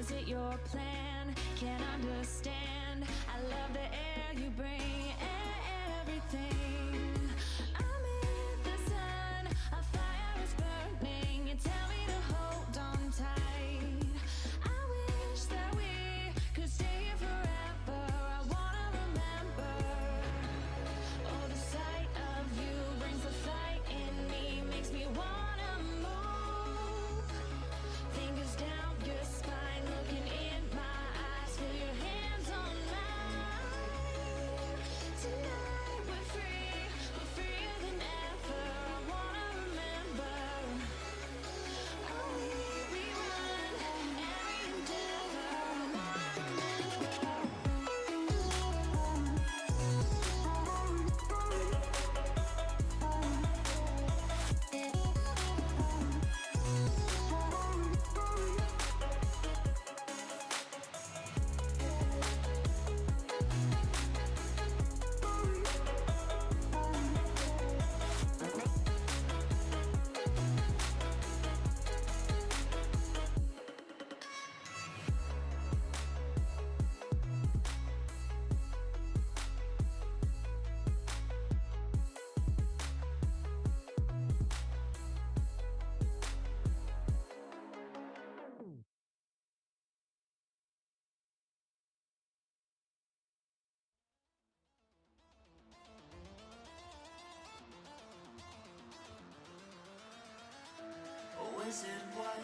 Is it your plan? Can't understand. I love the air you bring, everything. Amid the sun, a fire is burning. You tell me to hold on tight. I wish that we could stay here forever. I wanna remember. Oh, the sight of you brings the fight in me, makes me wanna move. Fingers down your spine, looking in my eyes, feel your hands on mine. Tonight we're freer than ever. I wanna remember. Oh, we run every endeavor. I wanna Wizard, what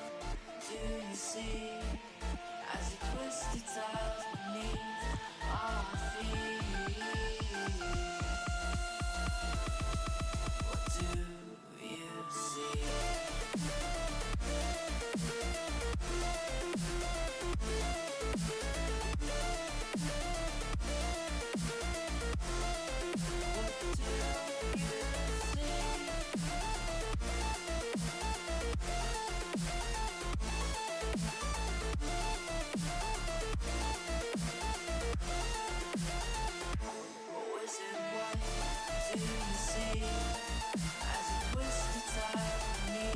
do you see as you twist the tiles beneath our feet? What do you see? Wizard, what do you see as you twist the tide beneath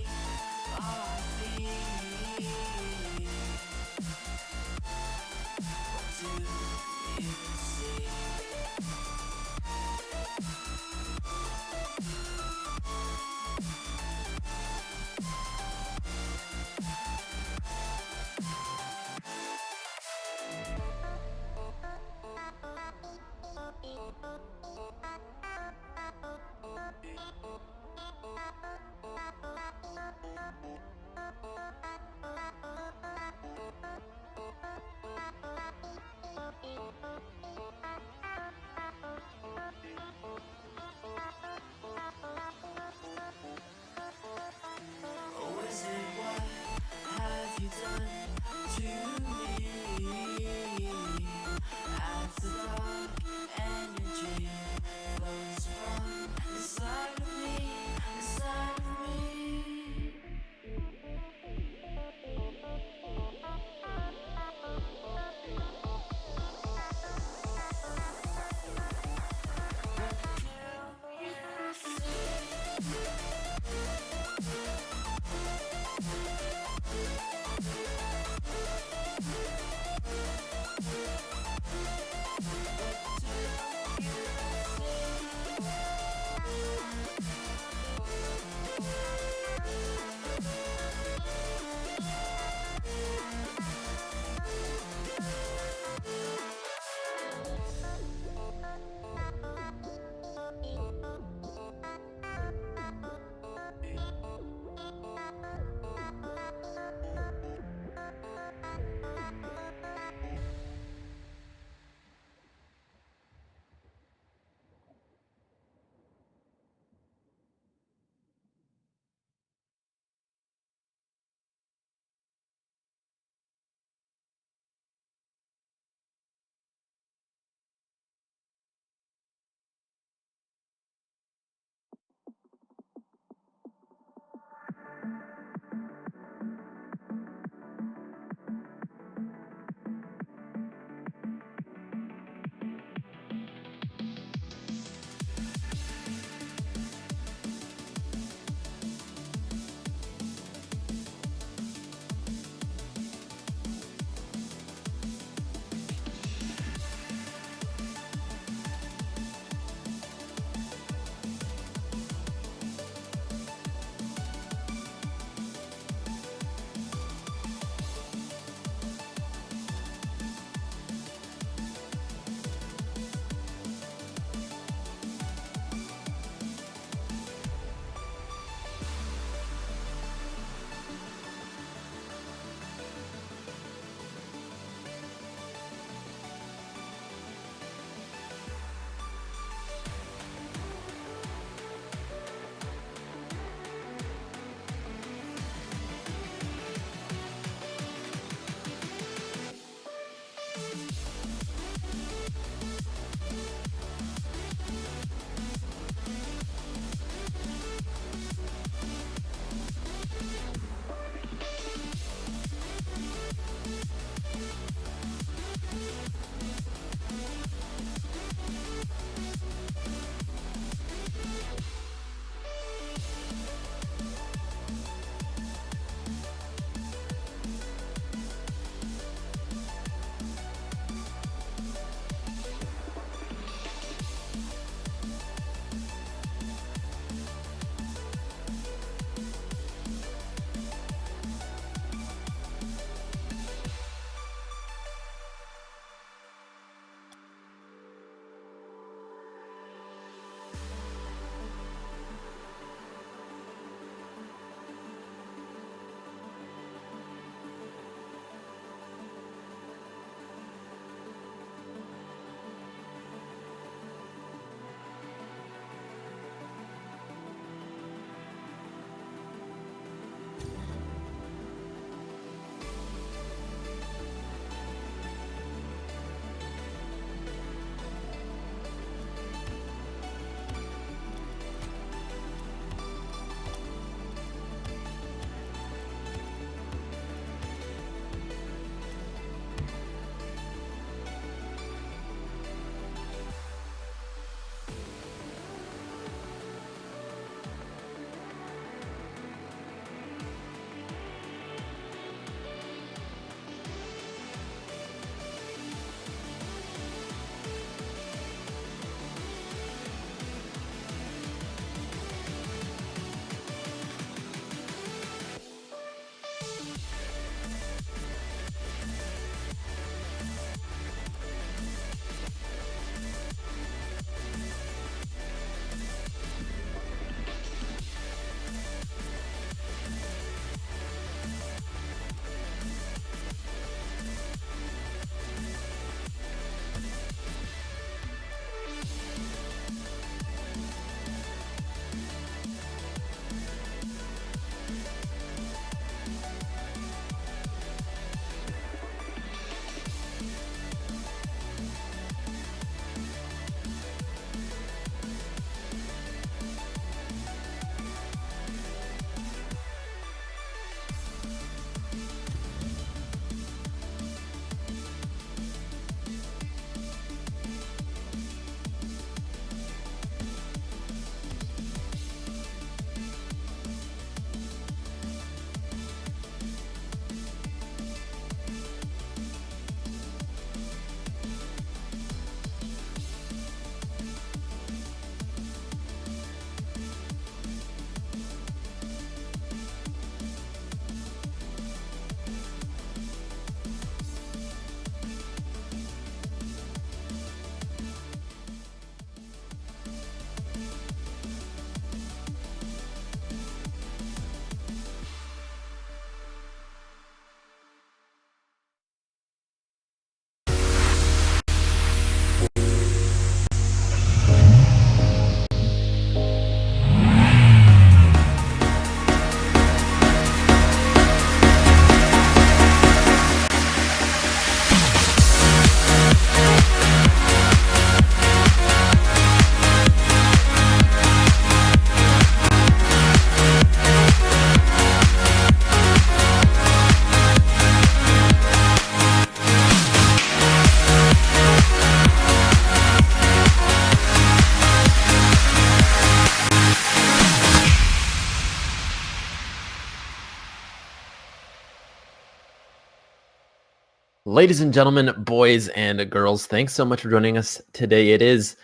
Ladies and gentlemen, boys and girls, thanks so much for joining us today. It is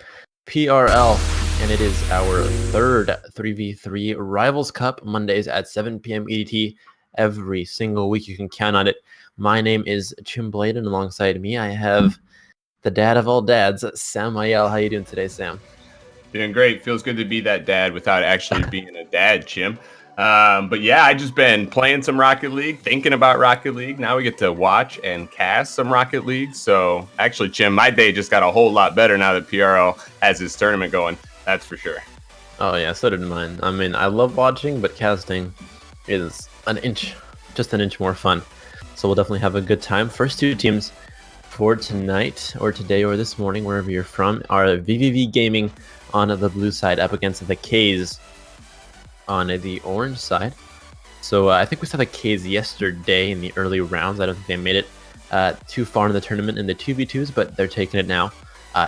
PRL, and it is our third 3v3 Rivals Cup, Mondays at 7 p.m. EDT every single week. You can count on it. My name is Chim Blade, and alongside me, I have the dad of all dads, Sam Mayel. How you doing today, Sam? Doing great. Feels good to be that dad without actually being a dad, Chim. But yeah, I just been playing some Rocket League, thinking about Rocket League. Now we get to watch and cast some Rocket League. So actually, Chim, my day just got a whole lot better now that PRL has his tournament going. That's for sure. Oh yeah, so did mine. I mean, I love watching, but casting is just an inch more fun. So we'll definitely have a good time. First two teams for tonight, or today, or this morning, wherever you're from, are VVV Gaming on the blue side up against the K's on the orange side. So I think we saw the K's yesterday in the early rounds. I don't think they made it too far in the tournament in the 2v2s, but they're taking it now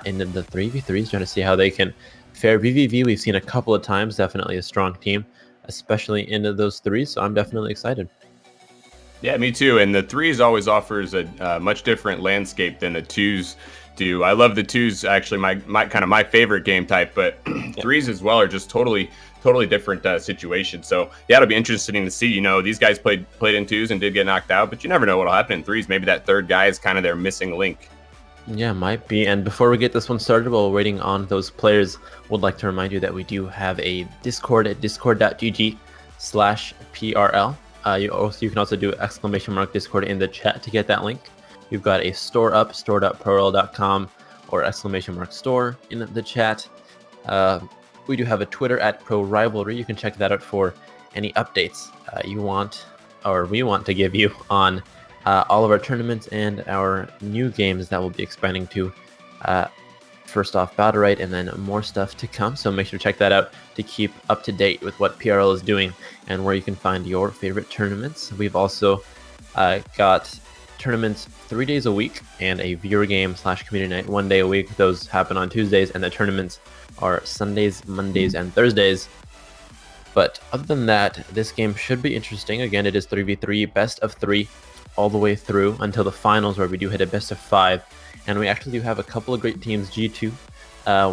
into the 3v3s, trying to see how they can fare. VVV we've seen a couple of times, definitely a strong team, especially into those threes, so I'm definitely excited. Yeah, me too. And the threes always offers a much different landscape than the twos do. I love the twos, actually, my favorite game type, but threes as well are just totally different situations. So yeah, it'll be interesting to see. You know, these guys played in twos and did get knocked out, but you never know what'll happen in threes. Maybe that third guy is kind of their missing link. Yeah, might be. And before we get this one started, while we're waiting on those players, would like to remind you that we do have a Discord at discord.gg/PRL. You can also do !Discord in the chat to get that link. You've got a store up, store.prl.com, or !store in the chat. We do have a Twitter at Pro Rivalry. You can check that out for any updates you want, or we want to give you on all of our tournaments and our new games that we'll be expanding to. First off, Battle Right, and then more stuff to come. So make sure to check that out to keep up to date with what PRL is doing and where you can find your favorite tournaments. We've also got tournaments 3 days a week and a viewer game / community night 1 day a week. Those happen on Tuesdays, and the tournaments are Sundays, Mondays, and Thursdays. But other than that, this game should be interesting. Again, it is 3v3, best of 3, all the way through until the finals, where we do hit a best of 5. And we actually do have a couple of great teams. G2,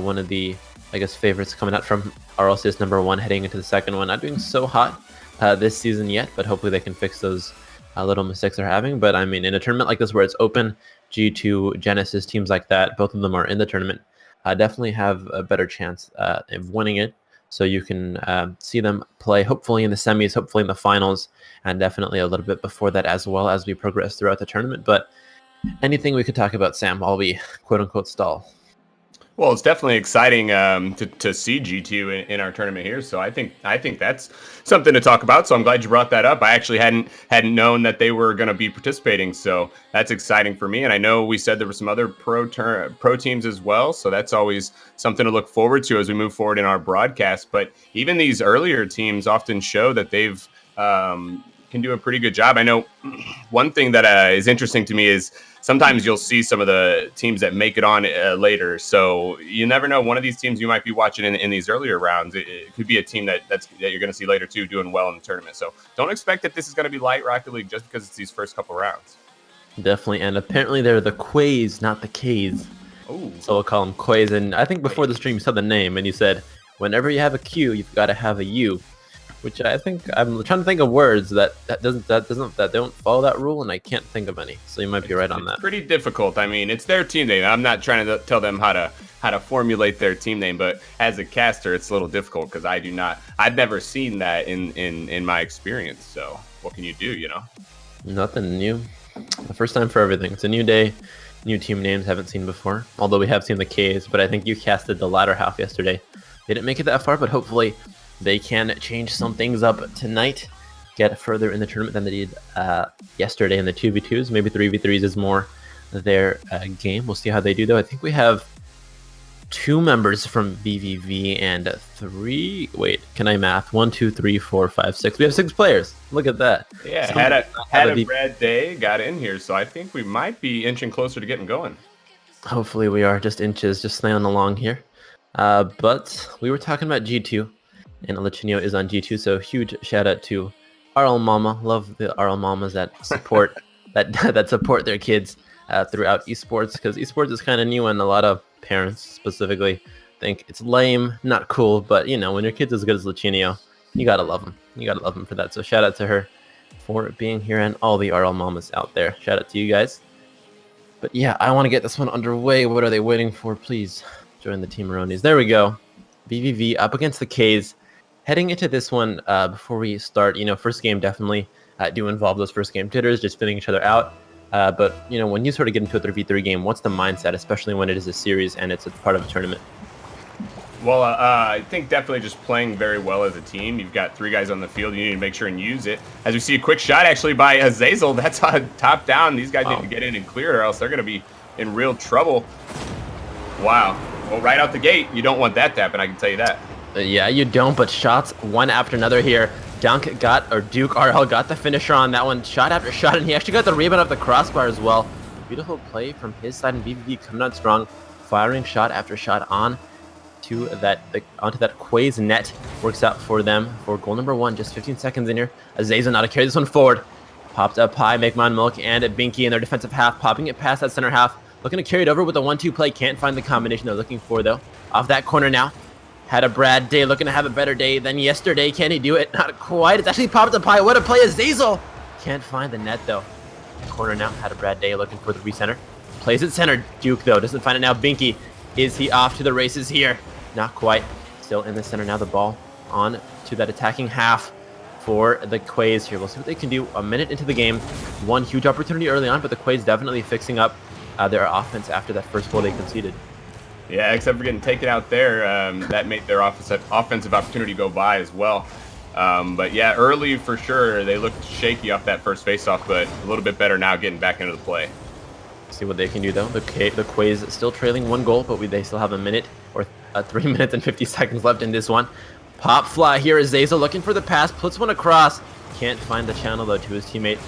one of the, I guess, favorites coming out from RLCS #1, heading into the second one. Not doing so hot this season yet, but hopefully they can fix those little mistakes they're having. But I mean, in a tournament like this where it's open, G2, Genesis, teams like that, both of them are in the tournament, definitely have a better chance of winning it. So you can see them play, hopefully in the semis, hopefully in the finals, and definitely a little bit before that as well as we progress throughout the tournament. But anything we could talk about, Sam, while we quote-unquote stall? Well, it's definitely exciting to see G2 in our tournament here. So I think that's something to talk about. So I'm glad you brought that up. I actually hadn't known that they were going to be participating. So that's exciting for me. And I know we said there were some other pro teams as well. So that's always something to look forward to as we move forward in our broadcast. But even these earlier teams often show that they've can do a pretty good job. I know one thing that is interesting to me is sometimes you'll see some of the teams that make it on later. So you never know. One of these teams you might be watching in these earlier rounds, it could be a team that you're going to see later too, doing well in the tournament. So don't expect that this is going to be light Rocket League just because it's these first couple rounds. Definitely. And apparently they're the Quays, not the K's. Ooh. So we'll call them Quays. And I think before the stream you said the name and you said, whenever you have a Q, you've got to have a U. Which I think I'm trying to think of words that don't follow that rule, and I can't think of any. So you might be right on that. It's pretty difficult. I mean, it's their team name. I'm not trying to tell them how to formulate their team name, but as a caster, it's a little difficult because I've never seen that in my experience. So what can you do? You know, nothing new. The first time for everything. It's a new day, new team names haven't seen before. Although we have seen the K's, but I think you casted the latter half yesterday. They didn't make it that far, but hopefully they can change some things up tonight, get further in the tournament than they did yesterday in the 2v2s. Maybe 3v3s is more their game. We'll see how they do, though. I think we have 2 members from VVV and 3. Wait, can I math? 1, 2, 3, 4, 5, 6. We have 6 players. Look at that. Yeah, had a red day, got in here, so I think we might be inching closer to getting going. Hopefully we are just inches, just sailing along here. But we were talking about G2. And Alichinio is on G2, so huge shout out to RL Mama. Love the RL Mamas that support that support their kids throughout esports, because esports is kind of new and a lot of parents specifically think it's lame, not cool. But you know, when your kid's as good as Lucinio, you gotta love him. You gotta love him for that. So shout out to her for being here and all the RL mamas out there. Shout out to you guys. But yeah, I want to get this one underway. What are they waiting for? Please join the Team Ronis. There we go. VVV up against the K's. Heading into this one, before we start, you know, first game definitely do involve those first game jitters, just filling each other out. But, you know, when you sort of get into a 3v3 game, what's the mindset, especially when it is a series and it's a part of a tournament? Well, I think definitely just playing very well as a team. You've got 3 guys on the field. You need to make sure and use it. As we see a quick shot actually by Azazel. That's top down. These guys need to get in and clear or else they're going to be in real trouble. Wow. Well, right out the gate, you don't want that to happen, I can tell you that. Yeah, you don't, but shots one after another here. Duke RL got the finisher on that one, shot after shot, and he actually got the rebound off the crossbar as well. Beautiful play from his side, and VVV coming out strong, firing shot after shot onto that Quay's net. Works out for them for goal number 1. Just 15 seconds in here. Azazel now to carry this one forward. Popped up high, Make Mine Milk and Binky in their defensive half, popping it past that center half. Looking to carry it over with a 1-2 play. Can't find the combination they're looking for, though. Off that corner now. Had a Brad day, looking to have a better day than yesterday. Can he do it? Not quite. It's actually popped up high. What a play, Azazel! Can't find the net, though. Corner now. Had a Brad day, looking for the recenter. Plays it center. Duke, though, doesn't find it now. Binky, is he off to the races here? Not quite. Still in the center now. The ball on to that attacking half for the Quays here. We'll see what they can do. A minute into the game. One huge opportunity early on, but the Quays definitely fixing up their offense after that first goal they conceded. Yeah, except for getting taken out there, that made their offensive opportunity go by as well. But yeah, early for sure, they looked shaky off that first faceoff, but a little bit better now getting back into the play. See what they can do, though. The Quays still trailing 1 goal, but they still have a minute or 3 minutes and 50 seconds left in this one. Pop fly here is Zaza looking for the pass, puts one across. Can't find the channel, though, to his teammate.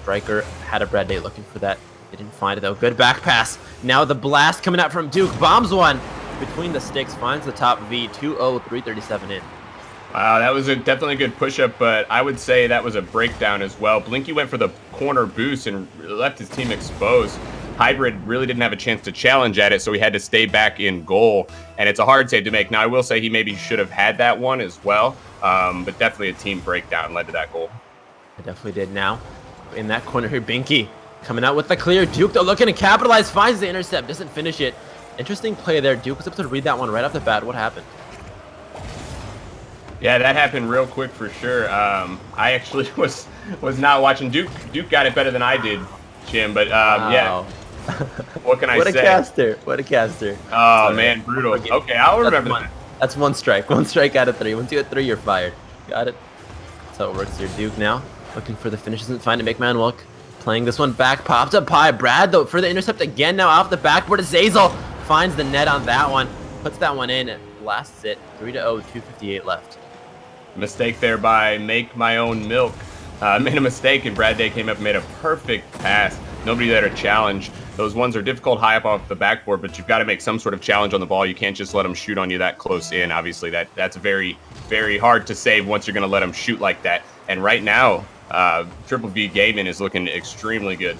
Striker had a Brad Day looking for that. They didn't find it, though. Good back pass. Now the blast coming out from Duke. Bombs one between the sticks. Finds the top V. 2-0, 3:37 in. Wow, that was definitely a good push-up, but I would say that was a breakdown as well. Blinky went for the corner boost and left his team exposed. Hybrid really didn't have a chance to challenge at it, so he had to stay back in goal, and it's a hard save to make. Now, I will say he maybe should have had that one as well, but definitely a team breakdown led to that goal. It definitely did. Now, in that corner here, Binky coming out with the clear. Duke, though, looking to capitalize, finds the intercept, doesn't finish it. Interesting play there. Duke was able to read that one right off the bat. What happened? Yeah, that happened real quick for sure. I actually was not watching. Duke got it better than I did, Jim, but Wow. yeah. What can I say? What a caster. What a caster. Oh, man, brutal. Okay, I'll remember that. That's 1 strike. 1 strike out of 3. Once you hit 3, you're fired. Got it? That's how it works here. Duke now looking for the finish. Doesn't find it. Make man look. Playing this one back. Popped up high. Brad, though, for the intercept again. Now off the backboard. Azazel finds the net on that one. Puts that one in. Blasts it. 3-0. 2:58 left. Mistake there by Make My Own Milk. Made a mistake, and Brad Day came up and made a perfect pass. Nobody there to challenge. Those ones are difficult high up off the backboard, but you've got to make some sort of challenge on the ball. You can't just let them shoot on you that close in. Obviously, that's very, very hard to save once you're going to let them shoot like that. And right now, Triple V Gaming is looking extremely good.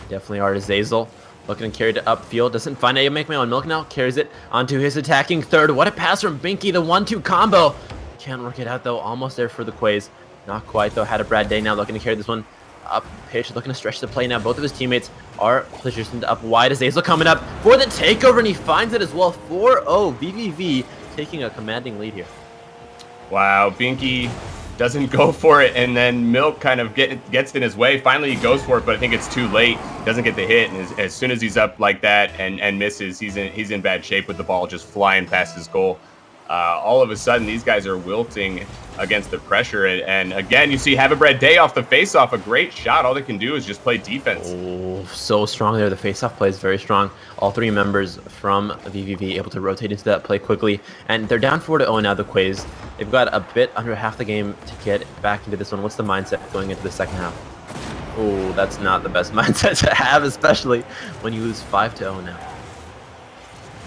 Definitely hard. Azazel looking to carry it upfield. Doesn't find it. Make My Own Milk now. Carries it onto his attacking third. What a pass from Binky. The 1-2 combo. Can't work it out, though. Almost there for the Quays. Not quite, though. Had a Brad Day now looking to carry this one up pitch, looking to stretch the play now. Both of his teammates are positioned up wide. Azazel coming up for the takeover, and he finds it as well. 4-0. VVV taking a commanding lead here. Wow, Binky doesn't go for it, and then Milk kind of gets in his way. Finally, he goes for it, but I think it's too late. Doesn't get the hit, and as soon as he's up like that and misses, he's in bad shape with the ball just flying past his goal. All of a sudden, these guys are wilting against the pressure. And again, you see Have-A-Bread Day off the face-off. A great shot. All they can do is just play defense. Oh, so strong there. The face-off play is very strong. All 3 members from VVV able to rotate into that play quickly. And they're down 4-0 now, the Quays. They've got a bit under half the game to get back into this one. What's the mindset going into the second half? Oh, that's not the best mindset to have, especially when you lose 5-0 now.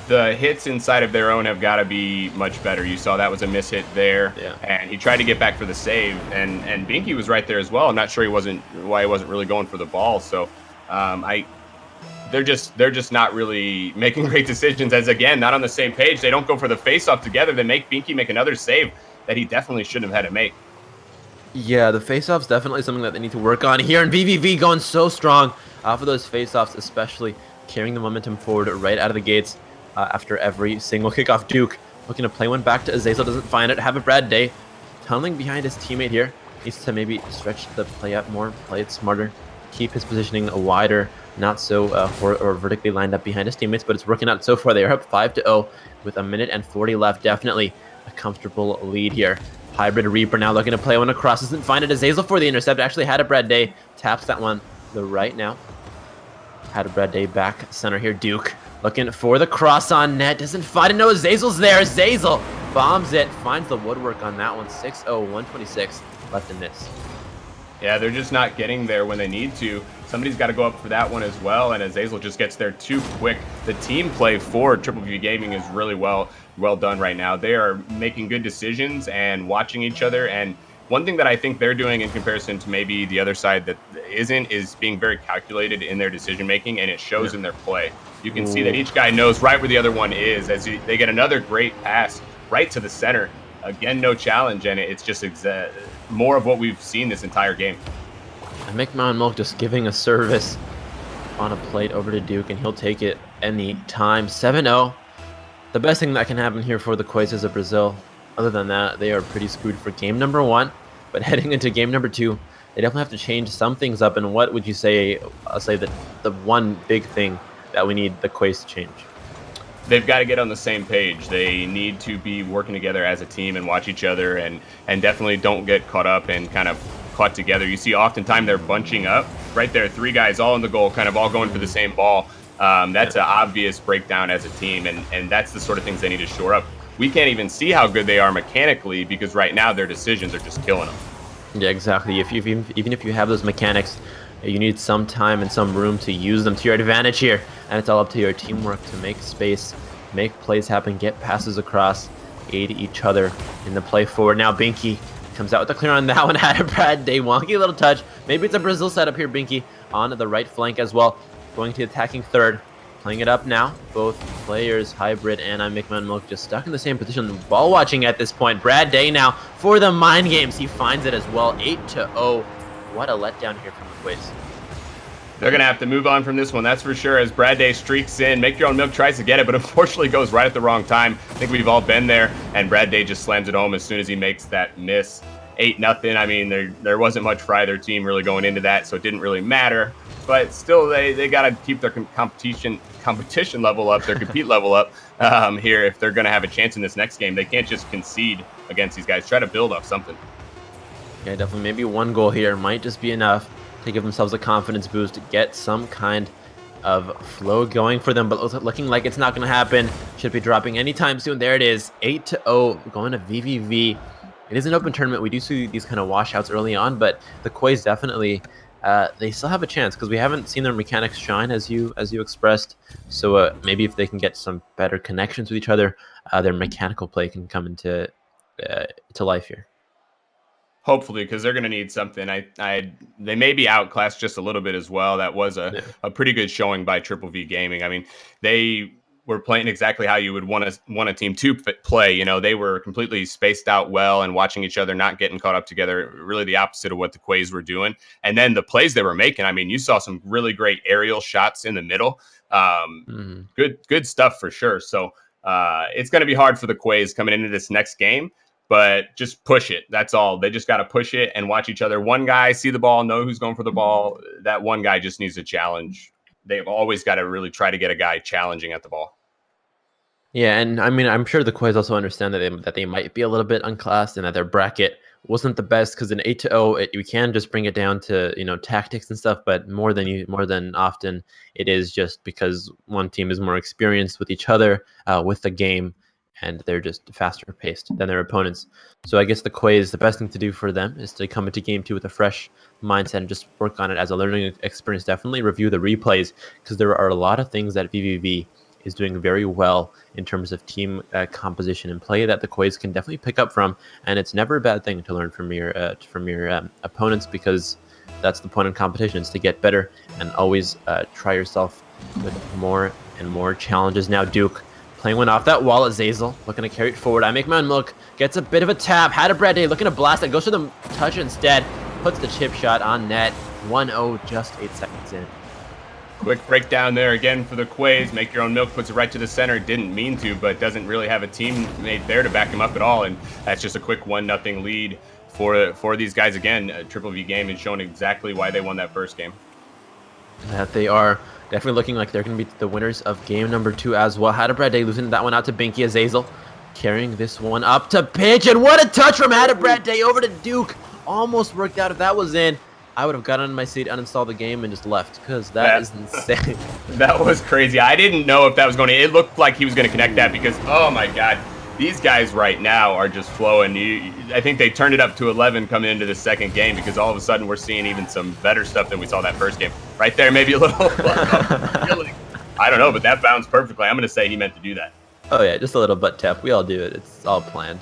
The hits inside of their own have got to be much better. You saw that was a miss hit there, yeah. And he tried to get back for the save, and Binky was right there as well. I'm not sure why he wasn't really going for the ball. So I they're just not really making great decisions. As again, not on the same page. They don't go for the face-off together. They make Binky make another save that he definitely shouldn't have had to make. Yeah, the face-offs definitely something that they need to work on here, and VVV going so strong off of those face-offs, especially carrying the momentum forward right out of the gates after every single kickoff. Duke looking to play one back to Azazel, doesn't find it. Have a Brad Day tunneling behind his teammate here. Needs to maybe stretch the play out more, play it smarter, keep his positioning wider, not so or vertically lined up behind his teammates, but it's working out so far. They are up 5-0 with 1:40 left. Definitely a comfortable lead here. Hybrid Reaper now looking to play one across. Doesn't find it. Azazel for the intercept. Actually had a Brad Day. Taps that one to the right now. Had a Brad Day back center here. Duke looking for the cross on net. Doesn't find it. No, Azazel's there. Azazel bombs it. Finds the woodwork on that one. 6-0, 1:26 left in this. Yeah, they're just not getting there when they need to. Somebody's got to go up for that one as well, and Azazel just gets there too quick. The team play for Triple V Gaming is really well done right now. They are making good decisions and watching each other. And one thing that I think they're doing in comparison to maybe the other side that isn't is being very calculated in their decision making, and it shows in their play. You can see that each guy knows right where the other one is as they get another great pass right to the center. Again, no challenge, and it's just more of what we've seen this entire game. And McMahon Milk just giving a service on a plate over to Duke, and he'll take it any time. 7-0. The best thing that can happen here for the Quasars of Brazil. Other than that, they are pretty screwed for game number 1. But heading into game number 2, they definitely have to change some things up. And what would you say? I'll say that the one big thing that we need the Quas to change. They've got to get on the same page. They need to be working together as a team and watch each other, and definitely don't get caught up and kind of caught together. You see oftentimes they're bunching up right there, 3 guys all in the goal, kind of all going for the same ball. That's an obvious breakdown as a team, and that's the sort of things they need to shore up. We can't even see how good they are mechanically because right now their decisions are just killing them. Yeah, exactly. Even if you have those mechanics, you need some time and some room to use them to your advantage here, and it's all up to your teamwork to make space, make plays happen, get passes across, aid each other in the play forward. Now Binky comes out with the clear on that one. Had a Brad Day, wonky little touch. Maybe it's a Brazil setup here. Binky on the right flank as well, going to attacking third, playing it up now. Both players, Hybrid and McMahon Milk, just stuck in the same position. Ball watching at this point. Brad Day now for the mind games. He finds it as well. 8-0. What a letdown here from the Quays. They're going to have to move on from this one, that's for sure, as Brad Day streaks in. Make Your Own Milk tries to get it, but unfortunately goes right at the wrong time. I think we've all been there, and Brad Day just slams it home as soon as he makes that miss. 8-0. I mean, there wasn't much for either team really going into that, so it didn't really matter. But still, they got to keep their competition level up, their compete level up here if they're going to have a chance in this next game. They can't just concede against these guys. Try to build off something. Yeah, definitely. Maybe one goal here might just be enough to give themselves a confidence boost, to get some kind of flow going for them, but looking like it's not going to happen. Should be dropping anytime soon. There it is, 8-0, going to VVV. It is an open tournament. We do see these kind of washouts early on, but the Quays definitely, they still have a chance because we haven't seen their mechanics shine as you expressed. So maybe if they can get some better connections with each other, their mechanical play can come into to life here. Hopefully, because they're going to need something. They may be outclassed just a little bit as well. That was a pretty good showing by Triple V Gaming. I mean, they were playing exactly how you would want a team to play. You know, they were completely spaced out well and watching each other, not getting caught up together. Really the opposite of what the Quays were doing. And then the plays they were making, I mean, you saw some really great aerial shots in the middle. Good stuff for sure. So it's going to be hard for the Quays coming into this next game. But just push it. That's all. They just got to push it and watch each other. One guy see the ball, know who's going for the ball. That one guy just needs a challenge. They've always got to really try to get a guy challenging at the ball. Yeah, and I mean, I'm sure the Quays also understand that they might be a little bit unclassed and that their bracket wasn't the best because in 8-0, you can just bring it down to tactics and stuff. But more than often, it is just because one team is more experienced with each other, with the game. And they're just faster paced than their opponents. So I guess the Quays, the best thing to do for them is to come into game 2 with a fresh mindset and just work on it as a learning experience. Definitely review the replays because there are a lot of things that VVV is doing very well in terms of team composition and play that the Quays can definitely pick up from. And it's never a bad thing to learn from your opponents because that's the point of competition, is to get better and always try yourself with more and more challenges. Now Duke playing one off that wall at Zazel, looking to carry it forward. I Make My Own Milk gets a bit of a tap. Had a Brad Day looking to blast it, goes for the touch instead, puts the chip shot on net. 1-0, just 8 seconds in. Quick breakdown there again for the Quays. Make Your Own Milk puts it right to the center. Didn't mean to, but doesn't really have a teammate there to back him up at all. And that's just a quick 1-0 lead for these guys again. Triple V game is showing exactly why they won that first game. That they are definitely looking like they're going to be the winners of game number 2 as well. Had a Brad Day losing that one out to Binky Azazel, carrying this one up to Pitch, and what a touch from Had a Brad Day over to Duke. Almost worked out. If that was in, I would have gotten on my seat, uninstalled the game, and just left, because that is insane. That was crazy. I didn't know if that was going to... It looked like he was going to connect that because, oh my God, these guys right now are just flowing. I think they turned it up to 11 coming into the second game because all of a sudden we're seeing even some better stuff than we saw that first game. Right there, maybe a little... I don't know, but that bounced perfectly. I'm going to say he meant to do that. Oh yeah, just a little butt tap. We all do it. It's all planned.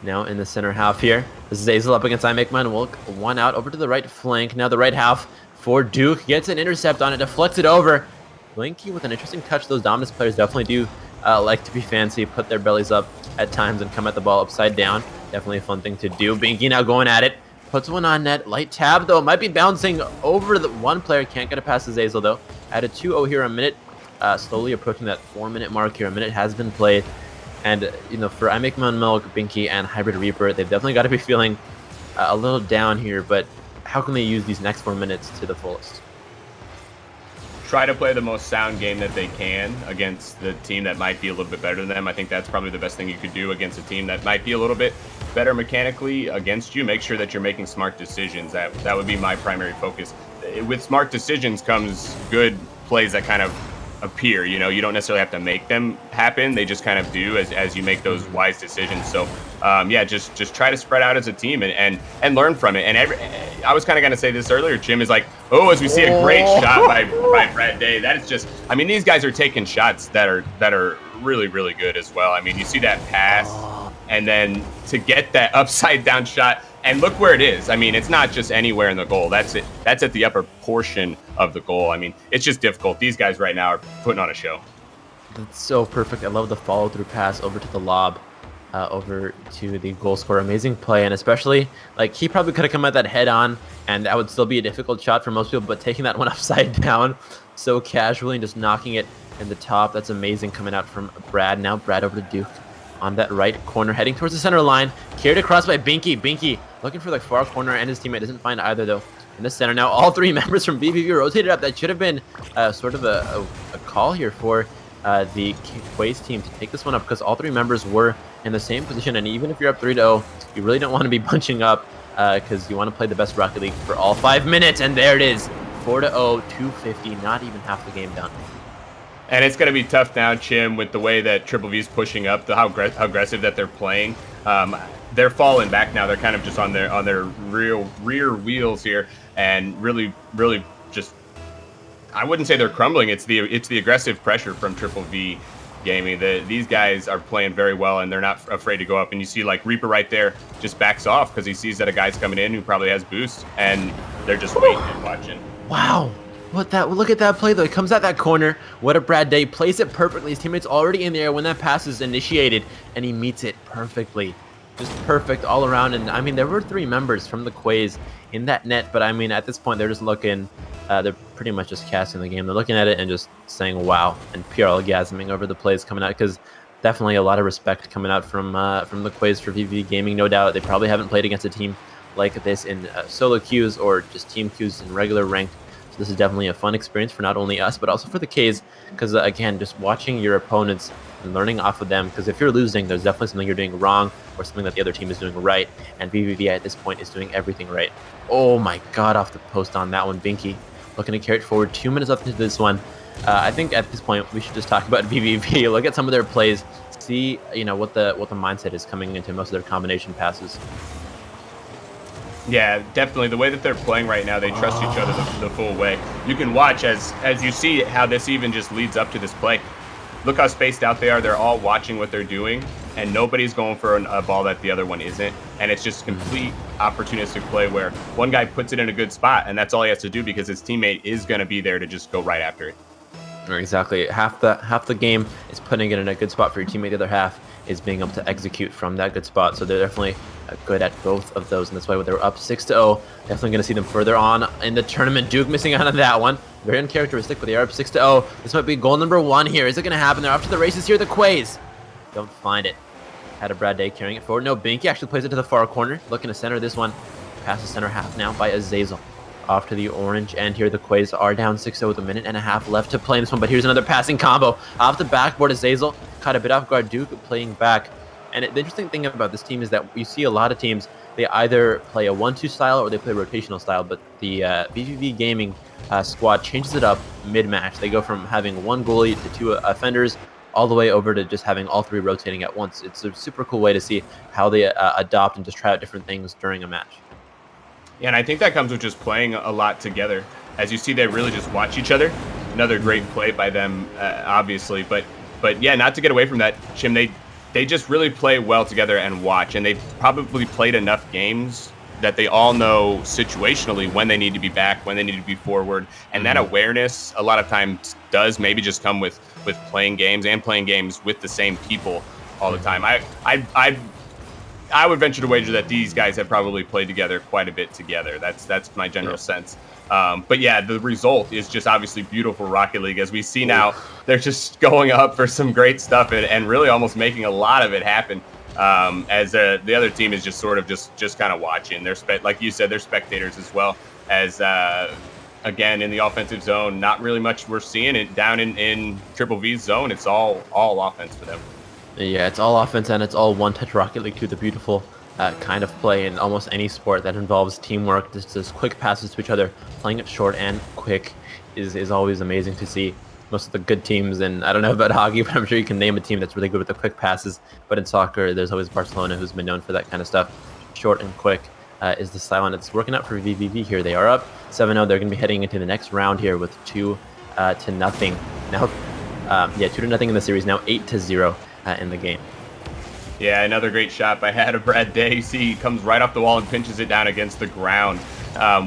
Now in the center half here, Zazel up against I Make Mine Wilk. One out over to the right flank. Now the right half for Duke. Gets an intercept on it, deflects it over. Blinky with an interesting touch. Those Dominus players definitely do like to be fancy, put their bellies up at times and come at the ball upside down. Definitely a fun thing to do. Binky now going at it. Puts one on net. Light tab though. Might be bouncing over the one player. Can't get it past Zazel though. At a 2-0 here, a minute. Slowly approaching that 4-minute mark here. A minute has been played. And, you know, for I Make My Own Milk, Binky, and Hybrid Reaper, they've definitely got to be feeling a little down here. But how can they use these next 4 minutes to the fullest? Try to play the most sound game that they can against the team that might be a little bit better than them. I think that's probably the best thing you could do against a team that might be a little bit better mechanically against you. Make sure that you're making smart decisions. That would be my primary focus. With smart decisions comes good plays that kind of appear. You know, you don't necessarily have to make them happen. They just kind of do as you make those wise decisions. So yeah, just try to spread out as a team and learn from it. And I was kind of going to say this earlier, Jim, is like, oh, as we see a great shot by Brad Day, that is just, I mean, these guys are taking shots that are really, really good as well. I mean, you see that pass and then to get that upside down shot, and look where it is. I mean, it's not just anywhere in the goal. That's it. That's at the upper portion of the goal. I mean, it's just difficult. These guys right now are putting on a show. That's so perfect. I love the follow-through pass over to the lob, over to the goal scorer. Amazing play, and especially, like, he probably could have come at that head-on, and that would still be a difficult shot for most people, but taking that one upside down so casually and just knocking it in the top, that's amazing coming out from Brad. Now Brad over to Duke on that right corner, heading towards the center line. Carried across by Binky. Binky looking for the far corner, and his teammate doesn't find either, though. In the center now, all three members from VVV rotated up. That should have been sort of a call here for the Quays team to take this one up, because all three members were in the same position. And even if you're up 3-0, you really don't want to be bunching up, because you want to play the best Rocket League for all 5 minutes. And there it is, 4-0, 250, not even half the game done. And it's going to be tough now, Chim, with the way that Triple V's pushing up, how aggressive that they're playing. They're falling back now. They're kind of just on their rear wheels here, and really just, I wouldn't say they're crumbling. It's the aggressive pressure from Triple V Gaming. These guys are playing very well, and they're not afraid to go up. And you see, like, Reaper right there just backs off because he sees that a guy's coming in who probably has boost, and they're just waiting and watching. Wow. Look at that play, though. He comes at that corner. What a Brad Day. Plays it perfectly. His teammate's already in the air when that pass is initiated, and he meets it perfectly. Just perfect all around. And, I mean, there were 3 members from the Quays in that net, but, I mean, at this point, they're just looking, they're pretty much just casting the game. They're looking at it and just saying, wow, and PRL gasming over the plays coming out, because definitely a lot of respect coming out from the Quays for VV Gaming, no doubt. They probably haven't played against a team like this in solo queues or just team queues in regular ranked. This is definitely a fun experience for not only us, but also for the Ks, because, again, just watching your opponents and learning off of them, because if you're losing, there's definitely something you're doing wrong or something that the other team is doing right, and VVV at this point is doing everything right. Oh my god, off the post on that one. Binky looking to carry it forward. 2 minutes left into this one. I think at this point we should just talk about VVV, look at some of their plays, see, you know, what the mindset is coming into most of their combination passes. Yeah, definitely. The way that they're playing right now, they trust each other the full way. You can watch as you see how this even just leads up to this play. Look how spaced out they are. They're all watching what they're doing, and nobody's going for a ball that the other one isn't. And it's just complete opportunistic play where one guy puts it in a good spot, and that's all he has to do because his teammate is going to be there to just go right after it. Exactly. Half the game is putting it in a good spot for your teammate. The other half is being able to execute from that good spot. So they're definitely good at both of those, and that's why when they're up 6-0, definitely going to see them further on in the tournament. Duke missing out on that one. Very uncharacteristic, but they are up 6-0. This might be goal number 1 here. Is it going to happen? They're off to the races here. The Quays don't find it. Had a Brad Day carrying it forward. No, Binky actually plays it to the far corner, looking to center this one. Past the center half now by Azazel. Off to the orange end here. The Quays are down 6-0 with a minute and a half left to play in this one. But here's another passing combo. Off the backboard, Azazel caught a bit off guard. Duke playing back. And the interesting thing about this team is that you see a lot of teams, they either play a 1-2 style or they play rotational style. But the VVV Gaming squad changes it up mid-match. They go from having 1 goalie to 2 offenders all the way over to just having all 3 rotating at once. It's a super cool way to see how they adopt and just try out different things during a match. Yeah, and I think that comes with just playing a lot together. As you see, they really just watch each other. Another great play by them, obviously. But yeah, not to get away from that, Chim, they just really play well together and watch. And they've probably played enough games that they all know situationally when they need to be back, when they need to be forward. And that awareness a lot of times does maybe just come with playing games and playing games with the same people all the time. I would venture to wager that these guys have probably played together quite a bit together. That's my general sense. But yeah, the result is just obviously beautiful for Rocket League. As we see now, they're just going up for some great stuff and really almost making a lot of it happen. As the other team is just sort of just kind of watching. They're like you said, they're spectators as well. As again in the offensive zone, not really much we're seeing it down in Triple V's zone. It's all offense for them. Yeah, it's all offense and it's all one-touch Rocket League too. The beautiful kind of play in almost any sport that involves teamwork. Just quick passes to each other, playing it short and quick is always amazing to see. Most of the good teams, and I don't know about hockey, but I'm sure you can name a team that's really good with the quick passes. But in soccer, there's always Barcelona who's been known for that kind of stuff. Short and quick is the style, and it's working out for VVV here. They are up 7-0. They're going to be heading into the next round here with 2-0 now. 2-0 in the series now, 8-0 in the game. Yeah, another great shot by Brad Day. See, he comes right off the wall and pinches it down against the ground.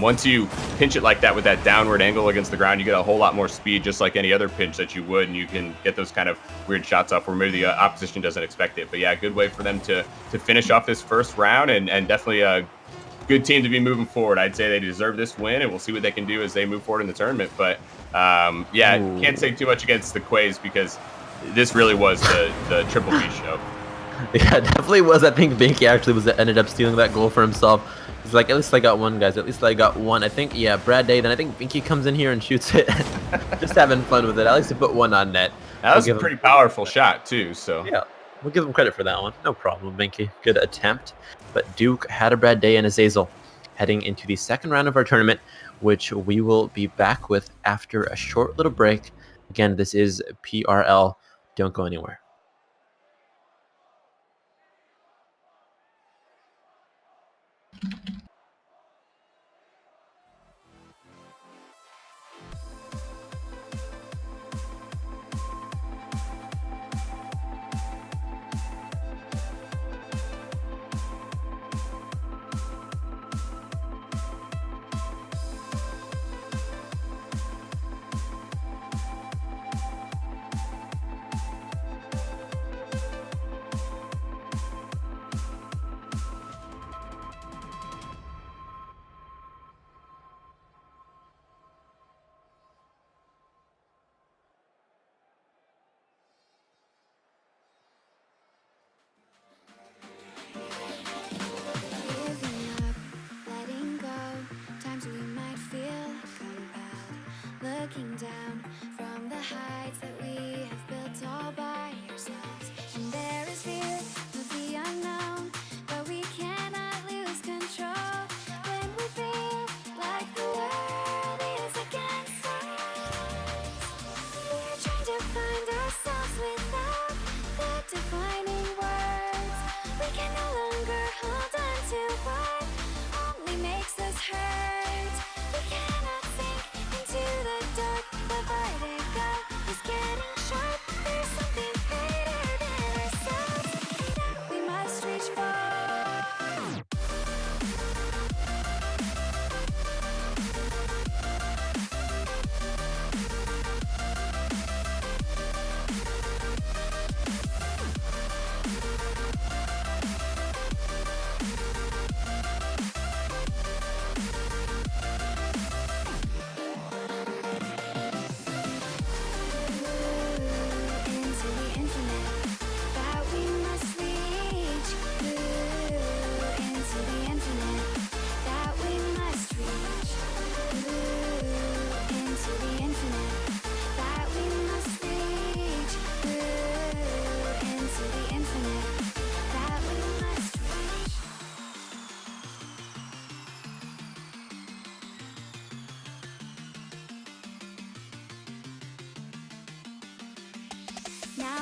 Once you pinch it like that with that downward angle against the ground, you get a whole lot more speed, just like any other pinch that you would, and you can get those kind of weird shots off where maybe the opposition doesn't expect it. But yeah, good way for them to finish off this first round, and definitely a good team to be moving forward. I'd say they deserve this win, and we'll see what they can do as they move forward in the tournament. But can't say too much against the Quays because this really was the Triple B show. Yeah, it definitely was. I think Binky actually ended up stealing that goal for himself. He's like, at least I got one, guys. At least I got one. I think, yeah, Brad Day. Then I think Binky comes in here and shoots it. Just having fun with it. At least he put one on net. That was a pretty powerful shot, too. So yeah, we'll give him credit for that one. No problem, Binky. Good attempt. But Duke had a Brad Day and Azazel heading into the second round of our tournament, which we will be back with after a short little break. Again, this is PRL. Don't go anywhere.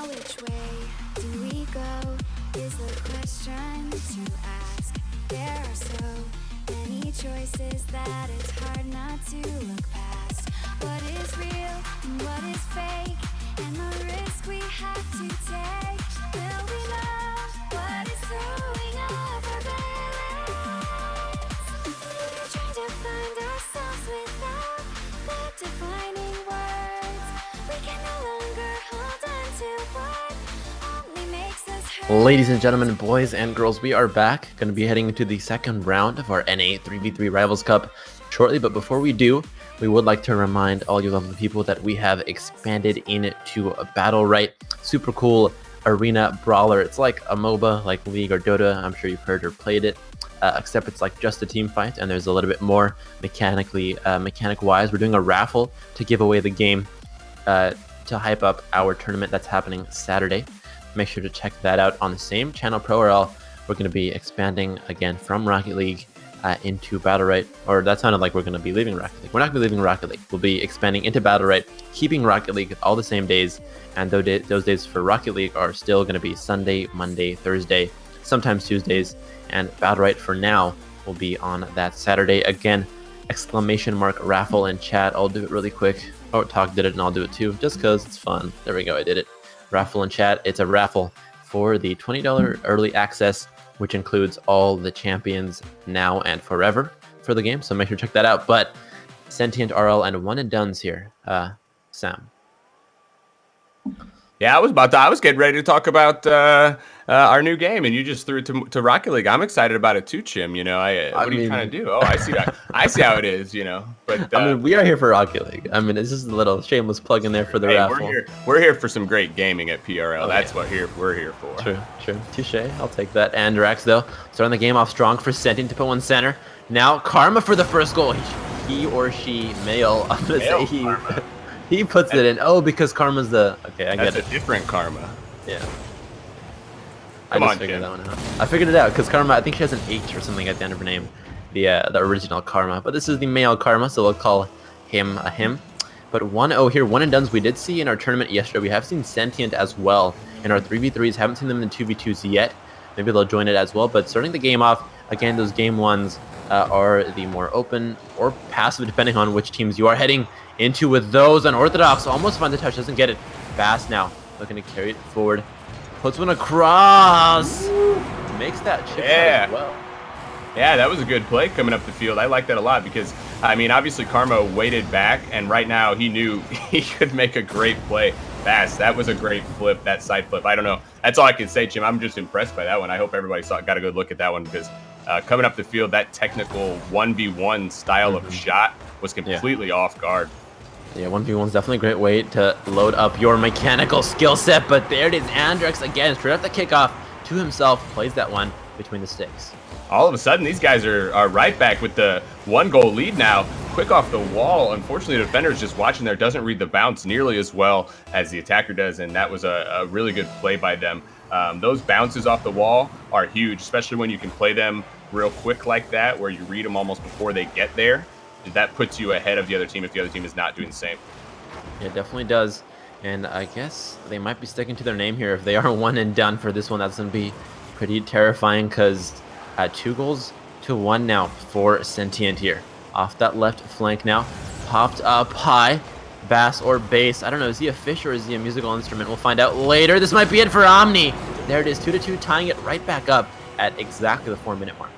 which way do we go? Is the question to ask. There are so many choices that it's hard not to look past. What is real and what is fake, and the risk we have to take. Will we know what is throwing off our balance? We're trying to find ourselves without the defining words. We can no longer hold on to what only makes us hurt. Ladies and gentlemen, boys and girls, we are back. Going to be heading into the second round of our NA 3v3 Rivals Cup shortly. But before we do, we would like to remind all you lovely people that we have expanded into a Battle Right. Super cool arena brawler. It's like a MOBA, like League or Dota. I'm sure you've heard or played it. Except it's like just a team fight, and there's a little bit more mechanic-wise. We're doing a raffle to give away the game to hype up our tournament that's happening Saturday. Make sure to check that out on the same channel, PRL. We're going to be expanding again from Rocket League into Battle Right, or that sounded like we're going to be leaving Rocket League. We're not going to be leaving Rocket League. We'll be expanding into Battle Right, keeping Rocket League all the same days, and those days for Rocket League are still going to be Sunday, Monday, Thursday, sometimes Tuesdays, and Battle Right for now will be on that Saturday. Again, exclamation mark raffle in chat. I'll do it really quick. Oh, Talk did it, and I'll do it too, just because it's fun. There we go, I did it. Raffle in chat. It's a raffle for the $20 early access, which includes all the champions now and forever for the game. So make sure to check that out. But Sentient RL and One and Done's here. Sam. Yeah, I was getting ready to talk about our new game, and you just threw it to Rocket League. I'm excited about it too, Chim. You know, what are you trying to do? Oh, I see that. I see how it is. You know, but I mean, we are here for Rocket League. I mean, it's just a little shameless plug in there for the raffle. We're here for some great gaming at PRL. Oh, That's yeah. what we're here for. True. Touche. I'll take that. Andrax, though, starting the game off strong for Sentient to put one center. Now, Karma for the first goal. He or she, male, I'm going to say Karma. he puts it in. Oh, because Karma's the... Okay, I get it. That's a different Karma. Yeah. Come I on, just figured Jim. that one out. I figured it out because Karma, I think she has an H or something at the end of her name. The original Karma. But this is the male Karma, so we'll call him a him. But 1-0 here. One and dones we did see in our tournament yesterday. We have seen Sentient as well in our 3v3s. Haven't seen them in the 2v2s yet. Maybe they'll join it as well. But starting the game off, again, those game ones are the more open or passive, depending on which teams you are heading into with those. Unorthodox almost finds the touch, doesn't get it. Fast now, looking to carry it forward. Puts one across. Makes that chip as well. Yeah, that was a good play coming up the field. I like that a lot because, I mean, obviously Karma waited back, and right now he knew he could make a great play fast. That was a great flip, that side flip. I don't know. That's all I can say, Jim. I'm just impressed by that one. I hope everybody got a good look at that one because coming up the field, that technical 1v1 style of shot was completely off guard. Yeah, 1v1's definitely a great way to load up your mechanical skill set, but there it is. Andrax again, straight off the kickoff to himself, plays that one between the sticks. All of a sudden, these guys are right back with the 1-goal lead now. Quick off the wall. Unfortunately, the defender's just watching there, doesn't read the bounce nearly as well as the attacker does, and that was a really good play by them. Those bounces off the wall are huge, especially when you can play them real quick like that, where you read them almost before they get there. That puts you ahead of the other team if the other team is not doing the same. Yeah, it definitely does. And I guess they might be sticking to their name here. If they are one and done for this one, that's going to be pretty terrifying because 2-1 now for Sentient here. Off that left flank now. Popped up high. Bass or bass. I don't know. Is he a fish or is he a musical instrument? We'll find out later. This might be it for Omni. There it is. 2-2, tying it right back up at exactly the 4-minute mark.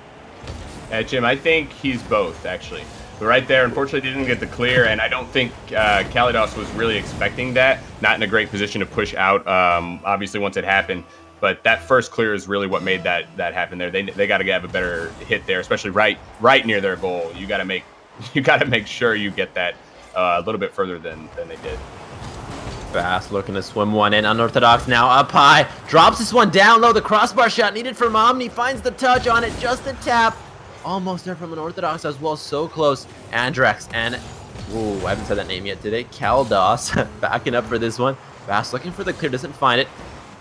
Jim, I think he's both, actually. But right there, unfortunately, didn't get the clear, and I don't think Kalidos was really expecting that. Not in a great position to push out, obviously, once it happened. But that first clear is really what made that happen there. They got to have a better hit there, especially right near their goal. You got to make sure you get that a little bit further than they did. Fast looking to swim one in. Unorthodox now up high. Drops this one down low. The crossbar shot needed from Omni. Finds the touch on it. Just a tap. Almost there from Unorthodox as well. So close. Andrax and... Ooh, I haven't said that name yet today. Kaldos backing up for this one. Fast looking for the clear. Doesn't find it.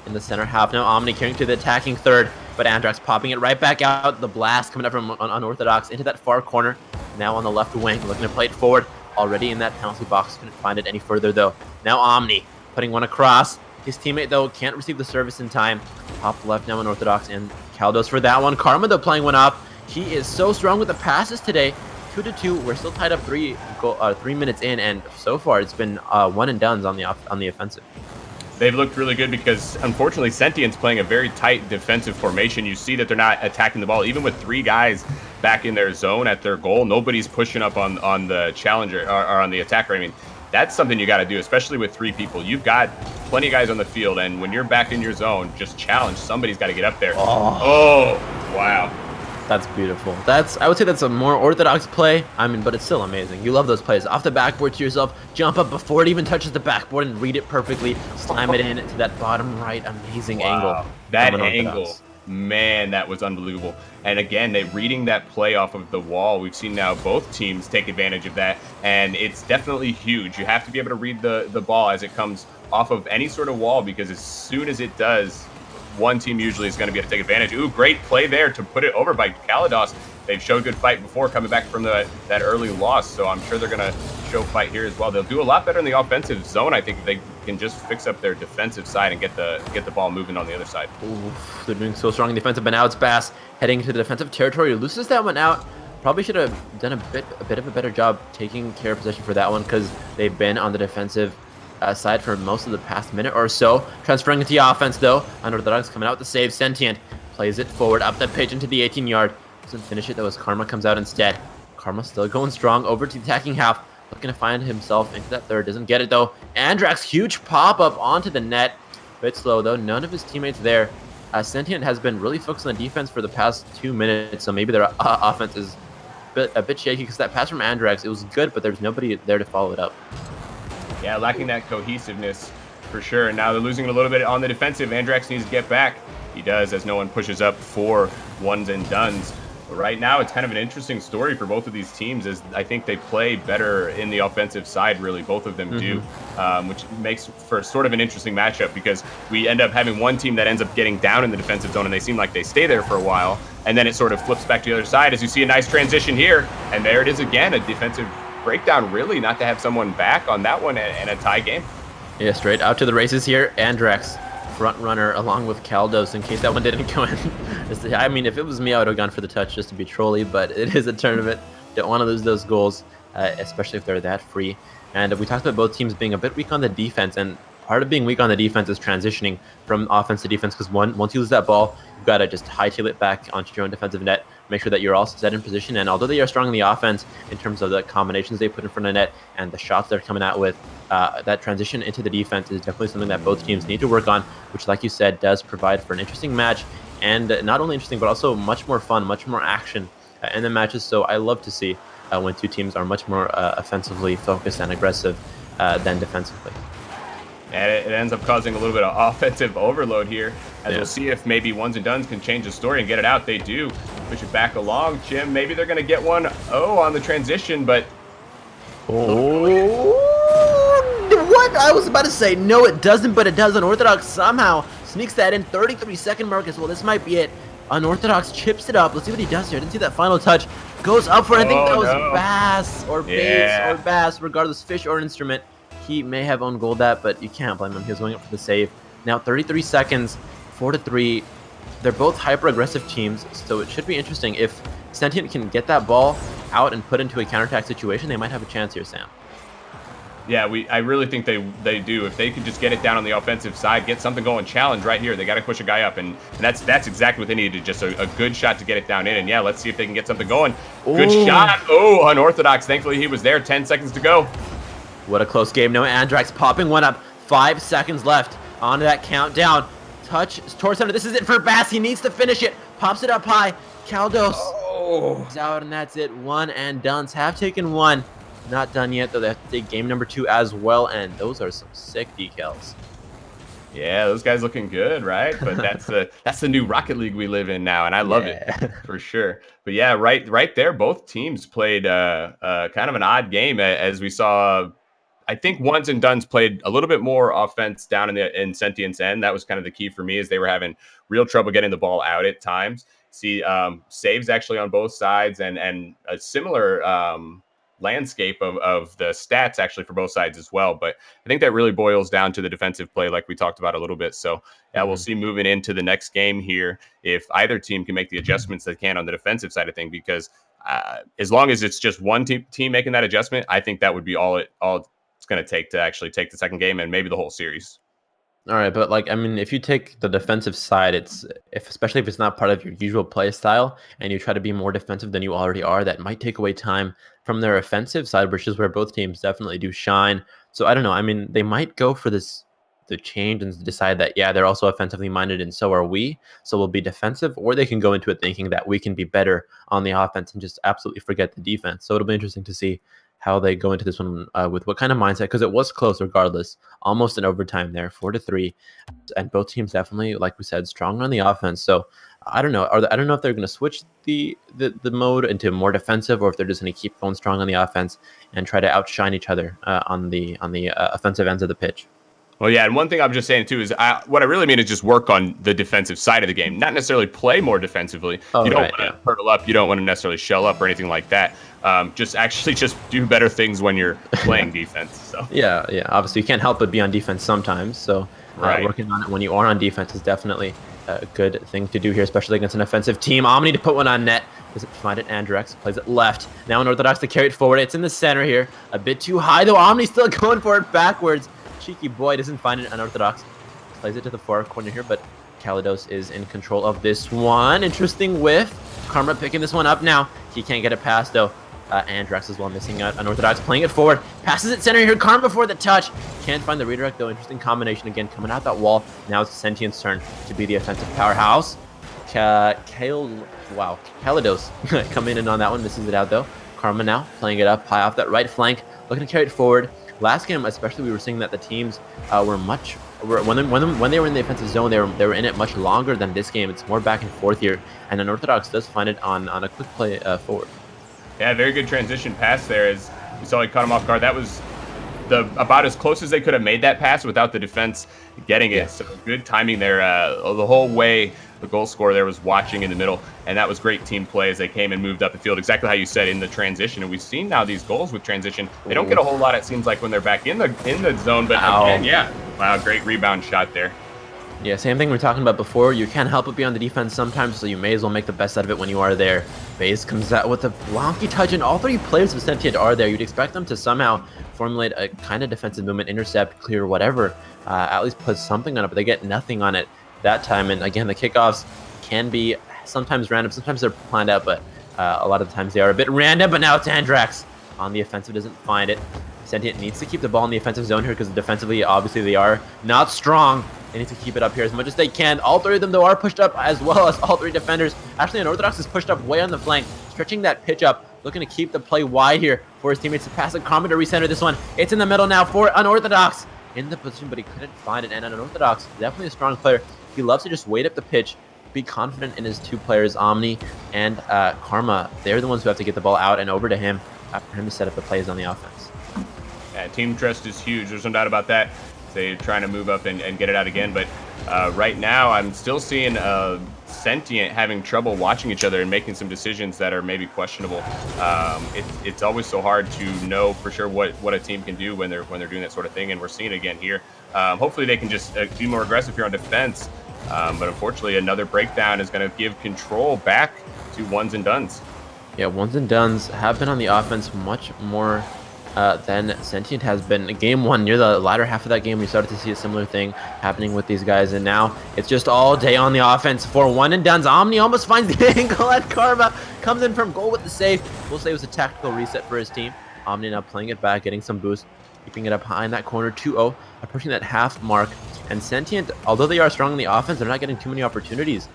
In the center half now. Omni carrying to the attacking third. But Andrax popping it right back out. The blast coming up from Unorthodox into that far corner. Now on the left wing. Looking to play it forward. Already in that penalty box. Couldn't find it any further though. Now Omni putting one across. His teammate, though, can't receive the service in time. Top left now Unorthodox, and Kaldos for that one. Karma, though, playing one off. He is so strong with the passes today. 2-2. We're still tied up 3 minutes in, and so far it's been one and dones on the offensive. They've looked really good because, unfortunately, Sentient's playing a very tight defensive formation. You see that they're not attacking the ball. Even with 3 guys back in their zone at their goal, nobody's pushing up on the challenger or on the attacker. I mean, that's something you got to do, especially with 3 people. You've got plenty of guys on the field, and when you're back in your zone, just challenge. Somebody's got to get up there. Oh, wow. That's beautiful. I would say that's a more orthodox play. I mean, but it's still amazing. You love those plays. Off the backboard to yourself, jump up before it even touches the backboard and read it perfectly. Slam it in to that bottom right. Amazing angle. That angle, man, that was unbelievable. And again, reading that play off of the wall, we've seen now both teams take advantage of that, and it's definitely huge. You have to be able to read the ball as it comes off of any sort of wall, because as soon as it does, one team usually is going to be able to take advantage. Ooh, great play there to put it over by Kalados. They've showed good fight before coming back from that early loss, so I'm sure they're going to show fight here as well. They'll do a lot better in the offensive zone, I think, if they can just fix up their defensive side and get the ball moving on the other side. Ooh, they're doing so strong in defensive, but now it's Bass heading into the defensive territory. Loses that one out. Probably should have done a bit of a better job taking care of possession for that one, because they've been on the defensive side for most of the past minute or so. Transferring into the offense, though. Unorthodox coming out with the save. Sentient plays it forward up the pitch into the 18-yard. Doesn't finish it, though, as Karma comes out instead. Karma still going strong over to the attacking half. Looking to find himself into that third. Doesn't get it, though. Andrax, huge pop-up onto the net. Bit slow, though. None of his teammates there. Sentient has been really focused on the defense for the past 2 minutes, so maybe their offense is a bit shaky, because that pass from Andrax, it was good, but there's nobody there to follow it up. Yeah, lacking that cohesiveness for sure. And now they're losing a little bit on the defensive. Andrax needs to get back. He does, as no one pushes up for ones and dones. But right now, it's kind of an interesting story for both of these teams, as I think they play better in the offensive side, really. Both of them do, which makes for sort of an interesting matchup, because we end up having one team that ends up getting down in the defensive zone, and they seem like they stay there for a while. And then it sort of flips back to the other side, as you see a nice transition here. And there it is again, a defensive breakdown, really, not to have someone back on that one and a tie game. Yeah, straight out to the races here. Andrax, front runner, along with Kaldos, in case that one didn't go in. I mean, if it was me, I would have gone for the touch just to be trolly, but it is a tournament. Don't want to lose those goals, especially if they're that free. And we talked about both teams being a bit weak on the defense, and part of being weak on the defense is transitioning from offense to defense, because once you lose that ball, you've got to just hightail it back onto your own defensive net, make sure that you're all set in position. And although they are strong in the offense in terms of the combinations they put in front of the net and the shots they're coming out with, that transition into the defense is definitely something that both teams need to work on, which, like you said, does provide for an interesting match, and not only interesting, but also much more fun, much more action in the matches. So I love to see when two teams are much more offensively focused and aggressive than defensively. And it ends up causing a little bit of offensive overload here, as we'll see if maybe ones and dones can change the story and get it out. They do. Push it back along. Jim, maybe they're going to get one on the transition, but... Oh, what? I was about to say, no, it doesn't, but it does. Unorthodox somehow sneaks that in. 33-second mark as well. This might be it. Unorthodox chips it up. Let's see what he does here. Didn't see that final touch. Goes up for it. I think that was Bass or Bass or Bass, regardless, fish or instrument. He may have owned goal that, but you can't blame him. He was going up for the save. Now 33 seconds, 4-3. They're both hyper-aggressive teams, so it should be interesting. If Sentient can get that ball out and put into a counterattack situation, they might have a chance here, Sam. Yeah, I really think they do. If they could just get it down on the offensive side, get something going, challenge right here. They got to push a guy up, and that's exactly what they needed, just a good shot to get it down in. And yeah, let's see if they can get something going. Good shot. Oh, Unorthodox. Thankfully, he was there. 10 seconds to go. What a close game. No, Andrax popping one up. 5 seconds left onto that countdown. Touch towards center. This is it for Bass. He needs to finish it. Pops it up high. Kaldos is out, and that's it. One and done's have taken one. Not done yet, though. They have to take game number 2 as well, and those are some sick decals. Yeah, those guys looking good, right? But that's the new Rocket League we live in now, and I love it for sure. But yeah, right there, both teams played kind of an odd game, as we saw. I think ones and dones played a little bit more offense down in Sentient's end. That was kind of the key for me, is they were having real trouble getting the ball out at times. See saves actually on both sides, and a similar landscape of the stats actually for both sides as well. But I think that really boils down to the defensive play, like we talked about a little bit. So yeah, we'll see moving into the next game here if either team can make the adjustments they can on the defensive side of things. Because as long as it's just one team making that adjustment, I think that would be all it's going to take to actually take the second game and maybe the whole series. All right, but like I mean, if you take the defensive side, especially if it's not part of your usual play style, and you try to be more defensive than you already are, that might take away time from their offensive side, which is where both teams definitely do shine. So I don't know. I mean, they might go for the change and decide that yeah, they're also offensively minded, and so are we. So we'll be defensive, or they can go into it thinking that we can be better on the offense and just absolutely forget the defense. So it'll be interesting to see how they go into this one with what kind of mindset, because it was close regardless, almost in overtime there, 4-3, and both teams definitely, like we said, strong on the offense. So I don't know. I don't know if they're going to switch the mode into more defensive, or if they're just going to keep going strong on the offense and try to outshine each other on the offensive ends of the pitch. Well, yeah, and one thing I'm just saying too is what I really mean is just work on the defensive side of the game, not necessarily play more defensively. You don't want to hurdle up, you don't want to necessarily shell up or anything like that. Just do better things when you're playing defense. So yeah, obviously you can't help but be on defense sometimes. So working on it when you are on defense is definitely a good thing to do here, especially against an offensive team. Omni to put one on net. Doesn't find it. Andrex plays it left. Now Unorthodox to carry it forward. It's in the center here. A bit too high though. Omni still going for it backwards. Cheeky boy doesn't find it. Unorthodox plays it to the far corner here, but Kalidos is in control of this one. Interesting whiff. Karma picking this one up now. He can't get it past though. Andrex as well missing out. Unorthodox playing it forward. Passes it center here. Karma before the touch. Can't find the redirect though. Interesting combination again coming out that wall. Now it's Sentient's turn to be the offensive powerhouse. Kalidos coming in on that one. Misses it out though. Karma now playing it up high off that right flank. Looking to carry it forward. Last game, especially, we were seeing that the teams when they were in the offensive zone, they were in it much longer than this game. It's more back and forth here, and Unorthodox does find it on a quick play forward. Yeah, very good transition pass there. As you saw, he caught him off guard. That was about as close as they could have made that pass without the defense getting it. Yeah. So good timing there. The whole way the goal scorer there was watching in the middle, and that was great team play as they came and moved up the field, exactly how you said, in the transition. And we've seen now these goals with transition. They don't get a whole lot, it seems like, when they're back in the zone, but again, yeah. Wow, great rebound shot there. Yeah, same thing we were talking about before. You can't help but be on the defense sometimes, so you may as well make the best out of it when you are there. Base comes out with a wonky touch, and all three players of Sentient are there. You'd expect them to somehow formulate a kind of defensive movement, intercept, clear, whatever, at least put something on it, but they get nothing on it that time. And again, the kickoffs can be sometimes random, sometimes they're planned out, but a lot of the times they are a bit random. But now it's Andrex on the offensive, doesn't find it. Sentient needs to keep the ball in the offensive zone here because defensively, obviously, they are not strong. They need to keep it up here as much as they can. All three of them, though, are pushed up as well as all three defenders. Actually, Unorthodox is pushed up way on the flank, stretching that pitch up, looking to keep the play wide here for his teammates to pass it. Karma to recenter this one. It's in the middle now for Unorthodox. In the position, but he couldn't find it. And Unorthodox, definitely a strong player. He loves to just wait up the pitch, be confident in his two players, Omni and Karma. They're the ones who have to get the ball out and over to him for him to set up the plays on the offense. Yeah, team trust is huge. There's no doubt about that. They're trying to move up and get it out again. But right now, I'm still seeing Sentient having trouble watching each other and making some decisions that are maybe questionable. It's always so hard to know for sure what a team can do when they're doing that sort of thing, and we're seeing it again here. Hopefully, they can just be more aggressive here on defense. But unfortunately, another breakdown is going to give control back to ones and dones. Yeah, ones and dones have been on the offense much more than Sentient has been. Game one, near the latter half of that game, we started to see a similar thing happening with these guys, and now it's just all day on the offense for one and dones. Omni almost finds the angle at Karma, comes in from goal with the save. We'll say it was a tactical reset for his team. Omni now playing it back, getting some boost, keeping it up high in that corner, 2-0, approaching that half mark. And Sentient, although they are strong in the offense, they're not getting too many opportunities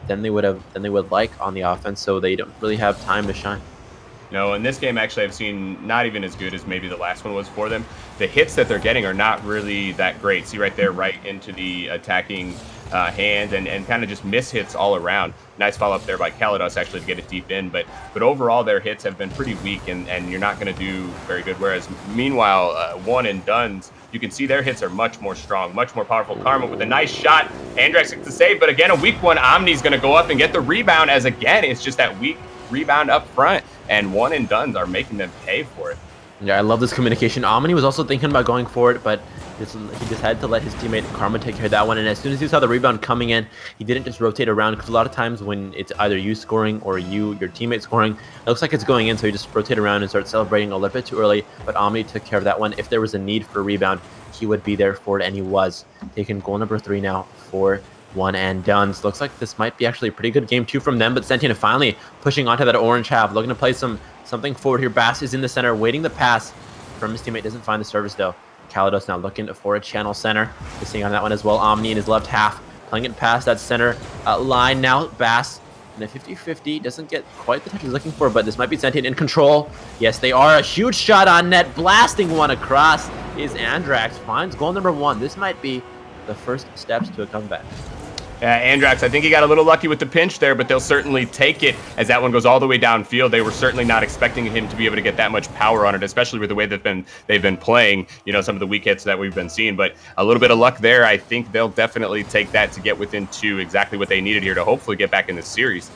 than they would like on the offense, so they don't really have time to shine. No, in this game, actually, I've seen not even as good as maybe the last one was for them. The hits that they're getting are not really that great. See right there, right into the attacking hand, and kind of just miss hits all around. Nice follow-up there by Kalidos, actually, to get it deep in. But overall, their hits have been pretty weak, and you're not going to do very good. Whereas, meanwhile, one and dones, you can see their hits are much more strong, much more powerful. Karma with a nice shot. Andrex gets the save, but again, a weak one. Omni's going to go up and get the rebound, as again, it's just that weak rebound up front, and one and dones are making them pay for it. Yeah, I love this communication. Omni was also thinking about going for it, but he decided to let his teammate Karma take care of that one. And as soon as he saw the rebound coming in, he didn't just rotate around, because a lot of times when it's either you scoring or your teammate scoring, it looks like it's going in, so you just rotate around and start celebrating a little bit too early. But Omni took care of that one. If there was a need for a rebound, he would be there for it, and he was. Taking goal number 3 now for one and done. So looks like this might be actually a pretty good game 2 from them, but Sentient finally pushing onto that orange half, looking to play something forward here. Bass is in the center, waiting the pass from his teammate. Doesn't find the service though. Kalados now looking for a channel center. Missing on that one as well. Omni in his left half, playing it past that center line now. Bass in a 50-50, doesn't get quite the touch he's looking for, but this might be Sentient in control. Yes, they are. A huge shot on net, blasting one across is Andrax. Finds goal number 1. This might be the first steps to a comeback. Andrax, I think he got a little lucky with the pinch there, but they'll certainly take it as that one goes all the way downfield. They were certainly not expecting him to be able to get that much power on it, especially with the way they've been playing, some of the weak hits that we've been seeing. But a little bit of luck there. I think they'll definitely take that to get within 2, exactly what they needed here to hopefully get back in this series.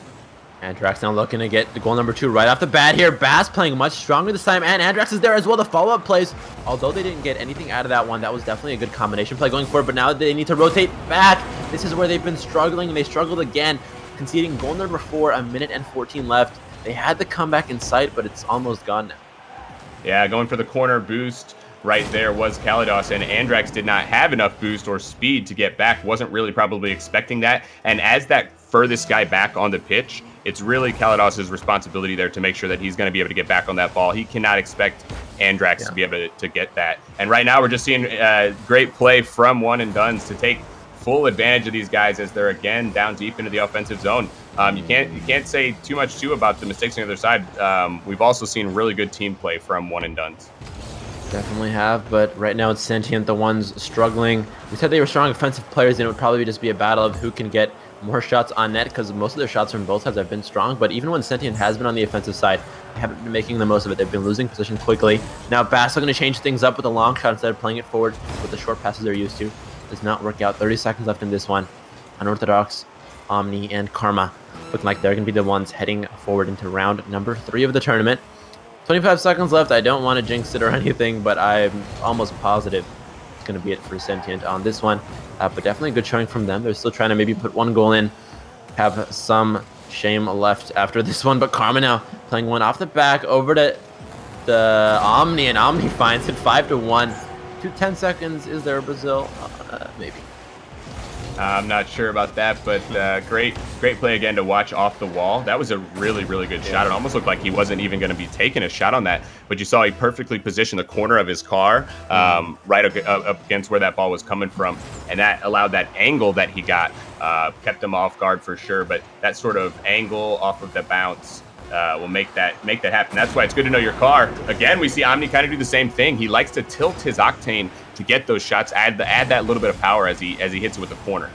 Andrax now looking to get the goal number 2 right off the bat here. Bass playing much stronger this time, and Andrax is there as well. The follow-up plays, although they didn't get anything out of that one, that was definitely a good combination play going forward, but now they need to rotate back. This is where they've been struggling, and they struggled again, conceding goal number 4, a minute and 14 left. They had the comeback in sight, but it's almost gone now. Yeah, going for the corner boost right there was Kalados, and Andrax did not have enough boost or speed to get back. Wasn't really probably expecting that, and as that furthest guy back on the pitch, it's really Kalados' responsibility there to make sure that he's going to be able to get back on that ball. He cannot expect Andrax to be able to get that. And right now we're just seeing great play from one and dones to take full advantage of these guys as they're again down deep into the offensive zone. You can't say too much too about the mistakes on the other side. We've also seen really good team play from one and dones. Definitely have, but right now it's Sentient, the ones struggling. We said they were strong offensive players, and it would probably just be a battle of who can get more shots on net, because most of their shots from both sides have been strong. But even when Sentient has been on the offensive side, they haven't been making the most of it. They've been losing position quickly. Now Bass are going to change things up with a long shot instead of playing it forward with the short passes they're used to. Does not work out. 30 seconds left in this one. Unorthodox, Omni, and Karma looking like they're going to be the ones heading forward into round number 3 of the tournament. 25 seconds left. I don't want to jinx it or anything, but I'm almost positive it's going to be it for Sentient on this one. But definitely a good showing from them. They're still trying to maybe put 1 goal in, have some shame left after this one. But Karma now playing one off the back over to the Omni, and Omni finds it 5-1. 10 seconds. Is there a Brazil? Maybe. I'm not sure about that, but great play again to watch off the wall. That was a really, really good shot. It almost looked like he wasn't even going to be taking a shot on that, but you saw he perfectly positioned the corner of his car right up against where that ball was coming from, and that allowed that angle that he got, kept him off guard for sure, but that sort of angle off of the bounce will make that happen. That's why it's good to know your car. Again, we see Omni kind of do the same thing. He likes to tilt his octane to get those shots, add that little bit of power as he hits it with the corner.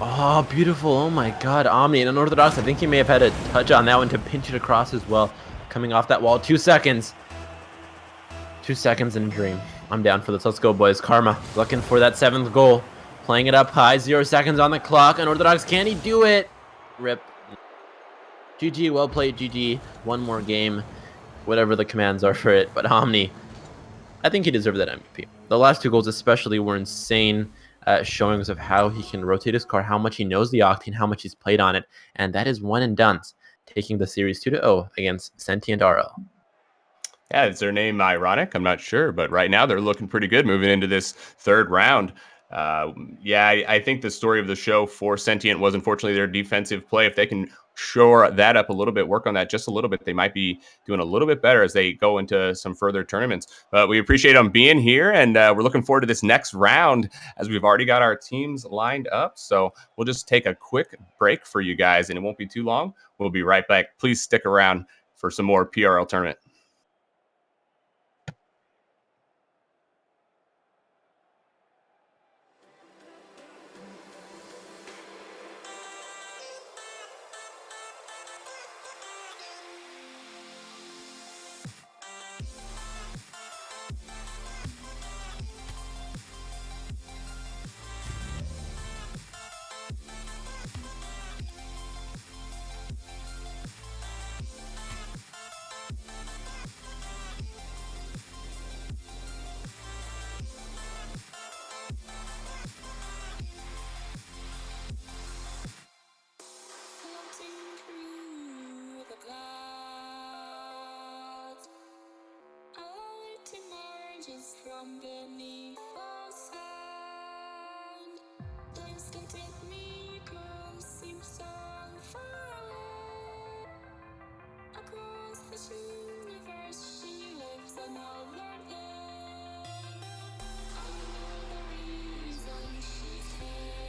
Oh, beautiful. Oh my god, Omni and Unorthodox. I think he may have had a touch on that one to pinch it across as well. Coming off that wall. 2 seconds. 2 seconds in a dream. I'm down for this. Let's go, boys. Karma looking for that 7th goal. Playing it up high. 0 seconds on the clock. Unorthodox, can he do it? Rip. GG, well played, GG. One more game. Whatever the commands are for it. But Omni, I think he deserved that MVP. The last 2 goals especially were insane showings of how he can rotate his car, how much he knows the Octane, how much he's played on it. And that is one and done, taking the series 2-0 against Sentient RL. Yeah, is their name ironic? I'm not sure, but right now they're looking pretty good moving into this 3rd round. I think the story of the show for Sentient was unfortunately their defensive play. If they can shore that up a little bit, work on that just a little bit, they might be doing a little bit better as they go into some further tournaments. But we appreciate them being here, and we're looking forward to this next round as we've already got our teams lined up. So we'll just take a quick break for you guys, and it won't be too long. We'll be right back. Please stick around for some more PRL tournament. emerges from beneath the sand. Please come take me, girl, seems so far away. Across this universe, she lives another day. I know the reason she's here.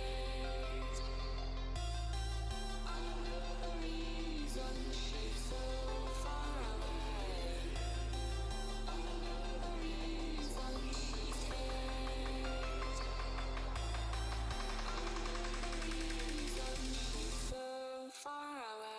I know the reason she's so far away. I know the reason she's here. I know the reason she's so far away.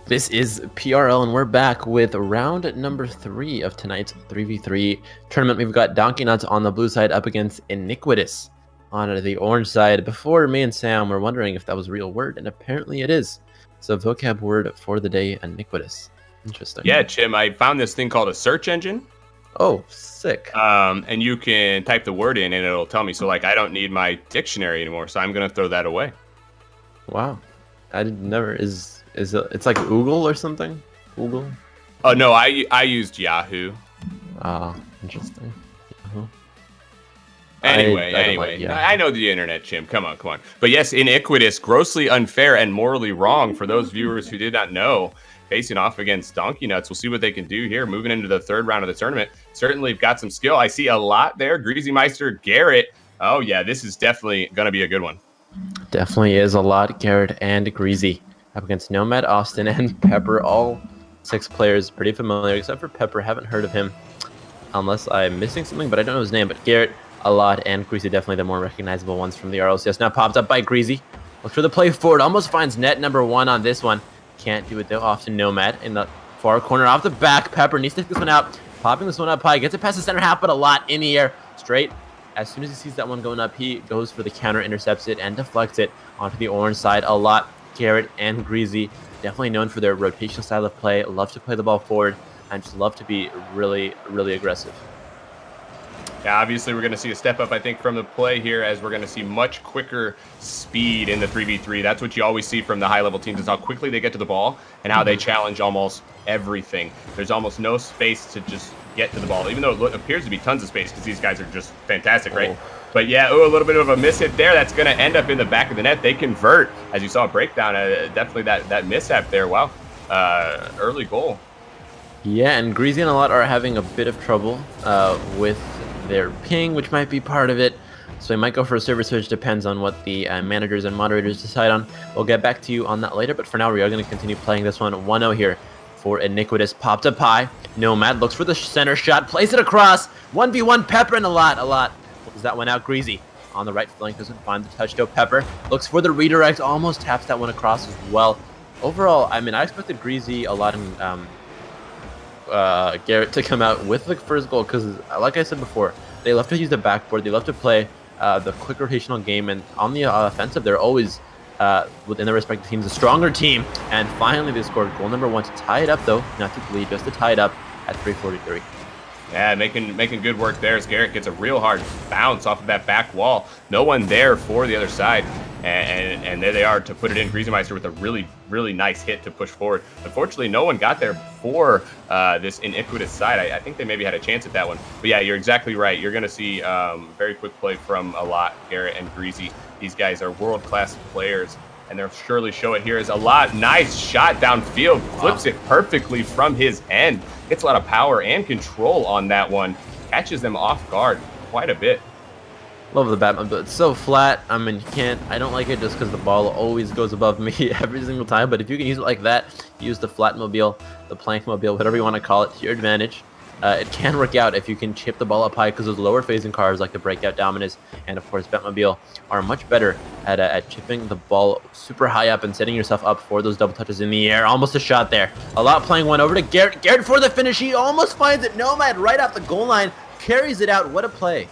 This is PRL, and we're back with round number 3 of tonight's 3v3 tournament. We've got Donkey Nuts on the blue side up against Iniquitous on the orange side. Before, me and Sam were wondering if that was a real word, and apparently it is. So, vocab word for the day, Iniquitous. Interesting. Yeah, Chim, I found this thing called a search engine. Oh, sick. And you can type the word in and it'll tell me. So, like, I don't need my dictionary anymore, so I'm going to throw that away. Wow. I never... It's like Google or something? Google? Oh, no, I used Yahoo. Interesting. Yahoo. Anyway, I know the internet, Chim. Come on. But yes, Iniquitous, grossly unfair and morally wrong for those viewers who did not know. Facing off against Donkey Nuts. We'll see what they can do here. Moving into the third round of the tournament. Certainly got some skill. I see a lot there. Greasy Meister, Garrett. Oh, yeah, this is definitely going to be a good one. Definitely is a lot. Garrett and Greasy up against Nomad, Austin, and Pepper. All 6 players pretty familiar, except for Pepper. Haven't heard of him unless I'm missing something, but I don't know his name. But Garrett, a lot, and Greasy definitely the more recognizable ones from the RLCS. Now popped up by Greasy. Looks for the play forward. Almost finds net number 1 on this one. Can't do it though. Off to Nomad in the far corner. Off the back. Pepper needs to take this one out. Popping this one up high. Gets it past the center half, but a lot in the air. Straight. As soon as he sees that one going up, he goes for the counter, intercepts it, and deflects it onto the orange side. A lot. Garrett and Greasy, definitely known for their rotation style of play. Love to play the ball forward and just love to be really, really aggressive. Yeah, obviously we're going to see a step up, I think, from the play here as we're going to see much quicker speed in the 3v3. That's what you always see from the high-level teams is how quickly they get to the ball and how they challenge almost everything. There's almost no space to just get to the ball, even though it appears to be tons of space because these guys are just fantastic, right? But yeah, a little bit of a miss hit there. That's going to end up in the back of the net. They convert, as you saw a breakdown. Definitely that mishap there. Wow. early goal. Yeah, and Greasy and a lot are having a bit of trouble with their ping, which might be part of it. So we might go for a server switch, depends on what the managers and moderators decide on. We'll get back to you on that later, but for now we are going to continue playing this one 1-0 here for Iniquitous. Popped up high. Nomad looks for the center shot, plays it across. 1v1 Pepper and a lot. Pulls that one out. Greasy on the right flank, doesn't find the touch to Pepper. Looks for the redirect, almost taps that one across as well. Overall, I mean, I expected Greasy a lot in Garrett to come out with the first goal because, like I said before, they love to use the backboard. They love to play the quick rotational game, and on the offensive, they're always within their respective teams a stronger team. And finally, they scored goal number 1 to tie it up, though, not to lead, just to tie it up at 3:43. Yeah, making good work there as Garrett gets a real hard bounce off of that back wall. No one there for the other side, and there they are to put it in. Griesemeister with a really nice hit to push forward. Unfortunately, no one got there for this Iniquitous side. I think they maybe had a chance at that one. But yeah, you're exactly right. You're going to see very quick play from a lot, Garrett and Greasy. These guys are world-class players, and they'll surely show it here as a lot. Nice shot downfield, flips it perfectly from his end. Gets a lot of power and control on that one. Catches them off guard quite a bit. Love the Batman, but it's so flat. I mean, I don't like it just because the ball always goes above me every single time. But if you can use it like that, use the flat mobile, the plank mobile, whatever you want to call it, to your advantage. It can work out if you can chip the ball up high, because those lower phasing cars like the Breakout Dominus and of course Batmobile are much better at chipping the ball super high up and setting yourself up for those double touches in the air. Almost a shot there. A lot playing one over to Garrett. Garrett for the finish. He almost finds it. Nomad right off the goal line carries it out. What a play.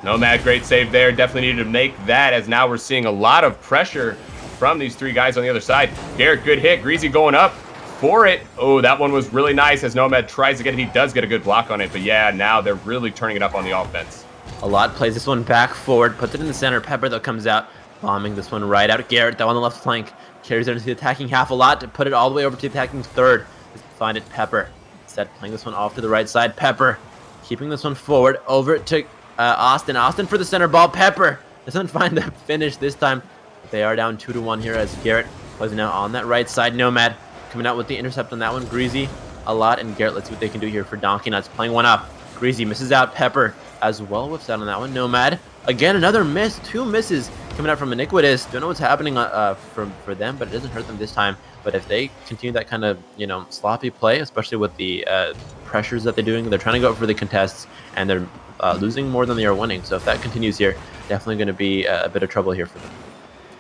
Nomad, great save there. Definitely needed to make that, as now we're seeing a lot of pressure from these three guys on the other side. Garrett, good hit. Greasy going up for it. Oh, that one was really nice as Nomad tries to get it. He does get a good block on it, but yeah, now they're really turning it up on the offense. A lot plays this one back forward, puts it in the center. Pepper, though, comes out, bombing this one right out. Garrett, though, on the left flank, carries it into the attacking half a lot to put it all the way over to the attacking third. Find it, Pepper. Instead, playing this one off to the right side. Pepper, keeping this one forward, over to Austin. Austin for the center ball. Pepper doesn't find the finish this time. They are down 2-1 here as Garrett plays now on that right side. Nomad coming out with the intercept on that one. Greasy a lot, and Garrett, let's see what they can do here for Donkey Nuts. Playing one up. Greasy misses out. Pepper as well whips out on that one. Nomad again, another miss. 2 misses coming out from Iniquitous. Don't know what's happening for them, but it doesn't hurt them this time. But if they continue that kind of sloppy play, especially with the pressures that they're doing, they're trying to go for the contests, and they're losing more than they are winning. So if that continues here, definitely going to be a bit of trouble here for them.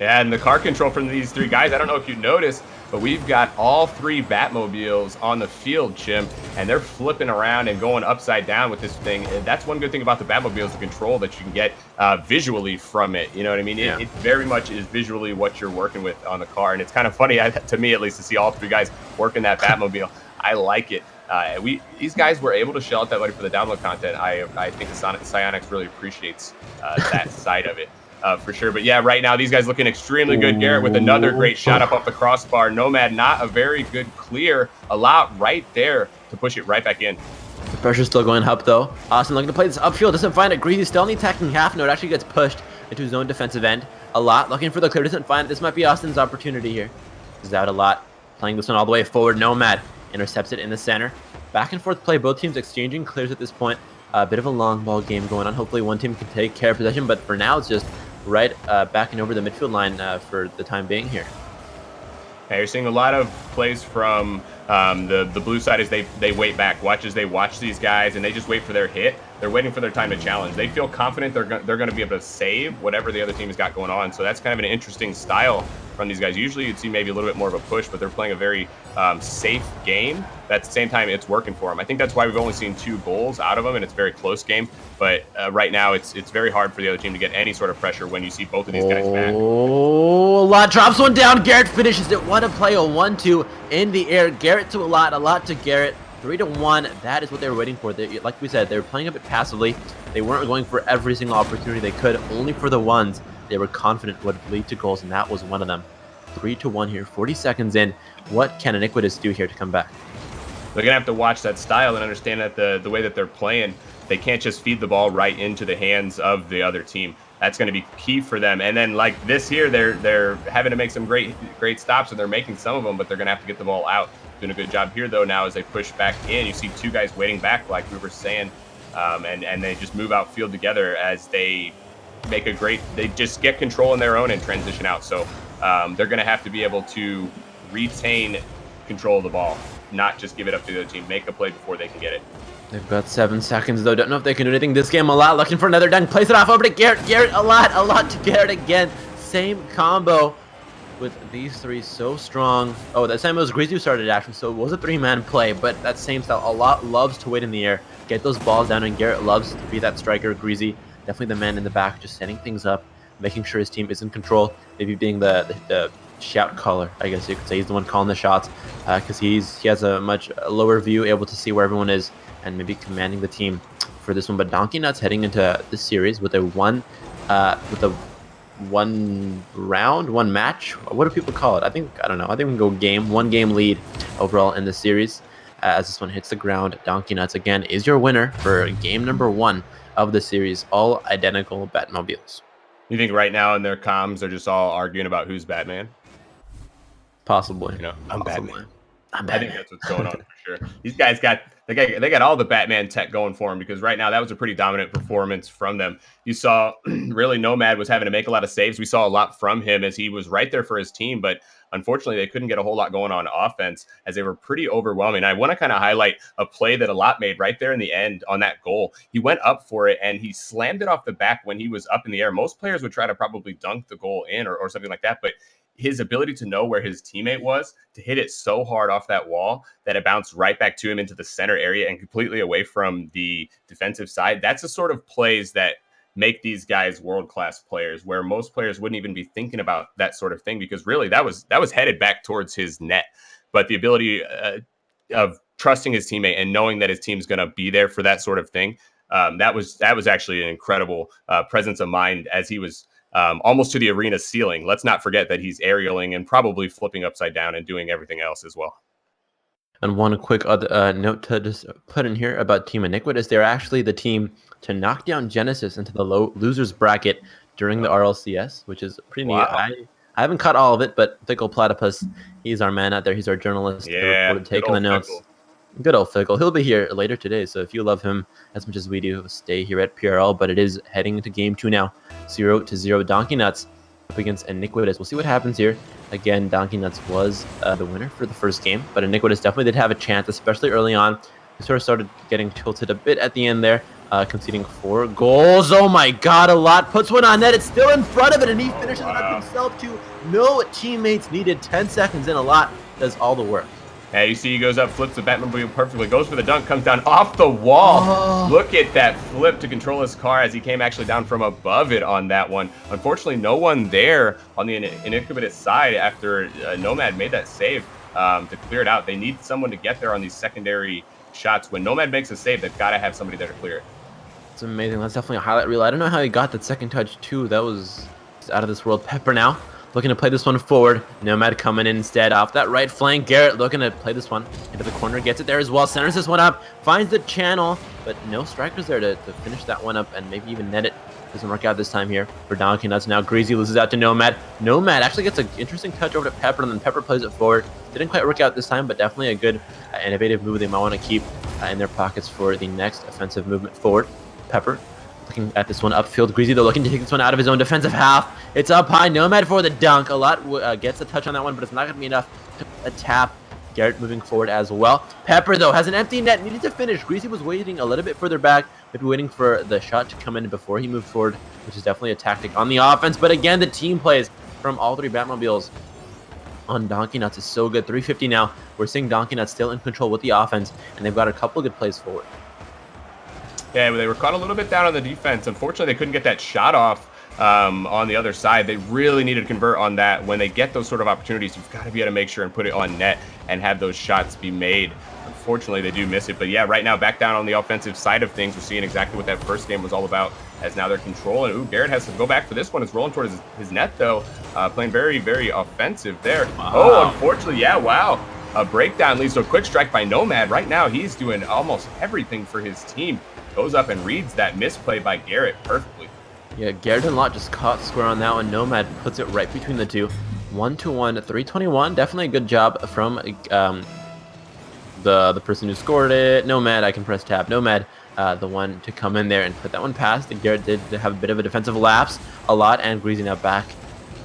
Yeah, and the car control from these three guys, I don't know if you noticed, but we've got all 3 Batmobiles on the field, Chim, and they're flipping around and going upside down with this thing. And that's one good thing about the Batmobiles, the control that you can get visually from it. You know what I mean? Yeah. It very much is visually what you're working with on the car, and it's kind of funny, to me at least, to see all 3 guys working that Batmobile. I like it. These guys were able to shell out that money for the download content. I think the Psyonix really appreciates that side of it. For sure. But yeah, right now, these guys looking extremely good. Garrett with another great shot up off the crossbar. Nomad, not a very good clear. A lot right there to push it right back in. The pressure's still going up, though. Austin looking to play this upfield. Doesn't find it. Greasy still in the attacking half. No, it actually gets pushed into his own defensive end. A lot looking for the clear. Doesn't find it. This might be Austin's opportunity here. This is out a lot. Playing this one all the way forward. Nomad intercepts it in the center. Back and forth play. Both teams exchanging clears at this point. A bit of a long ball game going on. Hopefully one team can take care of possession, but for now it's just right backing over the midfield line for the time being here. Yeah, you're seeing a lot of plays from the blue side as they wait back. Watch as they watch these guys, and they just wait for their hit. They're waiting for their time to challenge. They feel confident they're going to be able to save whatever the other team has got going on. So that's kind of an interesting style from these guys. Usually you'd see maybe a little bit more of a push, but they're playing a very safe game. But at the same time, it's working for them. I think that's why we've only seen 2 goals out of them, and it's a very close game. But right now, it's very hard for the other team to get any sort of pressure when you see both of these guys back. Oh, a lot drops one down. Garrett finishes it. What a play, a 1-2 in the air. Garrett to a lot to Garrett. 3-1. That is what they were waiting for. Like we said, they were playing a bit passively. They weren't going for every single opportunity they could, only for the ones they were confident would lead to goals, and that was one of them. 3-1 here, 40 seconds in. What can Iniquitous do here to come back? They're going to have to watch that style and understand that the way that they're playing, they can't just feed the ball right into the hands of the other team. That's going to be key for them. And then like this here, they're having to make some great stops, and they're making some of them, but they're going to have to get the ball out. Doing a good job here though. Now as they push back in, you see two guys waiting back, like we were saying, and they just move outfield together as they make they just get control on their own and transition out. So they're going to have to be able to retain control of the ball, not just give it up to the other team. Make a play before they can get it. They've got 7 seconds though. Don't know if they can do anything this game. A lot looking for another dunk. Plays it off over to Garrett. Garrett, a lot to Garrett again. Same combo with these three, so strong. Oh, that time it was Greasy who started actually, so it was a 3-man play, but that same style, a lot loves to wait in the air, get those balls down, and Garrett loves to be that striker. Greasy, definitely the man in the back, just setting things up, making sure his team is in control, maybe being the shout caller, I guess you could say. He's the one calling the shots, because he has a much lower view, able to see where everyone is, and maybe commanding the team for this one. But Donkey Nuts heading into this series with a one match. What do people call it? I don't know. I think we can go one game lead overall in the series. As this one hits the ground, Donkey Nuts again is your winner for game number 1 of the series. All identical Batmobiles. You think right now in their comms they're just all arguing about who's Batman? Possibly. You know, I'm Batman. I'm Batman. I think that's what's going on for sure. These guys they got all the Batman tech going for them, because right now that was a pretty dominant performance from them. You saw really Nomad was having to make a lot of saves. We saw a lot from him as he was right there for his team, but unfortunately they couldn't get a whole lot going on offense as they were pretty overwhelming. I want to kind of highlight a play that a lot made right there in the end on that goal. He went up for it and he slammed it off the back when he was up in the air. Most players would try to probably dunk the goal in or something like that, but his ability to know where his teammate was, to hit it so hard off that wall that it bounced right back to him into the center area and completely away from the defensive side. That's the sort of plays that make these guys world-class players, where most players wouldn't even be thinking about that sort of thing, because really that was headed back towards his net. But the ability of trusting his teammate and knowing that his team's going to be there for that sort of thing, that was actually an incredible presence of mind as he was almost to the arena ceiling. Let's not forget that he's aerialing and probably flipping upside down and doing everything else as well. And one quick other note to just put in here about Team Iniquitous. They're actually the team to knock down Genesis into the losers bracket during the RLCS, which is pretty neat. I haven't caught all of it, but Fickle Platypus, he's our man out there. He's our journalist. Yeah, taking the notes. Fickle. Good old Fickle. He'll be here later today, so if you love him as much as we do, stay here at PRL. But it is heading into game 2 now. 0-0 Donkey Nuts up against Iniquitous. We'll see what happens here. Again, Donkey Nuts was the winner for the first game, but Iniquitous definitely did have a chance, especially early on. He sort of started getting tilted a bit at the end there, conceding 4 goals. Oh my god, a lot. Puts one on net. It's still in front of it, and he finishes it up himself too. No teammates needed. 10 seconds in. A lot does all the work. Hey, you see he goes up, flips the Batmobile perfectly, goes for the dunk, comes down off the wall. Oh. Look at that flip to control his car as he came actually down from above it on that one. Unfortunately, no one there on the Iniquitous side after Nomad made that save to clear it out. They need someone to get there on these secondary shots. When Nomad makes a save, they've got to have somebody there to clear it. It's amazing. That's definitely a highlight reel. I don't know how he got that second touch too. That was out of this world. Pepper now looking to play this one forward. Nomad coming in instead off that right flank. Garrett looking to play this one into the corner. Gets it there as well. Centers this one up. Finds the channel, but no strikers there to finish that one up and maybe even net it. Doesn't work out this time here for Donkey Nuts. Now Greasy loses out to Nomad. Nomad actually gets an interesting touch over to Pepper, and then Pepper plays it forward. Didn't quite work out this time, but definitely a good innovative move they might want to keep in their pockets for the next offensive movement forward. Pepper looking at this one upfield. Greasy, though, looking to take this one out of his own defensive half. It's up high. Nomad for the dunk. A lot gets a touch on that one, but it's not going to be enough to tap. Garrett moving forward as well. Pepper, though, has an empty net. Needed to finish. Greasy was waiting a little bit further back. Maybe waiting for the shot to come in before he moved forward, which is definitely a tactic on the offense. But again, the team plays from all 3 Batmobiles on Donkey Nuts is so good. 350 now. We're seeing Donkey Nuts still in control with the offense, and they've got a couple of good plays forward. Yeah, they were caught a little bit down on the defense. Unfortunately, they couldn't get that shot off on the other side. They really needed to convert on that. When they get those sort of opportunities, you've got to be able to make sure and put it on net and have those shots be made. Unfortunately, they do miss it. But yeah, right now, back down on the offensive side of things, we're seeing exactly what that first game was all about, as now they're controlling. Ooh, Garrett has to go back for this one. It's rolling towards his net, though. Playing very, very offensive there. Wow. Oh, unfortunately, yeah, wow. A breakdown leads to a quick strike by Nomad. Right now, he's doing almost everything for his team. Goes up and reads that misplay by Garrett perfectly. Yeah, Garrett and Lot just caught square on that one. Nomad puts it right between the two. 1-1, 321. Definitely a good job from the person who scored it. Nomad, I can press tab. Nomad, the one to come in there and put that one past. And Garrett did have a bit of a defensive lapse, a lot, and Greasy now back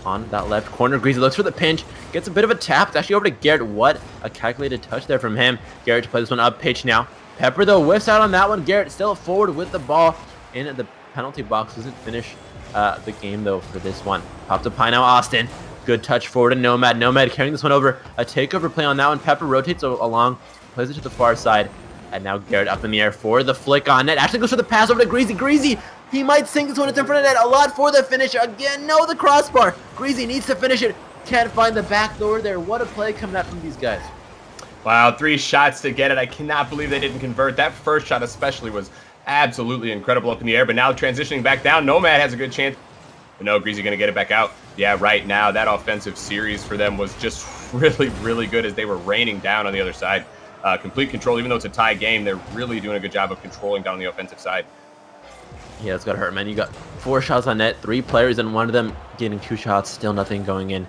on that left corner. Greasy looks for the pinch, gets a bit of a tap. It's actually over to Garrett. What a calculated touch there from him. Garrett to play this one up pitch now. Pepper, though, whiffs out on that one. Garrett still forward with the ball in the penalty box. Doesn't finish the game, though, for this one. Pop to Pie now, Austin. Good touch forward to Nomad. Nomad carrying this one over. A takeover play on that one. Pepper rotates along, plays it to the far side. And now Garrett up in the air for the flick on net. Actually goes for the pass over to Greasy. Greasy, he might sink this one. It's in front of net. A lot for the finish. Again, no, the crossbar. Greasy needs to finish it. Can't find the back door there. What a play coming out from these guys. Wow, 3 shots to get it. I cannot believe they didn't convert. That first shot especially was absolutely incredible up in the air. But now transitioning back down, Nomad has a good chance. But no, Greasy going to get it back out. Yeah, right now, that offensive series for them was just really, really good as they were raining down on the other side. Complete control, even though it's a tie game, they're really doing a good job of controlling down the offensive side. Yeah, it's got to hurt, man. You got 4 shots on net, 3 players, and one of them getting 2 shots, still nothing going in.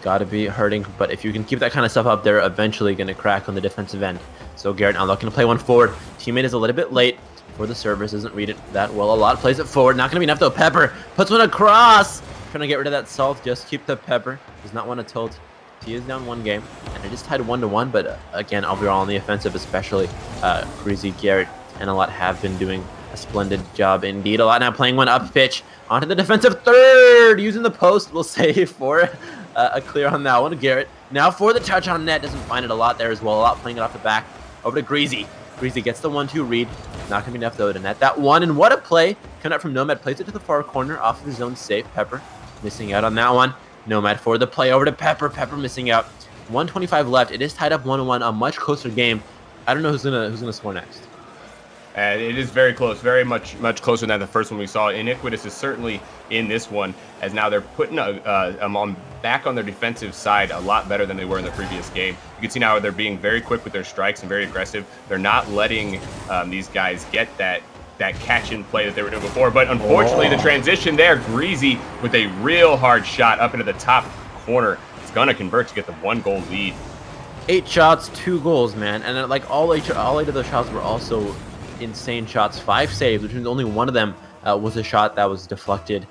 Got to be hurting, but if you can keep that kind of stuff up, they're eventually going to crack on the defensive end. So Garrett now looking to play one forward. Teammate is a little bit late for the service, doesn't read it that well. A lot plays it forward. Not going to be enough, though. Pepper puts one across. Trying to get rid of that salt. Just keep the Pepper. Does not want to tilt. He is down 1 game, and it is tied 1-1, but again, overall on the offensive, especially Greasy, Garrett, and a lot have been doing a splendid job indeed. A lot now playing one up pitch onto the defensive third, using the post. We'll save for a clear on that one. Garrett now for the touch on net, doesn't find it a lot there as well. A lot playing it off the back over to Greasy. Greasy gets the 1-2 read. Not going to be enough, though, to net that one. And what a play. Coming out from Nomad, plays it to the far corner off of his own safe. Pepper missing out on that one. Nomad for the play over to Pepper. Pepper missing out. 1:25 left. It is tied up 1-1. A much closer game. I don't know who's gonna score next. And it is very close, very much closer than the first one we saw. Iniquitous is certainly in this one, as now they're putting back on their defensive side a lot better than they were in the previous game. You can see now they're being very quick with their strikes and very aggressive. They're not letting these guys get that catch and play that they were doing before. But unfortunately, the transition there, Greasy with a real hard shot up into the top corner. It's going to convert to get the 1-goal lead. 8 shots, 2 goals, man. And then, like all 8 of those shots were also insane shots. 5 saves, which means only one of them was a shot that was deflected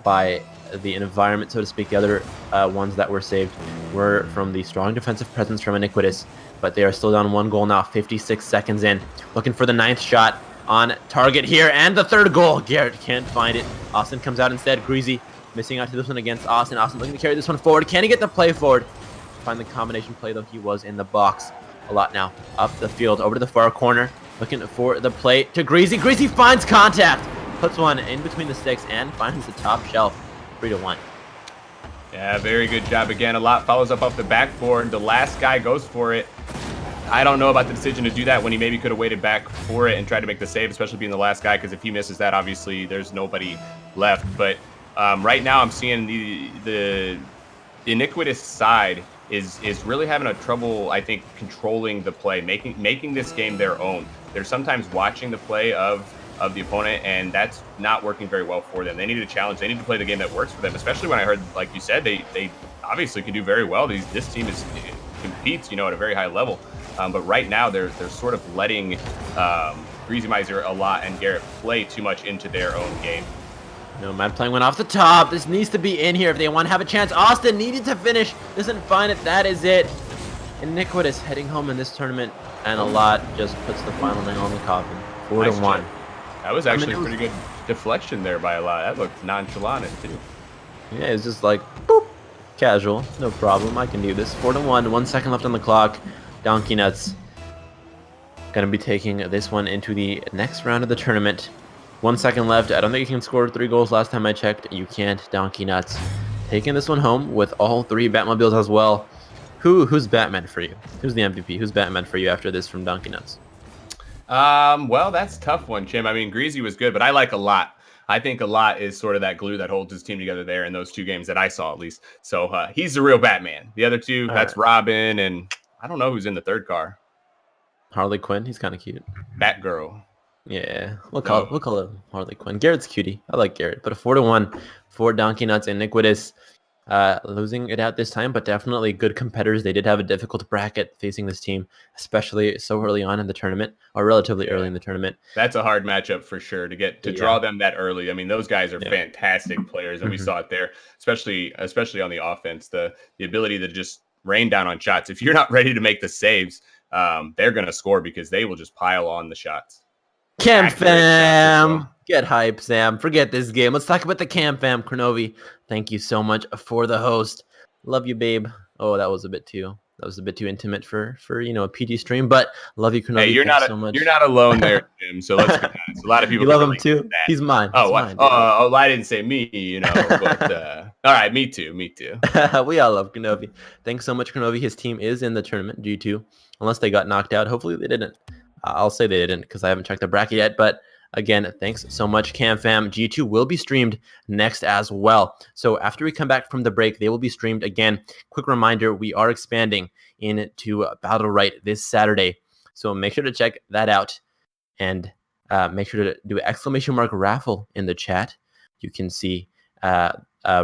by the environment, so to speak. The other ones that were saved were from the strong defensive presence from Iniquitous. But they are still down 1 goal now, 56 seconds in. Looking for the 9th shot on target here, and the 3rd goal. Garrett can't find it. Austin comes out instead. Greasy missing out to this one against Austin. Austin looking to carry this one forward. Can he get the play forward? Find the combination play, though. He was in the box a lot now. Up the field, over to the far corner. Looking for the play to Greasy. Greasy finds contact. Puts one in between the sticks and finds the top shelf. 3-1. Yeah, very good job again. A lot follows up off the backboard. The last guy goes for it. I don't know about the decision to do that when he maybe could have waited back for it and tried to make the save, especially being the last guy, because if he misses that, obviously there's nobody left. But right now I'm seeing the Iniquitous side is really having a trouble, I think, controlling the play, making this game their own. They're sometimes watching the play of the opponent, and that's not working very well for them. They need a challenge. They need to play the game that works for them, especially when I heard, like you said, they obviously can do very well. This team competes, at a very high level. But right now, they're sort of letting Greasy Miser a lot and Garrett play too much into their own game. Nomad playing one off the top. This needs to be in here if they want to have a chance. Austin needed to finish. Doesn't find it. That is it. Iniquitous heading home in this tournament, and a lot just puts the final nail on the coffin. 4-1. Nice. That was actually a pretty good deflection there by a lot. That looked nonchalant too. Yeah, it's just like, boop, casual. No problem. I can do this. 4-1. 1 second left on the clock. Donkey Nuts going to be taking this one into the next round of the tournament. 1 second left. I don't think you can score 3 goals last time I checked. You can't, Donkey Nuts. Taking this one home with all 3 Batmobiles as well. Who's Batman for you? Who's the MVP? Who's Batman for you after this from Donkey Nuts? Well, that's a tough one, Jim. I mean, Greasy was good, but I like a lot. I think a lot is sort of that glue that holds his team together there in those 2 games that I saw, at least. So he's the real Batman. The other 2, that's Robin, and I don't know who's in the 3rd car. Harley Quinn. He's kind of cute. Batgirl. Yeah, we'll call it Harley Quinn. Garrett's cutie. I like Garrett, but a 4-1 for Donkey Nuts. Iniquitous losing it out this time, but definitely good competitors. They did have a difficult bracket facing this team, especially so early on in the tournament, or relatively early in the tournament. That's a hard matchup for sure to draw them that early. I mean, those guys are fantastic players, and we saw it there, especially on the offense. The ability to just rain down on shots. If you're not ready to make the saves, they're going to score because they will just pile on the shots. Cam Accurate shots as fam, well. get hype, Sam. Forget this game. Let's talk about the Cam fam. Kronovi, thank you so much for the host. Love you, babe. Oh, that was a bit too intimate for a PG stream, but love you, Kronovi. Hey, you're Thanks not so much. you're not alone there, Jim. So let's be honest. A lot of people You love can him relate to too. that. He's mine. Oh, He's mine, I didn't say me, but all right, me too. we all love Kronovi. Thanks so much, Kronovi. His team is in the tournament, G2, unless they got knocked out. Hopefully they didn't. I'll say they didn't because I haven't checked the bracket yet. But again, thanks so much, Cam fam. G2 will be streamed next as well. So after we come back from the break, they will be streamed again. Quick reminder, we are expanding into Battle Right this Saturday. So make sure to check that out. And make sure to do !! raffle in the chat. You can see a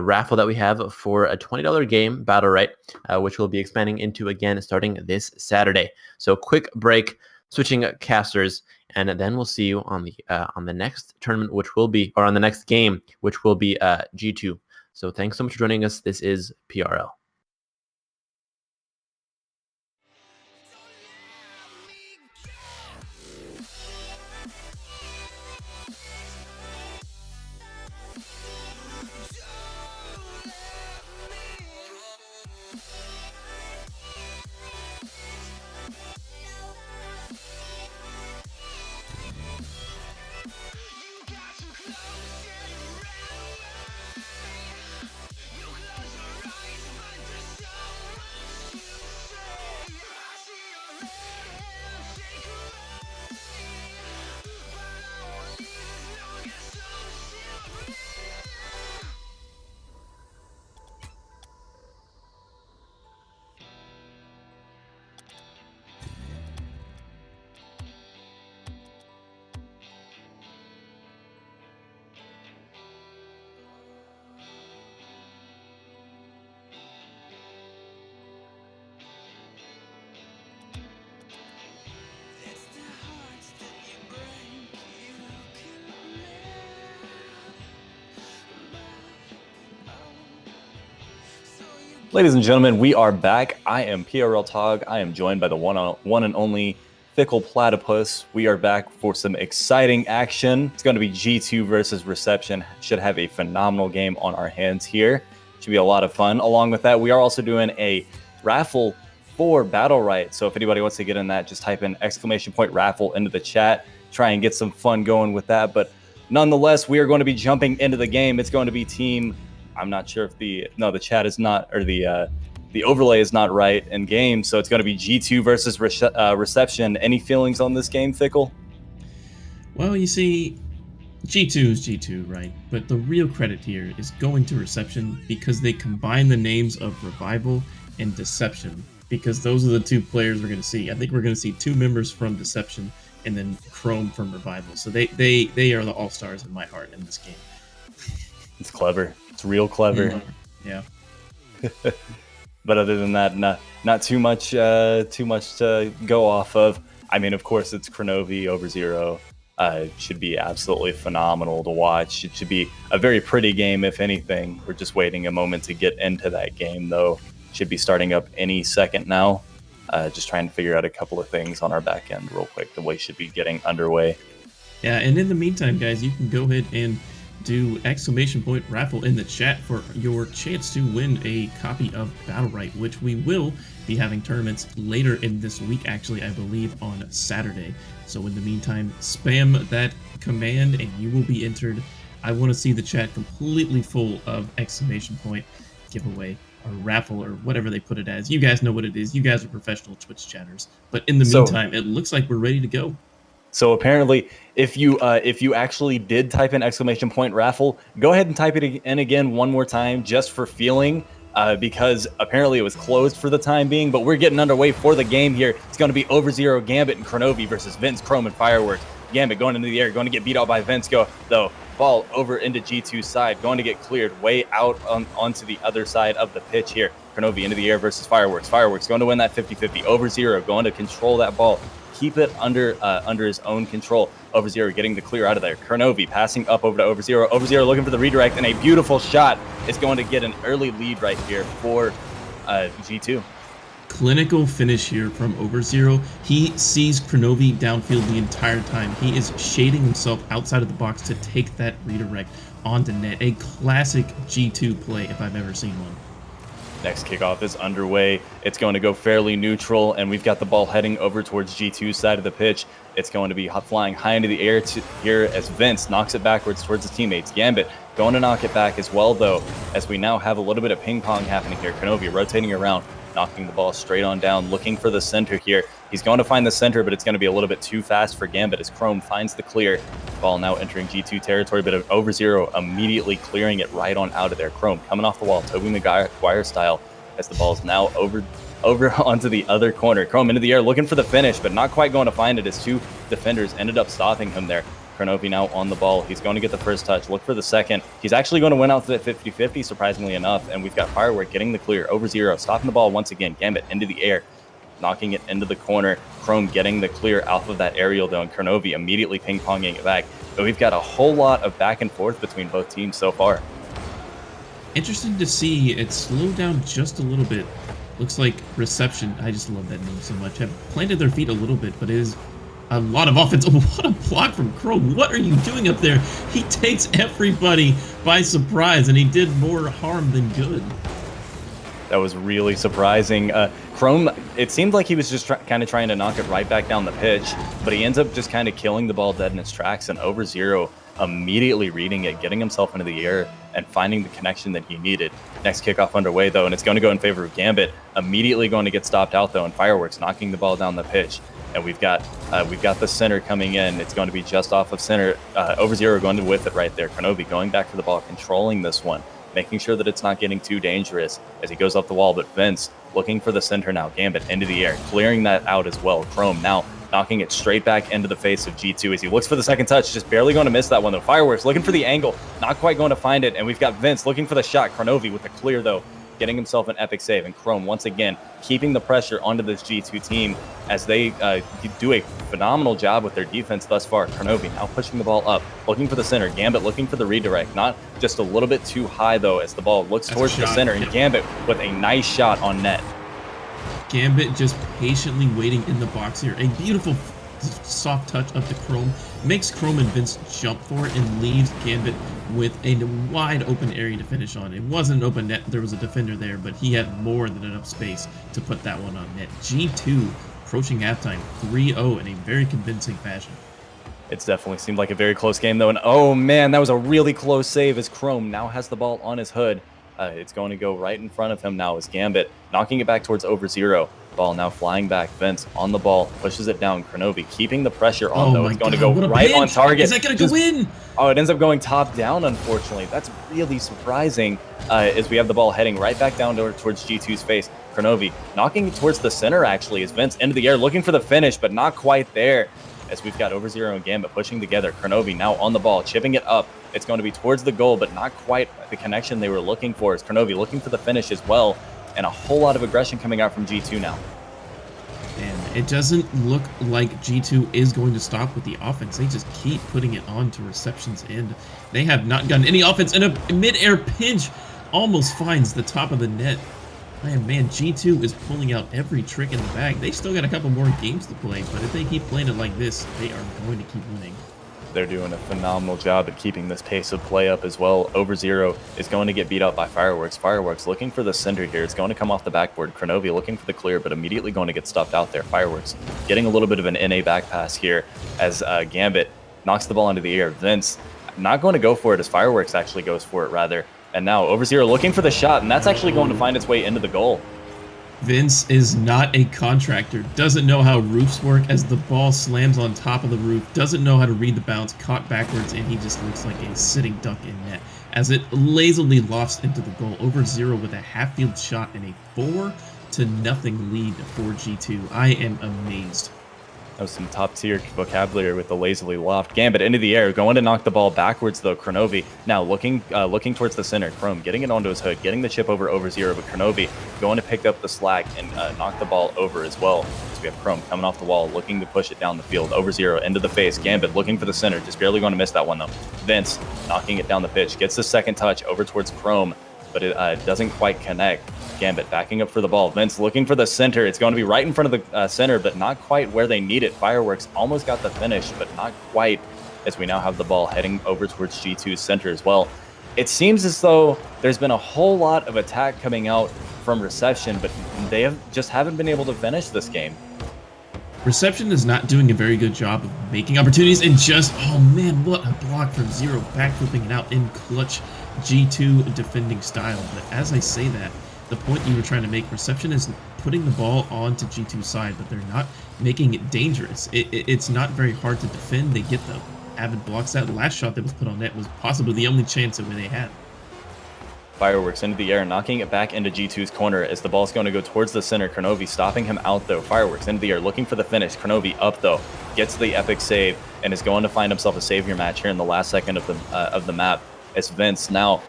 raffle that we have for a $20 game, Battle Right, which we'll be expanding into again starting this Saturday. So quick break, switching casters, and then we'll see you on the next tournament, which will be, or on the next game, which will be G2. So thanks so much for joining us. This is PRL. Ladies and gentlemen, we are back. I am PRL Tog. I am joined by the one and only Fickle Platypus. We are back for some exciting action. It's going to be G2 versus Reception. Should have a phenomenal game on our hands here. Should be a lot of fun. Along with that, we are also doing a raffle for Battle Right. So if anybody wants to get in that, just type in !raffle into the chat. Try and get some fun going with that. But nonetheless, we are going to be jumping into the game. It's going to be team... I'm not sure if the chat is not, or the overlay is not right in game. So it's going to be G2 versus Reception. Any feelings on this game, Fickle? Well, you see, G2 is G2, right? But the real credit here is going to Reception because they combine the names of Revival and Deception, because those are the two players we're going to see. I think we're going to see two members from Deception and then Chrome from Revival. So they are the all-stars in my heart in this game. It's clever. It's real clever. Yeah. But other than that, not too much to go off of. I mean, of course, it's Kronovi over Zero. It should be absolutely phenomenal to watch. It should be a very pretty game, if anything. We're just waiting a moment to get into that game, though. Should be starting up any second now. Just trying to figure out a couple of things on our back end real quick. The way should be getting underway. Yeah, and in the meantime, guys, you can go ahead and do ! raffle in the chat for your chance to win a copy of Battle Right, which we will be having tournaments later in this week, actually, I believe on Saturday. So in the meantime, spam that command and you will be entered. I want to see the chat completely full of ! giveaway or raffle or whatever they put it as. You guys know what it is. You guys are professional Twitch chatters. But in the meantime, it looks like we're ready to go. So apparently, if you actually did type in ! raffle, go ahead and type it in again one more time just for feeling, because apparently it was closed for the time being. But we're getting underway for the game here. It's going to be over Zero Gambit and Kronovi versus Vince, Chrome, and Fireworks. Gambit going into the air, going to get beat out by Vince. Though. Ball over into G2's side, going to get cleared way out onto the other side of the pitch here. Kronovi into the air versus Fireworks. Fireworks going to win that 50-50. Over0 going to control that ball. Keep it under his own control. Over0 getting the clear out of there. Kronovi passing up over to Over0. Over0 looking for the redirect, and a beautiful shot is going to get an early lead right here for G2. Clinical finish here from Over0. He sees Kronovi downfield the entire time. He is shading himself outside of the box to take that redirect onto net. A classic G2 play if I've ever seen one. Next kickoff is underway. It's going to go fairly neutral, and we've got the ball heading over towards G2's side of the pitch. It's going to be flying high into the air here as Vince knocks it backwards towards his teammates. Gambit going to knock it back as well, though, as we now have a little bit of ping pong happening here. Kronovi rotating around, knocking the ball straight on down, looking for the center here. He's going to find the center, but it's going to be a little bit too fast for Gambit as Chrome finds the clear. Ball now entering G2 territory, but Over0 immediately clearing it right on out of there. Chrome coming off the wall, Tobey Maguire style, as the ball's now over onto the other corner. Chrome into the air, looking for the finish, but not quite going to find it as two defenders ended up stopping him there. Kronovi now on the ball. He's going to get the first touch, look for the second. He's actually going to win out to that 50-50, surprisingly enough, and we've got Firework getting the clear. Over0 stopping the ball once again. Gambit into the air, knocking it into the corner. Chrome getting the clear off of that aerial, though, and Kronovi immediately ping-ponging it back. But we've got a whole lot of back and forth between both teams so far. Interesting to see it slow down just a little bit. Looks like Reception, I just love that name so much, have planted their feet a little bit, but it is a lot of offense. Oh, what a block from Chrome. What are you doing up there? He takes everybody by surprise, and he did more harm than good. That was really surprising. Chrome, it seemed like he was just kind of trying to knock it right back down the pitch, but he ends up just kind of killing the ball dead in its tracks, and Over0 immediately reading it, getting himself into the air, and finding the connection that he needed. Next kickoff underway, though, and it's going to go in favor of Gambit. Immediately going to get stopped out, though, and Fireworks knocking the ball down the pitch. And we've got the center coming in. It's going to be just off of center. Over0 going to whiff it right there. Kronovi going back for the ball, controlling this one, making sure that it's not getting too dangerous as he goes off the wall. But Vince looking for the center now. Gambit into the air, clearing that out as well. Chrome now knocking it straight back into the face of G2 as he looks for the second touch. Just barely going to miss that one, though. Fireworks looking for the angle, not quite going to find it. And we've got Vince looking for the shot. Kronovi with the clear, though, getting himself an epic save. And Chrome, once again, keeping the pressure onto this G2 team as they do a phenomenal job with their defense thus far. Kronovi now pushing the ball up, looking for the center. Gambit looking for the redirect. Not just a little bit too high, though, as the ball looks towards the center. And Gambit with a nice shot on net. Gambit just patiently waiting in the box here. A beautiful soft touch up to Chrome. Makes Chrome and Vince jump for it and leaves Gambit with a wide open area to finish on. It wasn't an open net. There was a defender there, but he had more than enough space to put that one on net. G2 approaching halftime 3-0 in a very convincing fashion. It's definitely seemed like a very close game, though. And oh, man, that was a really close save as Chrome now has the ball on his hood. It's going to go right in front of him now as Gambit knocking it back towards Over0. Ball now flying back. Vince on the ball, pushes it down. Kronovi keeping the pressure on, though. It's going to go right on target. Is that going to go in? Oh, it ends up going top down, unfortunately. That's really surprising as we have the ball heading right back down towards G2's face. Kronovi knocking towards the center, actually, as Vince into the air, looking for the finish, but not quite there. As we've got Over0 and Gambit pushing together. Kronovi now on the ball, chipping it up. It's going to be towards the goal, but not quite the connection they were looking for. As Kronovi looking for the finish as well, and a whole lot of aggression coming out from G2 now. And it doesn't look like G2 is going to stop with the offense. They just keep putting it on to Reception's end. They have not gotten any offense, and a mid-air pinch almost finds the top of the net. Man, G2 is pulling out every trick in the bag. They still got a couple more games to play, but if they keep playing it like this, they are going to keep winning. They're doing a phenomenal job at keeping this pace of play up as well. Over0 is going to get beat out by Fireworks. Fireworks looking for the center here. It's going to come off the backboard. Kronovi looking for the clear, but immediately going to get stopped out there. Fireworks getting a little bit of an NA back pass here as Gambit knocks the ball into the air. Vince not going to go for it as Fireworks actually goes for it rather. And now Over0 looking for the shot, and that's actually going to find its way into the goal. Vince is not a contractor, doesn't know how roofs work as the ball slams on top of the roof, doesn't know how to read the bounce, caught backwards, and he just looks like a sitting duck in net as it lazily lofts into the goal. Over0 with a half-field shot and a 4-0 lead for G2. I am amazed. That was some top tier vocabulary with the lazily loft. Gambit into the air, going to knock the ball backwards though. Kronovi now looking towards the center. Chrome getting it onto his hood, getting the chip over 0, but Kronovi going to pick up the slack and knock the ball over as well. So we have Chrome coming off the wall, looking to push it down the field. 0 into the face. Gambit looking for the center, just barely going to miss that one though. Vince knocking it down the pitch, gets the second touch over towards Chrome, but it doesn't quite connect. Gambit backing up for the ball. Vince looking for the center. It's going to be right in front of the center, but not quite where they need it. Fireworks almost got the finish, but not quite, as we now have the ball heading over towards G2's center as well. It seems as though there's been a whole lot of attack coming out from Reception, but they haven't been able to finish this game. Reception is not doing a very good job of making opportunities, and just, oh man, what a block from Zero, backflipping it out in clutch G2 defending style. But as I say that, the point you were trying to make, Reception is putting the ball onto G2's side, but they're not making it dangerous. It's not very hard to defend. They get the avid blocks. That last shot that was put on net was possibly the only chance that they had. Fireworks into the air, knocking it back into G2's corner as the ball's going to go towards the center. Kronovi stopping him out though. Fireworks into the air, looking for the finish. Kronovi up though, gets the epic save, and is going to find himself a savior match here in the last second of the map. As Vince now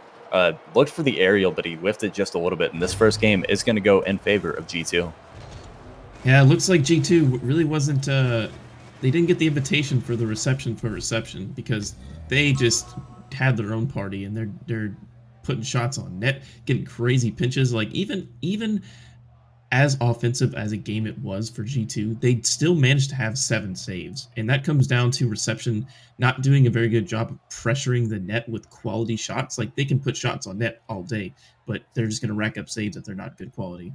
looked for the aerial, but he whiffed it just a little bit, and this first game is going to go in favor of G2. Yeah, it looks like G2 really wasn't, they didn't get the invitation for the Reception because they just had their own party, and they're putting shots on net, getting crazy pinches. Like even as offensive as a game it was for G2, they still managed to have 7 saves. And that comes down to Reception not doing a very good job of pressuring the net with quality shots. Like, they can put shots on net all day, but they're just going to rack up saves if they're not good quality.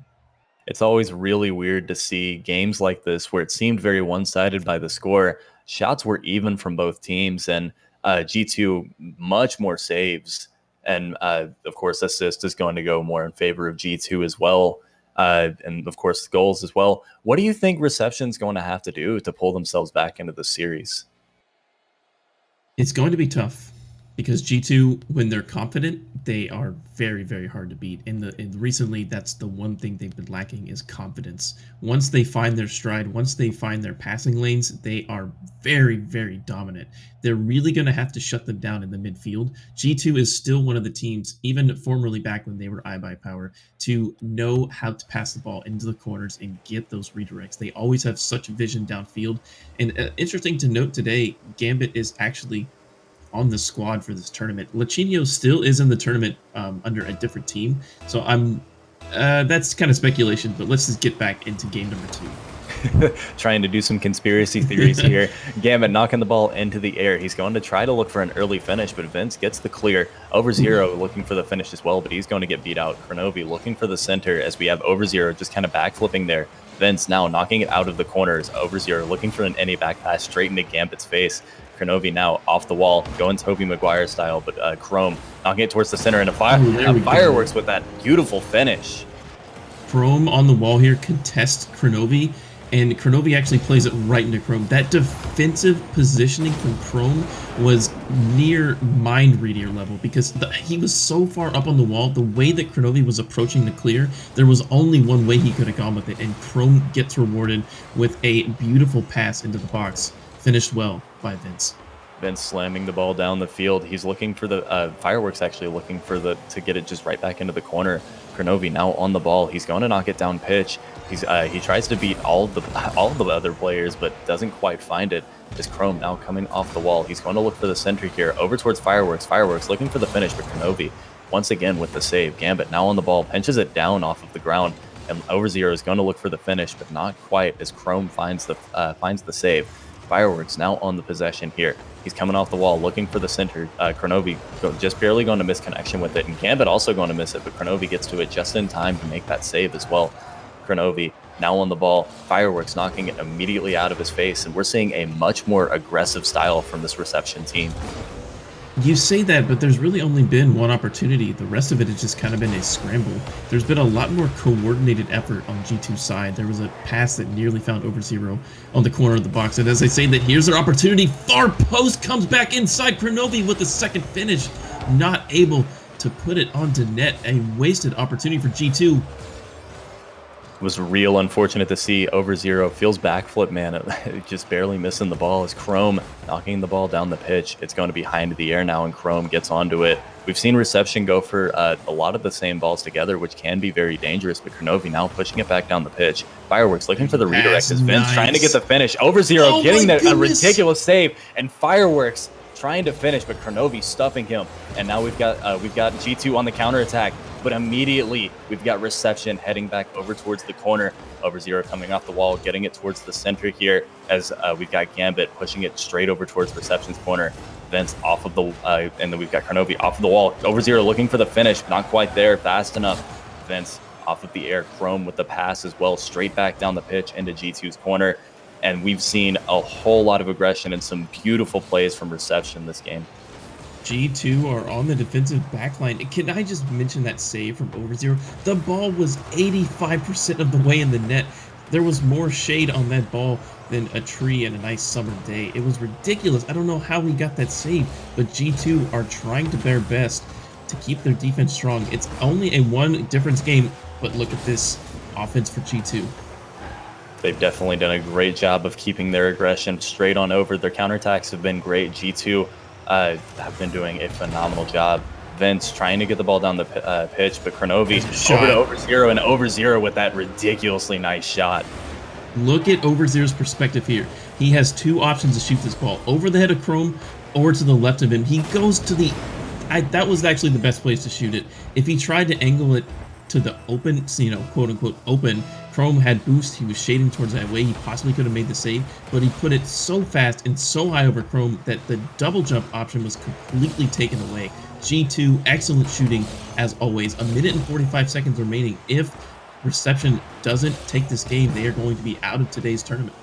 It's always really weird to see games like this where it seemed very one-sided by the score. Shots were even from both teams, and G2 much more saves. And of course, assist is going to go more in favor of G2 as well. And of course, goals as well. What do you think Reception's going to have to do to pull themselves back into the series? It's going to be tough because G2, when they're confident, they are very, very hard to beat. And recently, that's the one thing they've been lacking is confidence. Once they find their stride, once they find their passing lanes, they are very, very dominant. They're really going to have to shut them down in the midfield. G2 is still one of the teams, even formerly back when they were iBuyPower, to know how to pass the ball into the corners and get those redirects. They always have such vision downfield. And interesting to note today, Gambit is actually on the squad for this tournament. Lachinio still is in the tournament under a different team. So that's kind of speculation, but let's just get back into game number 2. Trying to do some conspiracy theories here. Gambit knocking the ball into the air. He's going to try to look for an early finish, but Vince gets the clear. 0 looking for the finish as well, but he's going to get beat out. Kronovi looking for the center as we have 0 just kind of backflipping there. Vince now knocking it out of the corners. 0 looking for an NA back pass straight into Gambit's face. Kronovi now off the wall, going Tobey Maguire style, but Chrome knocking it towards the center, and Fireworks with that beautiful finish. Chrome on the wall here contests Kronovi, and Kronovi actually plays it right into Chrome. That defensive positioning from Chrome was near mind-reader level because he was so far up on the wall. The way that Kronovi was approaching the clear, there was only one way he could have gone with it, and Chrome gets rewarded with a beautiful pass into the box. Finished well by Vince. Vince slamming the ball down the field. He's looking for the Fireworks actually looking for to get it just right back into the corner. Kronovi now on the ball. He's going to knock it down pitch. He tries to beat all of the other players, but doesn't quite find it. Is Chrome now coming off the wall? He's going to look for the center here, over towards Fireworks. Fireworks looking for the finish, but Kronovi once again with the save. Gambit now on the ball, pinches it down off of the ground, and 0 is going to look for the finish, but not quite as Chrome finds the save. Fireworks now on the possession here. He's coming off the wall, looking for the center. Kronovi just barely going to miss connection with it, and Gambit also going to miss it, but Kronovi gets to it just in time to make that save as well. Kronovi now on the ball. Fireworks knocking it immediately out of his face, and we're seeing a much more aggressive style from this Reception team. You say that, but there's really only been one opportunity. The rest of it has just kind of been a scramble. There's been a lot more coordinated effort on G2's side. There was a pass that nearly found 0 on the corner of the box. And as I say that, here's their opportunity. Far post comes back inside. Kronovi with the second finish. Not able to put it onto net. A wasted opportunity for G2. was real unfortunate to see. Over zero feels backflip, man. Just barely missing the ball as Chrome knocking the ball down the pitch. It's going to be high into the air now, and Chrome gets onto it. We've seen reception go for a lot of the same balls together, which can be very dangerous, but Kronovi now pushing it back down the pitch. Fireworks looking for the redirect as Vince trying to get the finish. Over zero getting a ridiculous save, and Fireworks trying to finish, but Kronovi stuffing him. And now we've got G2 on the counterattack, but immediately we've got reception heading back over towards the corner. Over zero coming off the wall, getting it towards the center here as we've got Gambit pushing it straight over towards reception's corner. Vince off of the, and then we've got Kronovi off of the wall. Over zero looking for the finish, not quite there, fast enough. Vince off of the air, Chrome with the pass as well, straight back down the pitch into G2's corner. And we've seen a whole lot of aggression and some beautiful plays from reception this game. G2 are on the defensive backline. Can I just mention that save from Over zero? The ball was 85% of the way in the net. There was more shade on that ball than a tree and a nice summer day. It was ridiculous. I don't know how we got that save, but G2 are trying to their best to keep their defense strong. It's only a one difference game, but look at this offense for G2. They've definitely done a great job of keeping their aggression straight on over. Their counterattacks have been great. G2 have been doing a phenomenal job. Vince trying to get the ball down the pitch, but Kronovi over to Over zero, and Over zero with that ridiculously nice shot. Look at Over zero's perspective here. He has two options to shoot this ball: over the head of Chrome or to the left of him. He goes to the... that was actually the best place to shoot it. If he tried to angle it to the open, quote-unquote open, Chrome had boost. He was shading towards that way. He possibly could have made the save, but he put it so fast and so high over Chrome that the double jump option was completely taken away. G2, excellent shooting as always. 1 minute and 45 seconds remaining. If reception doesn't take this game, they are going to be out of today's tournament.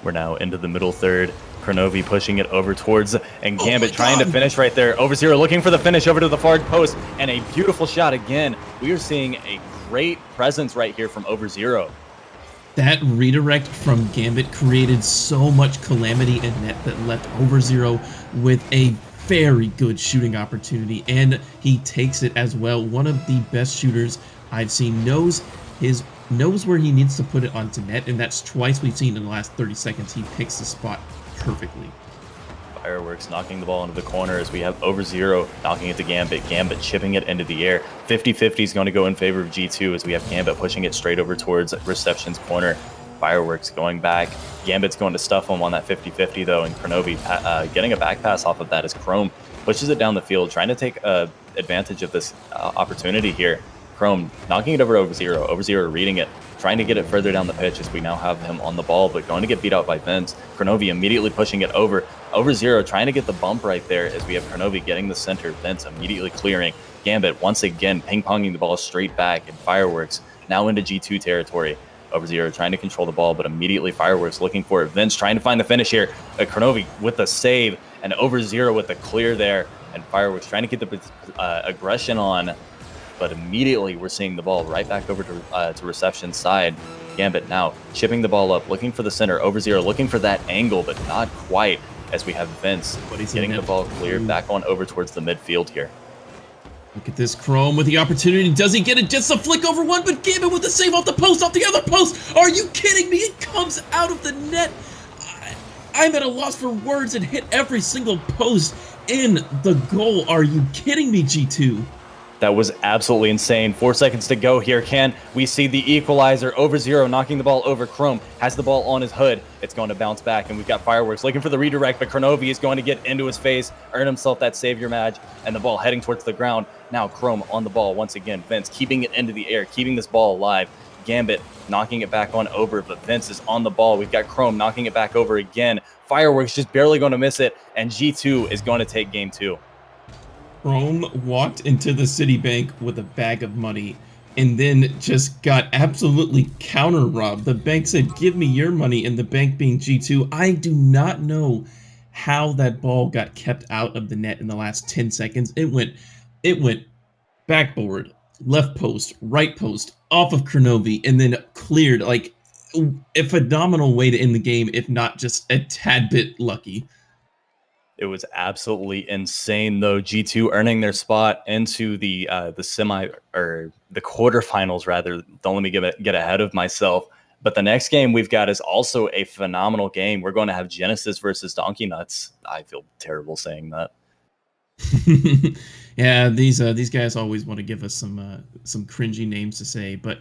We're now into the middle third. Kronovi pushing it over towards, and Gambit trying to finish right there. Over zero looking for the finish over to the far post, and a beautiful shot again. We are seeing a great presence right here from Over zero. That redirect from Gambit created so much calamity in net that left Over zero with a very good shooting opportunity, and he takes it as well. One of the best shooters I've seen, knows where he needs to put it onto net, and that's twice we've seen in the last 30 seconds. He picks the spot perfectly. Fireworks knocking the ball into the corner as we have Over zero knocking it to Gambit. Gambit chipping it into the air. 50-50 is going to go in favor of G2 as we have Gambit pushing it straight over towards reception's corner. Fireworks going back. Gambit's going to stuff him on that 50-50 though, and Kronovi getting a back pass off of that as Chrome pushes it down the field, trying to take advantage of this opportunity here. Chrome knocking it over zero. Over zero reading it, trying to get it further down the pitch as we now have him on the ball, but going to get beat out by Vince. Kronovi immediately pushing it over. Over zero trying to get the bump right there as we have Kronovi getting the center. Vince immediately clearing. Gambit once again ping-ponging the ball straight back, and Fireworks now into G2 territory. Over zero trying to control the ball, but immediately Fireworks looking for it. Vince trying to find the finish here. Kronovi with the save, and Over zero with the clear there, and Fireworks trying to get the aggression on. But immediately we're seeing the ball right back over to reception's side. Gambit now chipping the ball up, looking for the center. Over zero looking for that angle, but not quite, as we have Vince getting the ball cleared back on over towards the midfield here. Look at this, Chrome with the opportunity. Does he get it? Just a flick over one, but Gambit with the save off the post, off the other post. Are you kidding me? It comes out of the net. I'm at a loss for words and hit every single post in the goal. Are you kidding me, G2? That was absolutely insane. 4 seconds to go here. Can we see the equalizer? Over zero knocking the ball over. Chrome has the ball on his hood. It's going to bounce back, and we've got Fireworks looking for the redirect, but Kronovi is going to get into his face, earn himself that savior badge, and the ball heading towards the ground. Now Chrome on the ball once again. Vince keeping it into the air, keeping this ball alive. Gambit knocking it back on over, but Vince is on the ball. We've got Chrome knocking it back over again. Fireworks just barely going to miss it, and G2 is going to take game 2. Chrome walked into the Citibank with a bag of money and then just got absolutely counter robbed. The bank said, "Give me your money," and the bank being G2. I do not know how that ball got kept out of the net in the last 10 seconds. It went backboard, left post, right post, off of Kronovi, and then cleared. Like, a phenomenal way to end the game, if not just a tad bit lucky. It was absolutely insane, though. G2 earning their spot into the semi or the quarterfinals, rather. Don't let me get ahead of myself. But the next game we've got is also a phenomenal game. We're going to have Genesis versus Donkey Nuts. I feel terrible saying that. Yeah, these guys always want to give us some cringy names to say, but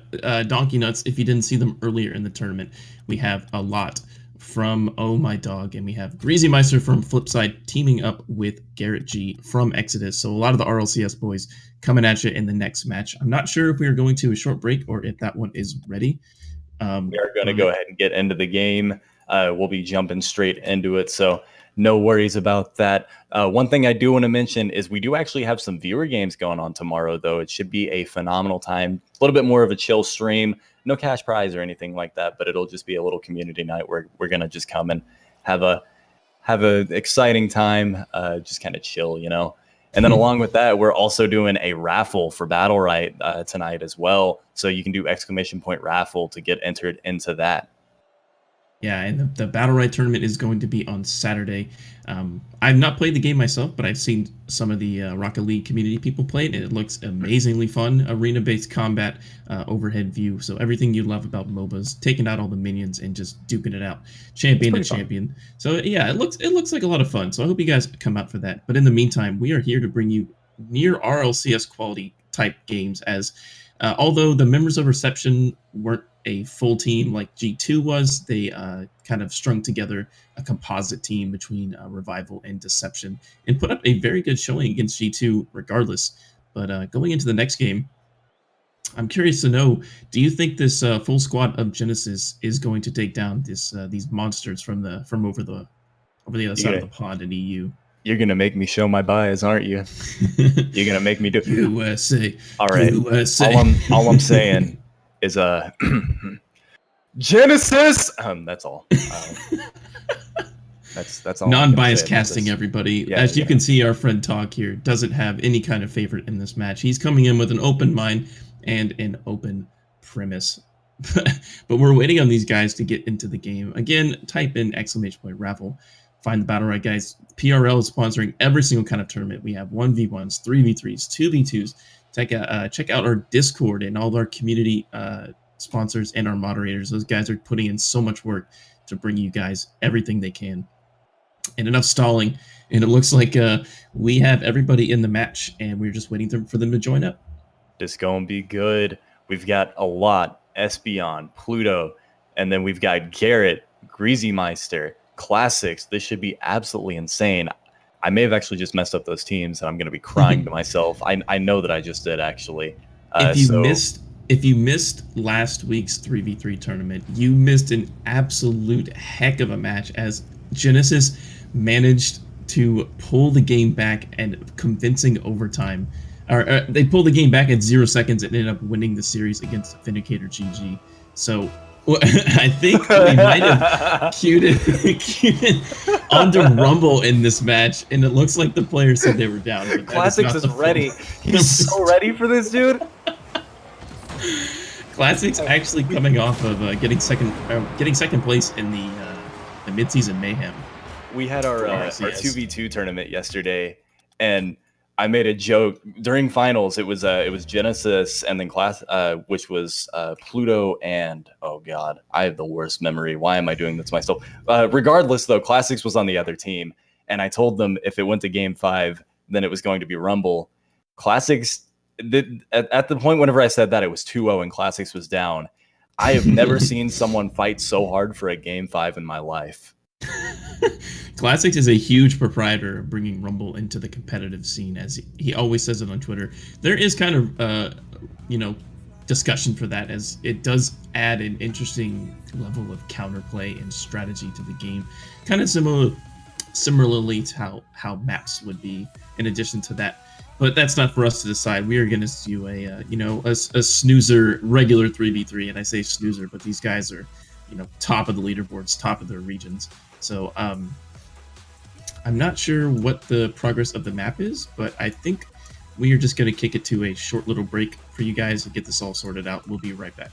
Donkey Nuts. If you didn't see them earlier in the tournament, we have a lot from Oh My Dog, and we have Greasy Meister from Flipside teaming up with Garrett G from Exodus. So a lot of the RLCS boys coming at you in the next match. I'm not sure if we are going to a short break or if that one is ready. We are going to go ahead and get into the game. We'll be jumping straight into it, so no worries about that. One thing I do want to mention is we do actually have some viewer games going on tomorrow, though. It should be a phenomenal time. A little bit more of a chill stream. No cash prize or anything like that, but it'll just be a little community night where we're going to just come and have a exciting time, just kind of chill, you know. And then along with that, we're also doing a raffle for Battle Right tonight as well. So you can do ! raffle to get entered into that. Yeah, and the Battle Right tournament is going to be on Saturday. I've not played the game myself, but I've seen some of the Rocket League community people play it, and it looks amazingly fun. Arena-based combat, overhead view, so everything you love about MOBAs, taking out all the minions and just duking it out, champion to champion. Fun. So yeah, it looks like a lot of fun. So I hope you guys come out for that. But in the meantime, we are here to bring you near RLCS quality type games. As although the members of Reception weren't a full team like G2 was, they kind of strung together a composite team between Revival and Deception and put up a very good showing against G2 regardless. But going into the next game, I'm curious to know, do you think this full squad of Genesis is going to take down these monsters from over the other side of the pond in EU? You're going to make me show my bias, aren't you? You're going to make me do USA. All right. USA. All I'm saying is Genesis. That's all. That's all. Non-biased casting, everybody. Yeah, As you can see, our friend Tog here doesn't have any kind of favorite in this match. He's coming in with an open mind and an open premise. But we're waiting on these guys to get into the game. Again, type in !raffle. Find the Battle Right, guys. PRL is sponsoring every single kind of tournament. We have 1v1s, 3v3s, 2v2s. Check out our Discord and all our community sponsors and our moderators. Those guys are putting in so much work to bring you guys everything they can. And enough stalling. And it looks like we have everybody in the match, and we're just waiting for them to join up. It's going to be good. We've got a lot. Espeon, Pluto, and then we've got Garrett, Greasy Meister, Classics. This should be absolutely insane. I may have actually just messed up those teams, and I'm going to be crying to myself. I know that I just did, actually. If you missed last week's 3v3 tournament, you missed an absolute heck of a match, as Genesis managed to pull the game back and convincing overtime. They pulled the game back at 0 seconds and ended up winning the series against Vindicator GG. So I think we might have queued it onto Rumble in this match, and it looks like the players said they were down. Classics is ready. He's so ready for this, dude. Classics actually coming off of getting second place in the mid-season mayhem. We had our 2v2 tournament yesterday, and I made a joke during finals. It was Genesis and then which was Pluto and oh god, I have the worst memory. Why am I doing this to myself? Regardless, though, Classics was on the other team, and I told them if it went to Game 5, then it was going to be Rumble. Classics at the point whenever I said that, it was 2-0 and Classics was down. I have never seen someone fight so hard for a Game 5 in my life. Classics is a huge proprietor of bringing Rumble into the competitive scene, as he always says it on Twitter. There is kind of, discussion for that, as it does add an interesting level of counterplay and strategy to the game, kind of similarly to how maps would be in addition to that. But that's not for us to decide. We are going to do a snoozer regular 3v3, and I say snoozer, but these guys are, top of the leaderboards, top of their regions. So I'm not sure what the progress of the map is, but I think we are just going to kick it to a short little break for you guys to get this all sorted out. We'll be right back.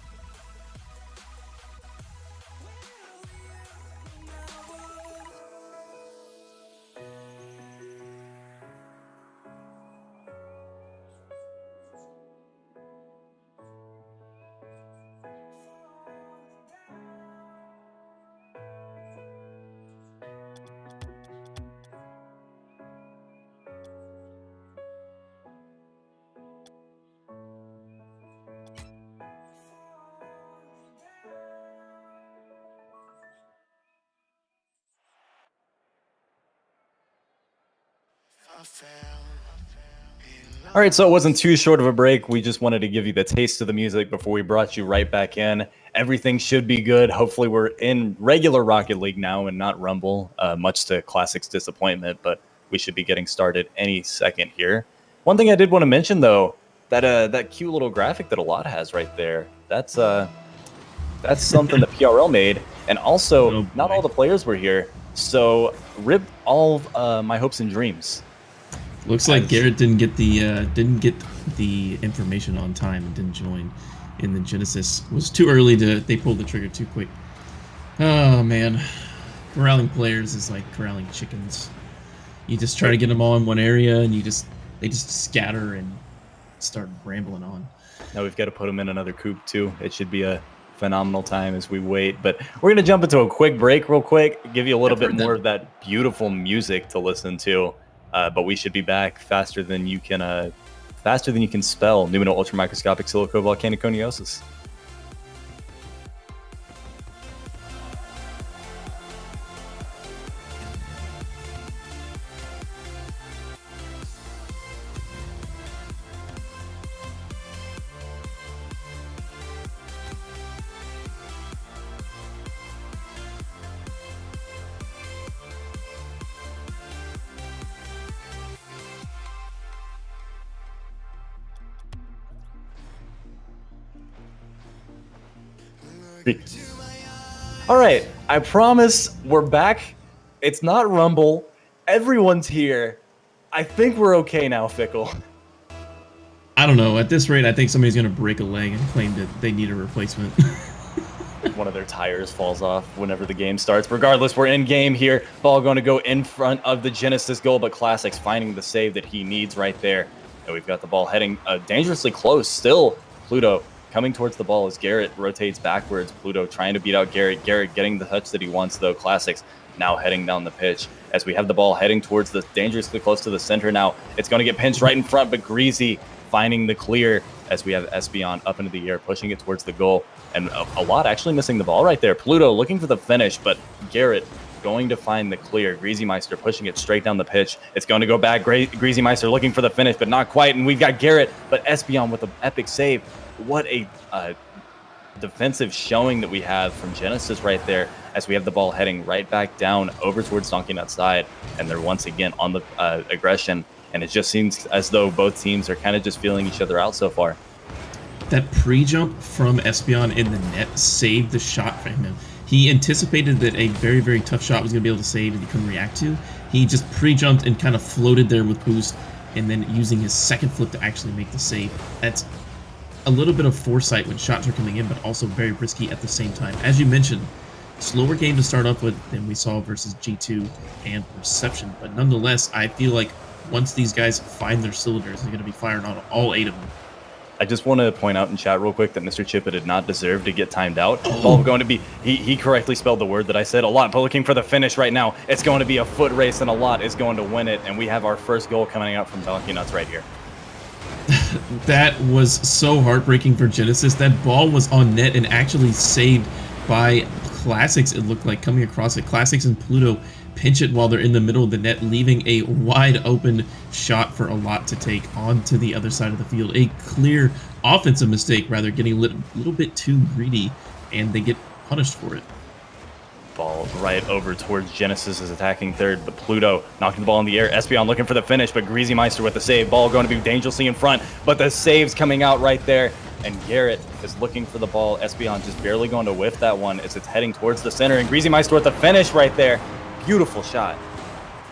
All right, so it wasn't too short of a break. We just wanted to give you the taste of the music before we brought you right back in. Everything should be good. Hopefully, we're in regular Rocket League now and not Rumble, much to Classic's disappointment, but we should be getting started any second here. One thing I did want to mention, though, that cute little graphic that a lot has right there, that's something that PRL made, and also Oh, not boy. all the players were here, so rip all of my hopes and dreams. Looks like Garrett didn't get the information on time and didn't join in the Genesis. It was too early they pulled the trigger too quick. Oh man, corralling players is like corralling chickens. You just try to get them all in one area, and they just scatter and start rambling on. Now we've got to put them in another coop too. It should be a phenomenal time as we wait. But we're gonna jump into a quick break, real quick. Give you a little bit more of that beautiful music to listen to. But we should be back faster than you can spell pneumono ultramicroscopic silicovolcaniconiosis. All right, I promise we're back. It's not Rumble. Everyone's here. I think we're okay now, Fickle. I don't know. At this rate, I think somebody's gonna break a leg and claim that they need a replacement. One of their tires falls off whenever the game starts. Regardless, we're in game here. Ball going to go in front of the Genesis goal, but Classics finding the save that he needs right there. And we've got the ball heading dangerously close. Still, Pluto coming towards the ball as Garrett rotates backwards. Pluto trying to beat out Garrett. Garrett getting the touch that he wants, though. Classics now heading down the pitch as we have the ball heading towards the dangerously close to the center now. It's going to get pinched right in front, but Greasy finding the clear as we have Espeon up into the air, pushing it towards the goal. And a lot actually missing the ball right there. Pluto looking for the finish, but Garrett going to find the clear. Greasymeister pushing it straight down the pitch. It's going to go back. Greasymeister looking for the finish, but not quite. And we've got Garrett, but Espeon with an epic save. What a defensive showing that we have from Genesis right there as we have the ball heading right back down over towards Donkey Nut's side. And they're once again on the aggression. And it just seems as though both teams are kind of just feeling each other out so far. That pre-jump from Espeon in the net saved the shot for him. He anticipated that a very, very tough shot was going to be able to save and he couldn't react to. He just pre-jumped and kind of floated there with boost and then using his second flip to actually make the save. That's a little bit of foresight when shots are coming in, but also very risky at the same time. As you mentioned, slower game to start off with than we saw versus G2 and Reception. But nonetheless, I feel like once these guys find their cylinders, they're going to be firing on all 8 of them. I just want to point out in chat real quick that Mr. Chippa did not deserve to get timed out. Ball going to be, he correctly spelled the word that I said, a lot, but looking for the finish right now. It's going to be a foot race and a lot is going to win it. And we have our first goal coming out from Donkey Nuts right here. That was so heartbreaking for Genesis. That ball was on net and actually saved by Classics, it looked like, coming across it. Classics and Pluto pinch it while they're in the middle of the net, leaving a wide open shot for a lot to take onto the other side of the field. A clear offensive mistake, rather, getting a little bit too greedy, and they get punished for it. Ball right over towards Genesis is attacking third, but Pluto knocking the ball in the air. Espeon looking for the finish, but Greasymeister with the save. Ball going to be dangerously in front, but the save's coming out right there. And Garrett is looking for the ball. Espeon just barely going to whiff that one as it's heading towards the center. And Greasymeister with the finish right there. Beautiful shot.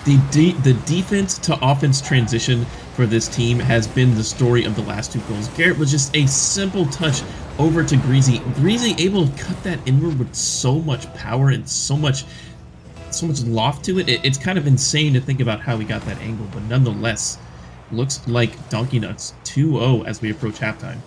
The defense to offense transition for this team has been the story of the last 2 goals. Garrett was just a simple touch over to Greasy. Greasy able to cut that inward with so much power and so much loft to it. It's kind of insane to think about how he got that angle, but nonetheless, looks like Donkey Nuts 2-0 as we approach halftime.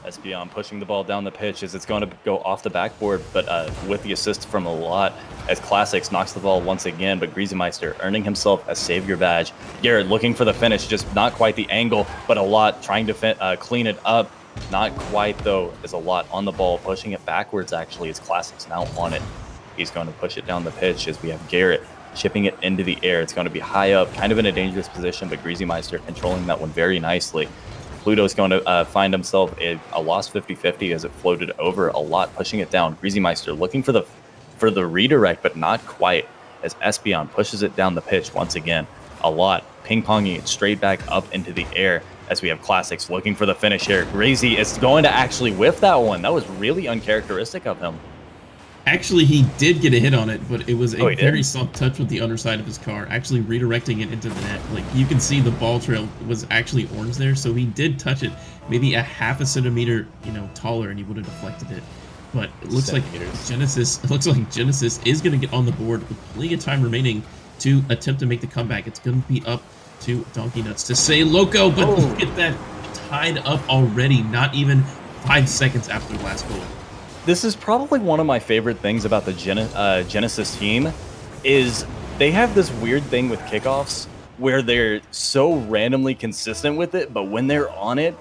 Espeon pushing the ball down the pitch as it's going to go off the backboard, but with the assist from a lot as Classics knocks the ball once again, but Greasymeister earning himself a savior badge. Garrett looking for the finish, just not quite the angle, but a lot trying to clean it up. Not quite, though, as a lot on the ball, pushing it backwards, actually, as Classics now on it. He's going to push it down the pitch as we have Garrett chipping it into the air. It's going to be high up, kind of in a dangerous position, but Greasy Meister controlling that one very nicely. Pluto's going to find himself a lost 50-50 as it floated over a lot, pushing it down. Greasy Meister looking for the redirect, but not quite, as Espeon pushes it down the pitch once again. A lot, ping-ponging it straight back up into the air as we have Classics looking for the finish here. Greasy is going to actually whiff that one. That was really uncharacteristic of him. Actually, he did get a hit on it, but it was a he very did? soft touch with the underside of his car, actually redirecting it into the net. Like, you can see the ball trail was actually orange there, so he did touch it maybe a half a centimeter, taller, and he would have deflected it. But it looks like Genesis is going to get on the board with plenty of time remaining to attempt to make the comeback. It's going to be up to Donkey Nuts to say loco, but look at that, tied up already, not even 5 seconds after the last goal. This is probably one of my favorite things about the Genesis team, is they have this weird thing with kickoffs where they're so randomly consistent with it, but when they're on it,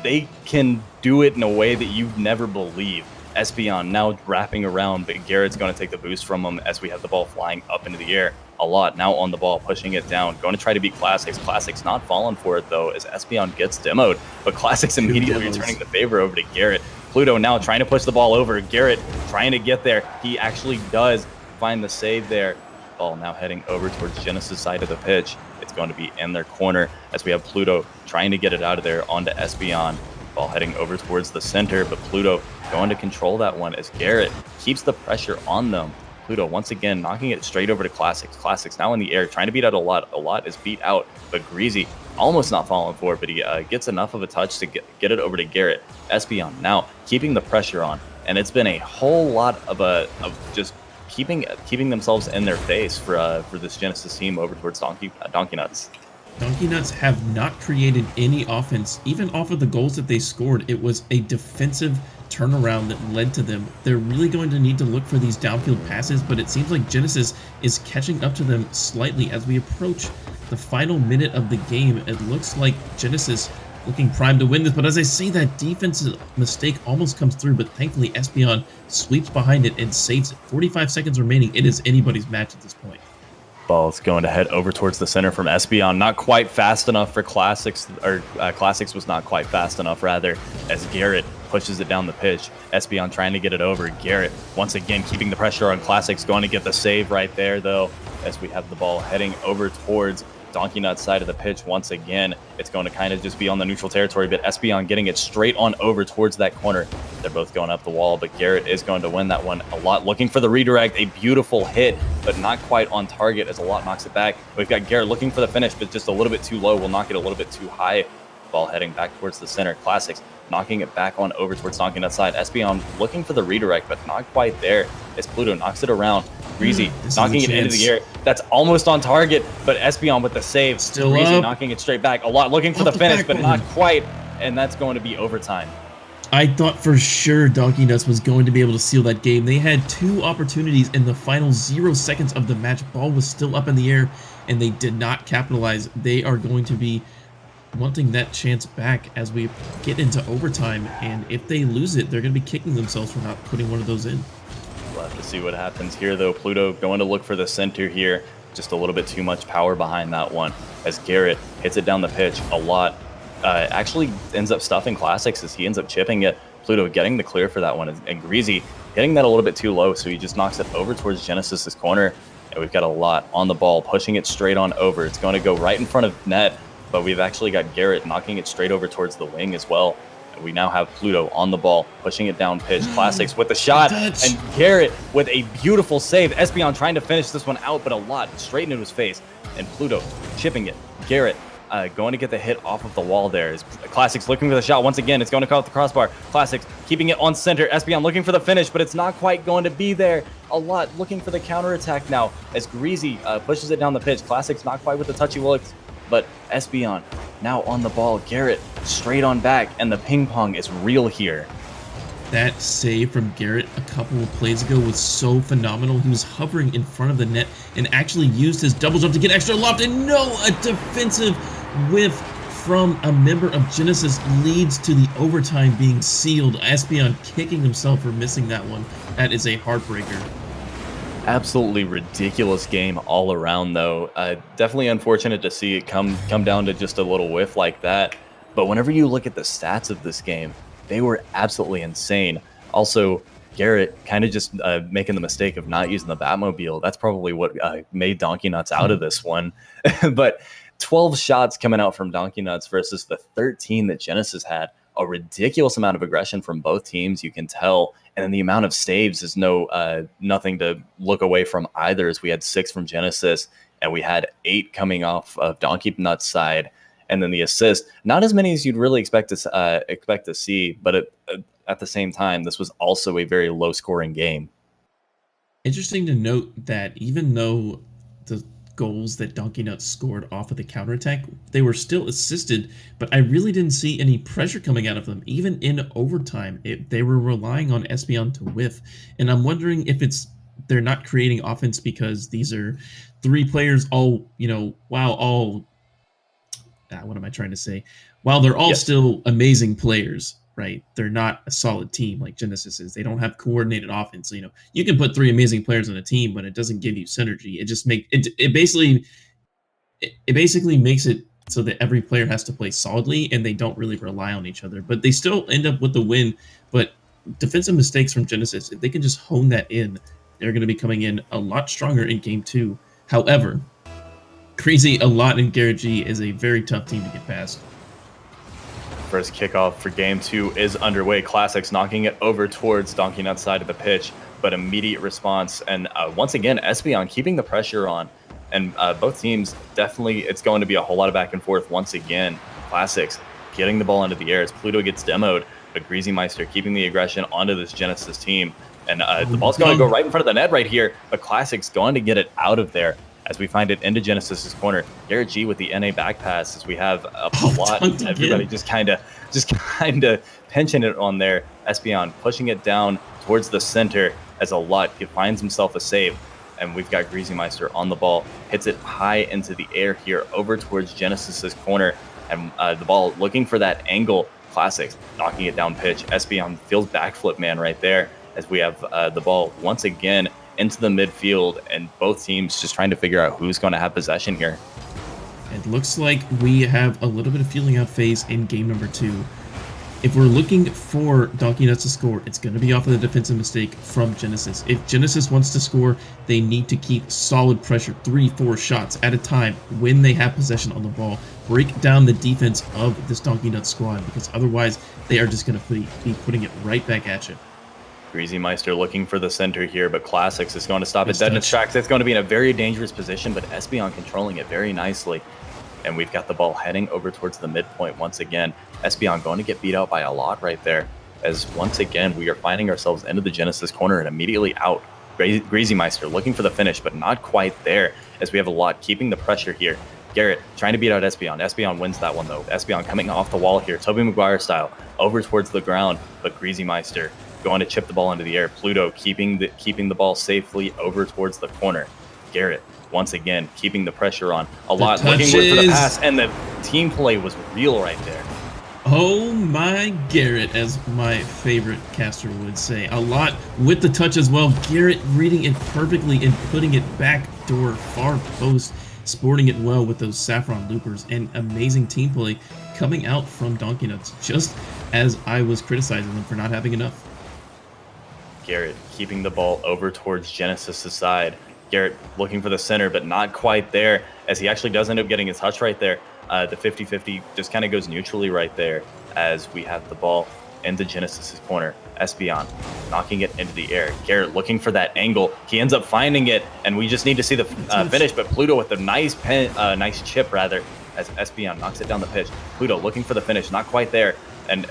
they can do it in a way that you'd never believe. Espeon now wrapping around, but Garrett's going to take the boost from him as we have the ball flying up into the air. A lot now on the ball, pushing it down, going to try to beat Classics. Classics not falling for it though, as Espeon gets demoed, but Classics immediately turning the favor over to Garrett. Pluto now trying to push the ball over. Garrett trying to get there. He actually does find the save there. Ball now heading over towards Genesis' side of the pitch. It's going to be in their corner as we have Pluto trying to get it out of there onto Espeon. Ball heading over towards the center, but Pluto going to control that one as Garrett keeps the pressure on them. Pluto once again knocking it straight over to Classics. Classics now in the air, trying to beat out a lot. A lot is beat out, but Greasy almost not falling for it, but he gets enough of a touch to get it over to Garrett. Espeon now keeping the pressure on, and it's been a whole lot of just keeping themselves in their face for this Genesis team over towards Donkey Nuts. Donkey Nuts have not created any offense, even off of the goals that they scored. It was a defensive turnaround that led to them. They're really going to need to look for these downfield passes, but it seems like Genesis is catching up to them slightly as we approach the final minute of the game. It looks like Genesis looking primed to win this, but as I say, that defensive mistake almost comes through, but thankfully Espeon sweeps behind it and saves it. 45 seconds remaining. It is anybody's match at this point. Ball's going to head over towards the center from Espeon. Not quite fast enough for Classics, or Classics was not quite fast enough, rather, as Garrett pushes it down the pitch. Espeon trying to get it over. Garrett, once again, keeping the pressure on Classics, going to get the save right there, though, as we have the ball heading over towards Donkey Nuts' side of the pitch once again. It's going to kind of just be on the neutral territory, but Espeon getting it straight on over towards that corner. They're both going up the wall, but Garrett is going to win that one. A lot looking for the redirect, a beautiful hit, but not quite on target as a lot knocks it back. We've got Garrett looking for the finish, but just a little bit too low. We'll knock it a little bit too high. Ball heading back towards the center. Classics knocking it back on over towards Donkey Nuts' side. Espeon looking for the redirect, but not quite there as Pluto knocks it around. Greasy knocking it into the air. That's almost on target, but Espeon with the save. Still Greasy up. knocking it straight back. A lot looking for the finish, but not quite, and that's going to be overtime. I thought for sure Donkey Nuts was going to be able to seal that game. They had 2 opportunities in the final 0 seconds of the match. Ball was still up in the air, and they did not capitalize. They are going to be wanting that chance back as we get into overtime, and if they lose it, they're going to be kicking themselves for not putting one of those in. We'll have to see what happens here, though. Pluto going to look for the center here. Just a little bit too much power behind that one as Garrett hits it down the pitch a lot. Actually ends up stuffing Classics as he ends up chipping it. Pluto getting the clear for that one, and Greasy hitting that a little bit too low, so he just knocks it over towards Genesis's corner. And we've got a lot on the ball, pushing it straight on over. It's going to go right in front of net, but we've actually got Garrett knocking it straight over towards the wing as well. And we now have Pluto on the ball, pushing it down pitch. Classics with the shot, and Garrett with a beautiful save. Espeon trying to finish this one out, but a lot straight into his face. And Pluto chipping it. Garrett going to get the hit off of the wall there. Classics looking for the shot once again. It's going to come off the crossbar. Classics keeping it on center. Espeon looking for the finish, but it's not quite going to be there. A lot looking for the counterattack now as Greasy pushes it down the pitch. Classics not quite with the touchy looks, but Espeon now on the ball. Garrett straight on back, and the ping pong is real here. That save from Garrett a couple of plays ago was so phenomenal. He was hovering in front of the net and actually used his double jump to get extra loft, and a defensive whiff from a member of Genesis leads to the overtime being sealed. Espeon kicking himself for missing that one. That is a heartbreaker. Absolutely ridiculous game all around, though. Definitely unfortunate to see it come down to just a little whiff like that. But whenever you look at the stats of this game, they were absolutely insane. Also, Garrett kind of just making the mistake of not using the Batmobile. That's probably what made Donkey Nuts out of this one. But 12 shots coming out from Donkey Nuts versus the 13 that Genesis had. A ridiculous amount of aggression from both teams, you can tell. And then the amount of saves is nothing to look away from either, as we had 6 from Genesis and we had 8 coming off of Donkey Nuts side. And then the assist, not as many as you'd really expect to see, but at the same time, this was also a very low scoring game. Interesting to note that even though the goals that Donkey Nuts scored off of the counterattack, they were still assisted, but I really didn't see any pressure coming out of them. Even in overtime, they were relying on Espeon to whiff. And I'm wondering if they're not creating offense because these are 3 players all, what am I trying to say? While they're all still amazing players, right? They're not a solid team like Genesis is. They don't have coordinated offense. You can put 3 amazing players on a team, but it doesn't give you synergy. It just basically makes it so that every player has to play solidly and they don't really rely on each other. But they still end up with the win. But defensive mistakes from Genesis, if they can just hone that in, they're going to be coming in a lot stronger in game 2. However, Crazy a lot in Garrett G is a very tough team to get past. First kickoff for game 2 is underway. Classics knocking it over towards Donkey Nuts side of the pitch, but immediate response. And once again, Espeon keeping the pressure on. And both teams, definitely, it's going to be a whole lot of back and forth once again. Classics getting the ball into the air as Pluto gets demoed, but Greasy Meister keeping the aggression onto this Genesis team. And the ball's going to go right in front of the net right here, but Classics going to get it out of there as we find it into Genesis's corner. Garrett G with the NA back pass, as we have a lot. Everybody just kind of pinching it on there. Espeon pushing it down towards the center as a lot finds himself a save. And we've got Greasy Meister on the ball, hits it high into the air here over towards Genesis's corner. And the ball looking for that angle. Classics knocking it down pitch. Espeon feels backflip man right there as we have the ball once again into the midfield, and both teams just trying to figure out who's going to have possession here. It looks like we have a little bit of feeling out phase in game number 2. If we're looking for Donkey Nuts to score, it's going to be off of the defensive mistake from Genesis. If Genesis wants to score, they need to keep solid pressure, 3-4 shots at a time when they have possession on the ball. Break down the defense of this Donkey Nuts squad, because otherwise they are just going to be putting it right back at you. Greasy Meister looking for the center here, but Classics is going to stop it dead in its tracks. It's going to be in a very dangerous position, but Espeon controlling it very nicely. And we've got the ball heading over towards the midpoint once again. Espeon going to get beat out by a lot right there, as once again we are finding ourselves into the Genesis corner and immediately out. Greasy Meister looking for the finish, but not quite there, as we have a lot keeping the pressure here. Garrett trying to beat out Espeon. Espeon wins that one though. Espeon coming off the wall here, Tobey Maguire style, over towards the ground, but Greasy Meister going to chip the ball into the air. Pluto keeping the ball safely over towards the corner. Garrett once again keeping the pressure on. A lot looking for the pass, and the team play was real right there. Oh my Garrett, as my favorite caster would say. A lot with the touch as well. Garrett reading it perfectly and putting it back door, far post, sporting it well with those saffron loopers, and amazing team play coming out from Donkey Nuts, just as I was criticizing them for not having enough. Garrett keeping the ball over towards Genesis' side. Garrett looking for the center, but not quite there, as he actually does end up getting a touch right there. The 50-50 just kind of goes neutrally right there, as we have the ball into Genesis' corner. Espeon knocking it into the air. Garrett looking for that angle. He ends up finding it, and we just need to see the finish, but Pluto with a nice chip, rather, as Espeon knocks it down the pitch. Pluto looking for the finish, not quite there, and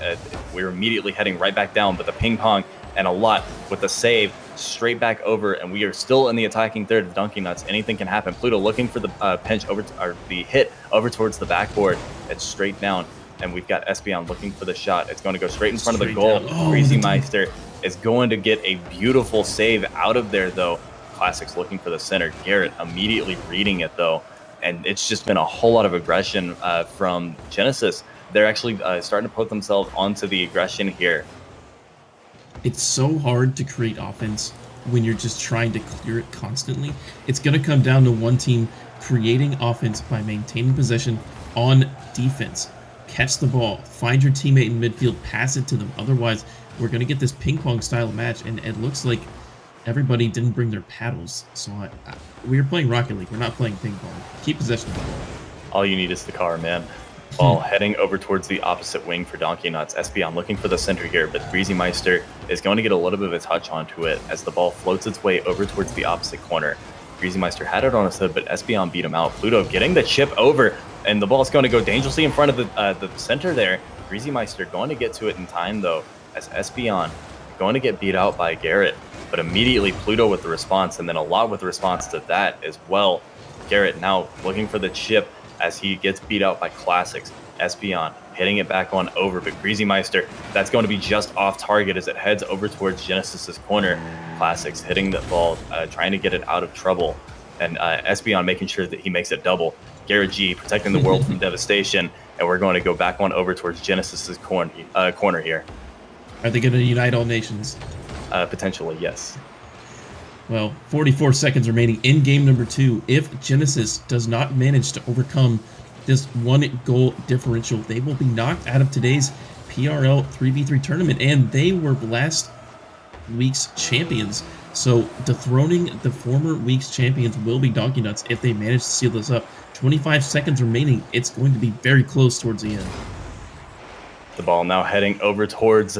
we're immediately heading right back down, but the ping pong and a lot with the save straight back over, and we are still in the attacking third of Donkey Nuts. Anything can happen. Pluto looking for the pinch over, or the hit over towards the backboard. It's straight down, and we've got Espeon looking for the shot. It's going to go straight in front of the goal. Greasy Meister is going to get a beautiful save out of there, though. Classics looking for the center. Garrett immediately reading it, though, and it's just been a whole lot of aggression from Genesis. They're actually starting to put themselves onto the aggression here. It's so hard to create offense when you're just trying to clear it constantly. It's going to come down to one team creating offense by maintaining possession on defense. Catch the ball, find your teammate in midfield, pass it to them. Otherwise, we're going to get this ping pong style match, and it looks like everybody didn't bring their paddles. So we are playing Rocket League. We're not playing ping pong. Keep possession of the ball. All you need is the car, man. Ball heading over towards the opposite wing for Donkey Nuts. Espeon looking for the center here, but Greasy Meister is going to get a little bit of a touch onto it as the ball floats its way over towards the opposite corner. Greasy Meister had it on his hood, but Espeon beat him out. Pluto getting the chip over, and the ball is going to go dangerously in front of the center there. Greasy Meister going to get to it in time, though, as Espeon going to get beat out by Garrett. But immediately Pluto with the response, and then a lot with the response to that as well. Garrett now looking for the chip as he gets beat out by Classics. Espeon hitting it back on over, but Greasy Meister, that's going to be just off target as it heads over towards Genesis's corner. Classics hitting the ball, trying to get it out of trouble, and Espeon making sure that he makes it double. Garrett G protecting the world from devastation, and we're going to go back one over towards Genesis's corner here. Are they going to unite all nations? Potentially, yes. Well, 44 seconds remaining in game number 2. If Genesis does not manage to overcome this 1-goal differential, they will be knocked out of today's PRL 3v3 tournament, and they were last week's champions. So dethroning the former week's champions will be Donkey Nuts if they manage to seal this up. 25 seconds remaining. It's going to be very close towards the end. The ball now heading over towards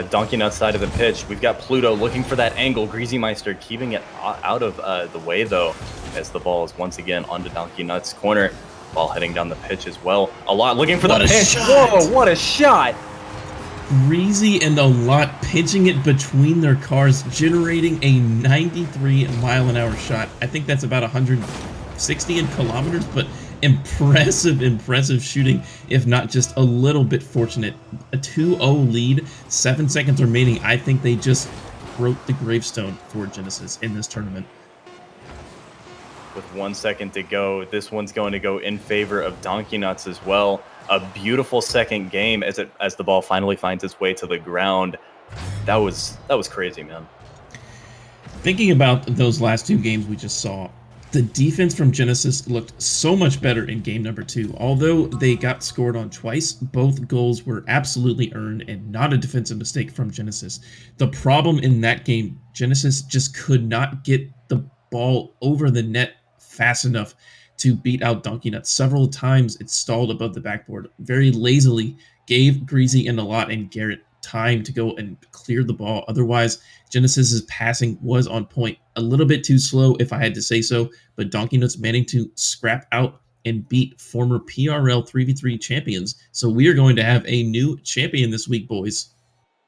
Donkey Nuts side of the pitch. We've got Pluto looking for that angle. Greasy Meister keeping it out of the way, though, as the ball is once again onto Donkey Nuts' corner. Ball heading down the pitch as well. A lot looking for the pinch. Whoa, what a shot! Greasy and a lot pitching it between their cars, generating a 93-mile-an-hour shot. I think that's about 160 in kilometers, but impressive shooting, if not just a little bit fortunate. A 2-0 lead, 7 seconds remaining. I think they just broke the gravestone for Genesis in this tournament. With 1 second to go, this one's going to go in favor of Donkey Nuts as well. A beautiful second game as the ball finally finds its way to the ground. That was crazy, man. Thinking about those last 2 games we just saw, the defense from Genesis looked so much better in game number 2. Although they got scored on twice, both goals were absolutely earned and not a defensive mistake from Genesis. The problem in that game, Genesis just could not get the ball over the net fast enough to beat out Donkey Nuts. Several times it stalled above the backboard, very lazily gave Greasy and Alot and Garrett time to go and clear the ball. Otherwise, Genesis's passing was on point. A little bit too slow, if I had to say so, but Donkey Nuts managed to scrap out and beat former PRL 3v3 champions. So we are going to have a new champion this week, boys.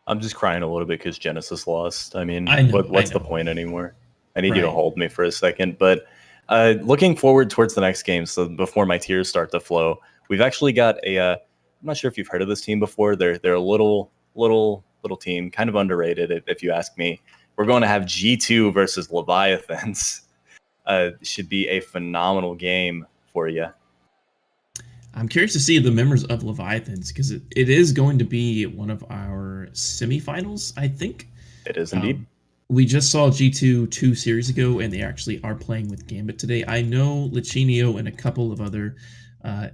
I'm just crying a little bit because Genesis lost. I mean, what's the point anymore? I need you to hold me for a second. But looking forward towards the next game, so before my tears start to flow, we've actually got I'm not sure if you've heard of this team before. They're a little team, kind of underrated if you ask me. We're going to have G2 versus Leviathans. Should be a phenomenal game for you. I'm curious to see the members of Leviathans, because it is going to be one of our semifinals, I think. It is indeed. We just saw G2 2 series ago, and they actually are playing with Gambit today. I know Lichinio and a couple of other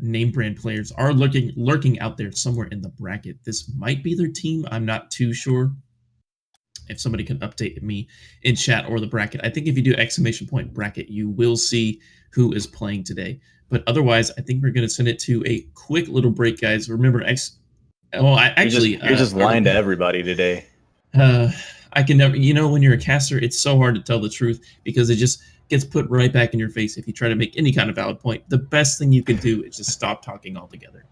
name brand players are lurking out there somewhere in the bracket. This might be their team. I'm not too sure. If somebody can update me in chat or the bracket. I think if you do / bracket, you will see who is playing today. But otherwise, I think we're going to send it to a quick little break, guys. Remember, you're just lying to everybody today. I can never, when you're a caster, it's so hard to tell the truth because it just gets put right back in your face if you try to make any kind of valid point. The best thing you can do is just stop talking altogether.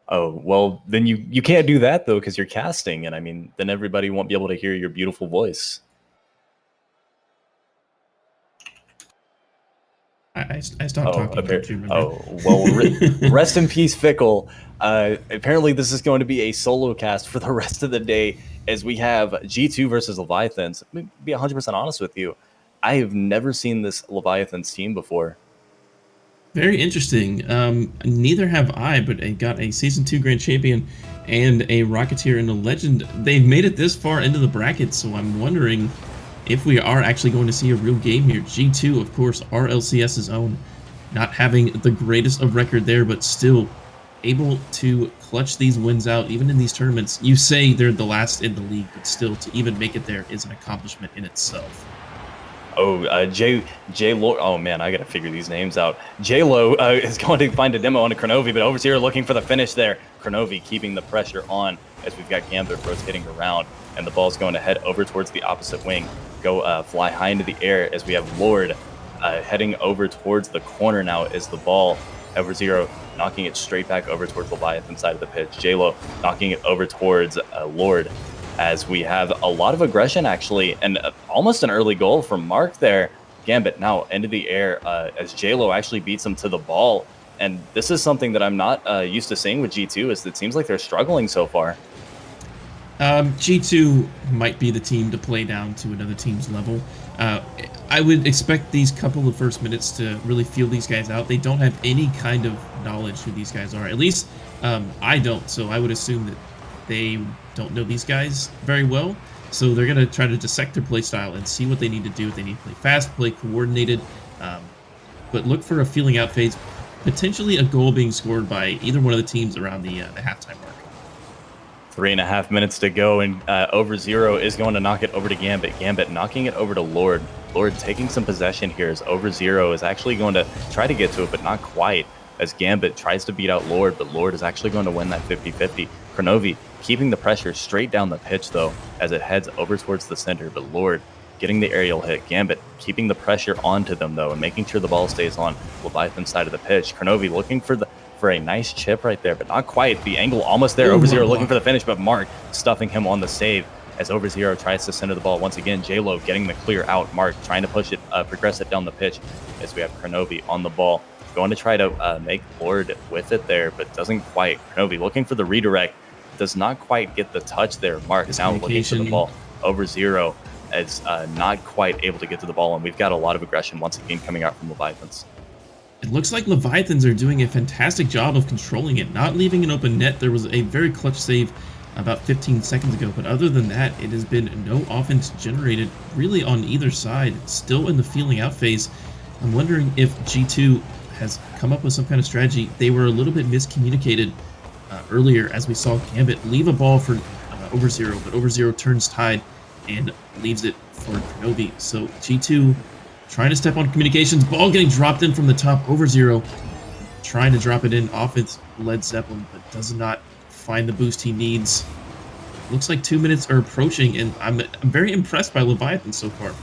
Oh, well, then you can't do that, though, because you're casting. And I mean, then everybody won't be able to hear your beautiful voice. I stopped talking. Rest in peace, Fickle. Apparently, this is going to be a solo cast for the rest of the day as we have G2 versus Leviathans. Let me be 100% honest with you. I have never seen this Leviathans team before. Very interesting. Neither have I, but I got a Season 2 Grand Champion and a Rocketeer and a Legend. They've made it this far into the bracket, so I'm wondering if we are actually going to see a real game here. G2, of course, our LCS's own, not having the greatest of record there, but still able to clutch these wins out, even in these tournaments. You say they're the last in the league, but still to even make it there is an accomplishment in itself. Oh, J Lo. Oh man, I gotta figure these names out. J Lo is going to find a demo on a Kronovi, but Overseer looking for the finish there. Kronovi keeping the pressure on as we've got Gambit rotating around, and the ball's going to head over towards the opposite wing. Go fly high into the air as we have Lord heading over towards the corner now. Is the ball Overzero knocking it straight back over towards Leviathan side of the pitch. J Lo knocking it over towards Lord, as we have a lot of aggression actually, and almost an early goal from Mark there. Gambit now into the air as J-Lo actually beats him to the ball. And this is something that I'm not used to seeing with G2, is it seems like they're struggling so far. G2 might be the team to play down to another team's level. I would expect these couple of first minutes to really feel these guys out. They don't have any kind of knowledge who these guys are. At least I don't, so I would assume that they don't know these guys very well, so they're going to try to dissect their play style and see what they need to do. If they need to play fast, play coordinated, but look for a feeling out phase, potentially a goal being scored by either one of the teams around the halftime mark. 3.5 minutes to go, and Overzero is going to knock it over to Gambit. Gambit knocking it over to Lord. Lord taking some possession here as Overzero is actually going to try to get to it, but not quite, as Gambit tries to beat out Lord, but Lord is actually going to win that 50-50. Kronovi keeping the pressure straight down the pitch, though, as it heads over towards the center, but Lord getting the aerial hit. Gambit keeping the pressure onto them, though, and making sure the ball stays on Leviathan side of the pitch. Kronovi looking for a nice chip right there, but not quite. The angle almost there. Overzero looking for the finish, but Mark stuffing him on the save as Overzero tries to center the ball. Once again, J-Lo getting the clear out. Mark trying to push it, progress it down the pitch, as we have Kronovi on the ball. Going to try to make Lord with it there, but doesn't quite. Kronovi looking for the redirect. Does not quite get the touch there. Mark is now looking for the ball. Overzero is not quite able to get to the ball, and we've got a lot of aggression once again coming out from Leviathans. It looks like Leviathans are doing a fantastic job of controlling it, not leaving an open net. There was a very clutch save about 15 seconds ago, but other than that, it has been no offense generated really on either side. Still in the feeling out phase. I'm wondering if G2 has come up with some kind of strategy. They were a little bit miscommunicated earlier, as we saw Gambit leave a ball for Overzero, but Overzero turns tide and leaves it for Kronovi. So G2 trying to step on communications, ball getting dropped in from the top. Overzero trying to drop it in off its Led Zeppelin, but does not find the boost he needs. Looks like 2 minutes are approaching, and I'm very impressed by Leviathan so far.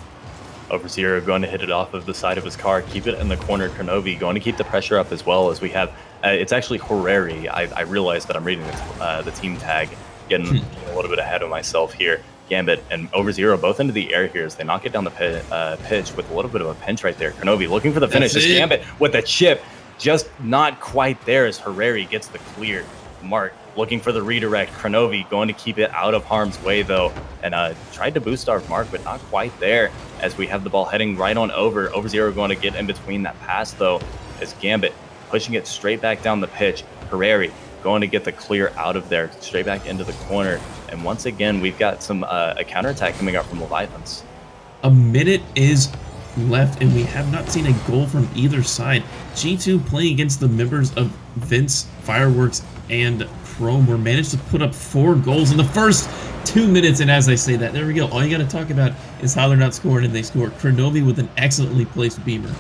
Overseer going to hit it off of the side of his car, keep it in the corner. Kronovi going to keep the pressure up as well, as we have, it's actually Horeri. I realize that I'm reading the team tag, getting a little bit ahead of myself here. Gambit and Overzero both into the air here as they knock it down the pitch with a little bit of a pinch right there. Kronovi looking for the finish. Gambit with the chip, just not quite there as Horeri gets the clear. Mark looking for the redirect. Kronovi going to keep it out of harm's way, though, and tried to boost our Mark, but not quite there, as we have the ball heading right on over. Overzero going to get in between that pass, though, as Gambit pushing it straight back down the pitch. Horeri going to get the clear out of there, straight back into the corner. And once again, we've got some a counterattack coming up from Leviathans. A minute is left, and we have not seen a goal from either side. G2 playing against the members of Vince, Fireworks, and Chrome were managed to put up 4 goals in the first 2 minutes. And as I say that, there we go. All you got to talk about is how they're not scoring, and they score. Kronovi with an excellently placed beamer.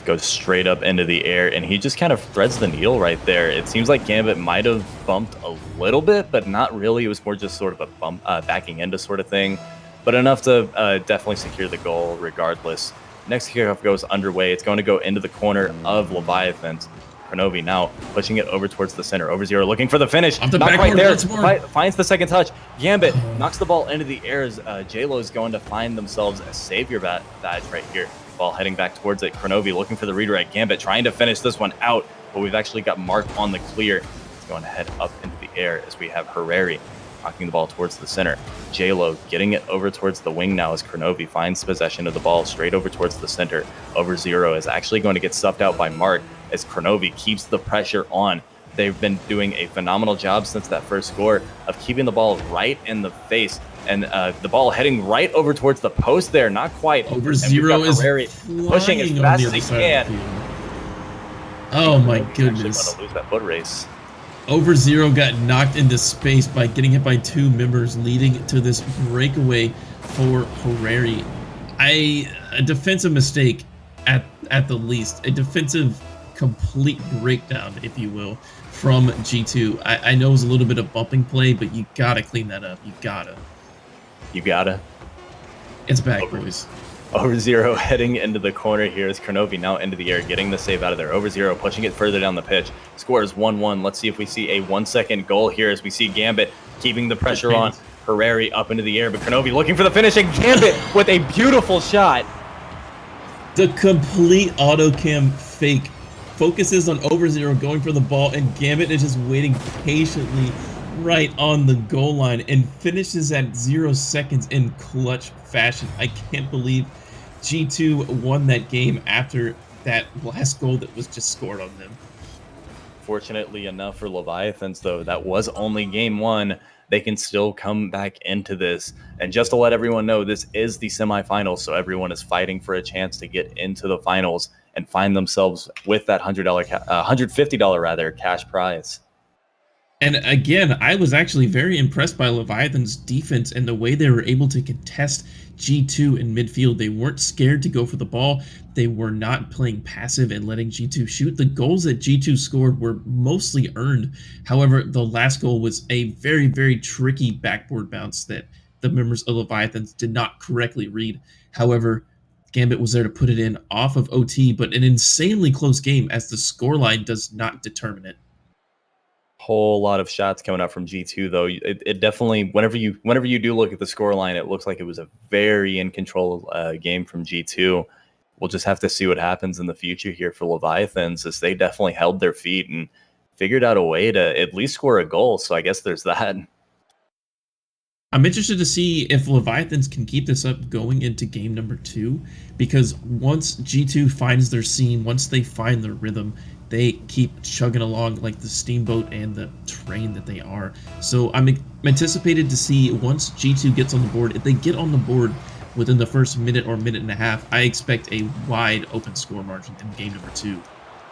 Goes straight up into the air, and he just kind of threads the needle right there. It seems like Gambit might have bumped a little bit, but not really. It was more just sort of a bump, backing into sort of thing, but enough to definitely secure the goal regardless. Next kickoff goes underway. It's going to go into the corner of Leviathans. Kronovi now pushing it over towards the center. Overzero looking for the finish. Off the not quite there. Finds the second touch. Gambit knocks the ball into the air as J-Lo is going to find themselves a savior badge right here. Ball heading back towards it. Kronovi looking for the redirect. Gambit trying to finish this one out, but we've actually got Mark on the clear. It's going to head up into the air as we have Horeri knocking the ball towards the center. J-Lo getting it over towards the wing now as Kronovi finds possession of the ball straight over towards the center. Overzero is actually going to get stuffed out by Mark as Kronovi keeps the pressure on. They've been doing a phenomenal job since that first score of keeping the ball right in the face And the ball heading right over towards the post there. Not quite. Over And we've zero got is Herrera pushing as flying on fast the as other he side can. of the field. Oh my goodness. Going to lose that foot race. Over zero got knocked into space by getting hit by 2 members, leading to this breakaway for Herrera. A defensive mistake at the least, a defensive complete breakdown, if you will, from G2. I know it was a little bit of bumping play, but you gotta clean that up. You gotta. It's back, boys. Over zero heading into the corner here is Kronovi now into the air, getting the save out of there. Over zero pushing it further down the pitch. Score is 1-1. Let's see if we see a 1-second goal here as we see Gambit keeping the pressure on. Herrera up into the air, but Kronovi looking for the finish, and Gambit with a beautiful shot. The complete auto cam fake focuses on Over zero going for the ball, and Gambit is just waiting patiently right on the goal line and finishes at 0 seconds in clutch fashion. I can't believe G2 won that game after that last goal that was just scored on them. Fortunately enough for Leviathans, though, that was only game 1. They can still come back into this. And just to let everyone know, this is the semifinals, so everyone is fighting for a chance to get into the finals and find themselves with that $150 rather cash prize. And again, I was actually very impressed by Leviathan's defense and the way they were able to contest G2 in midfield. They weren't scared to go for the ball. They were not playing passive and letting G2 shoot. The goals that G2 scored were mostly earned. However, the last goal was a very, very tricky backboard bounce that the members of Leviathans did not correctly read. However, Gambit was there to put it in off of OT, but an insanely close game as the scoreline does not determine it. Whole lot of shots coming up from G2, though. It definitely, whenever you do look at the scoreline, it looks like it was a very in control game from G2. We'll just have to see what happens in the future here for Leviathans, as they definitely held their feet and figured out a way to at least score a goal. So I guess there's that. I'm interested to see if Leviathans can keep this up going into game number 2, because once G2 finds their seam, once they find their rhythm, they keep chugging along like the steamboat and the train that they are. So I'm anticipated to see, once G2 gets on the board, if they get on the board within the first minute or minute and a half, I expect a wide open score margin in game number 2.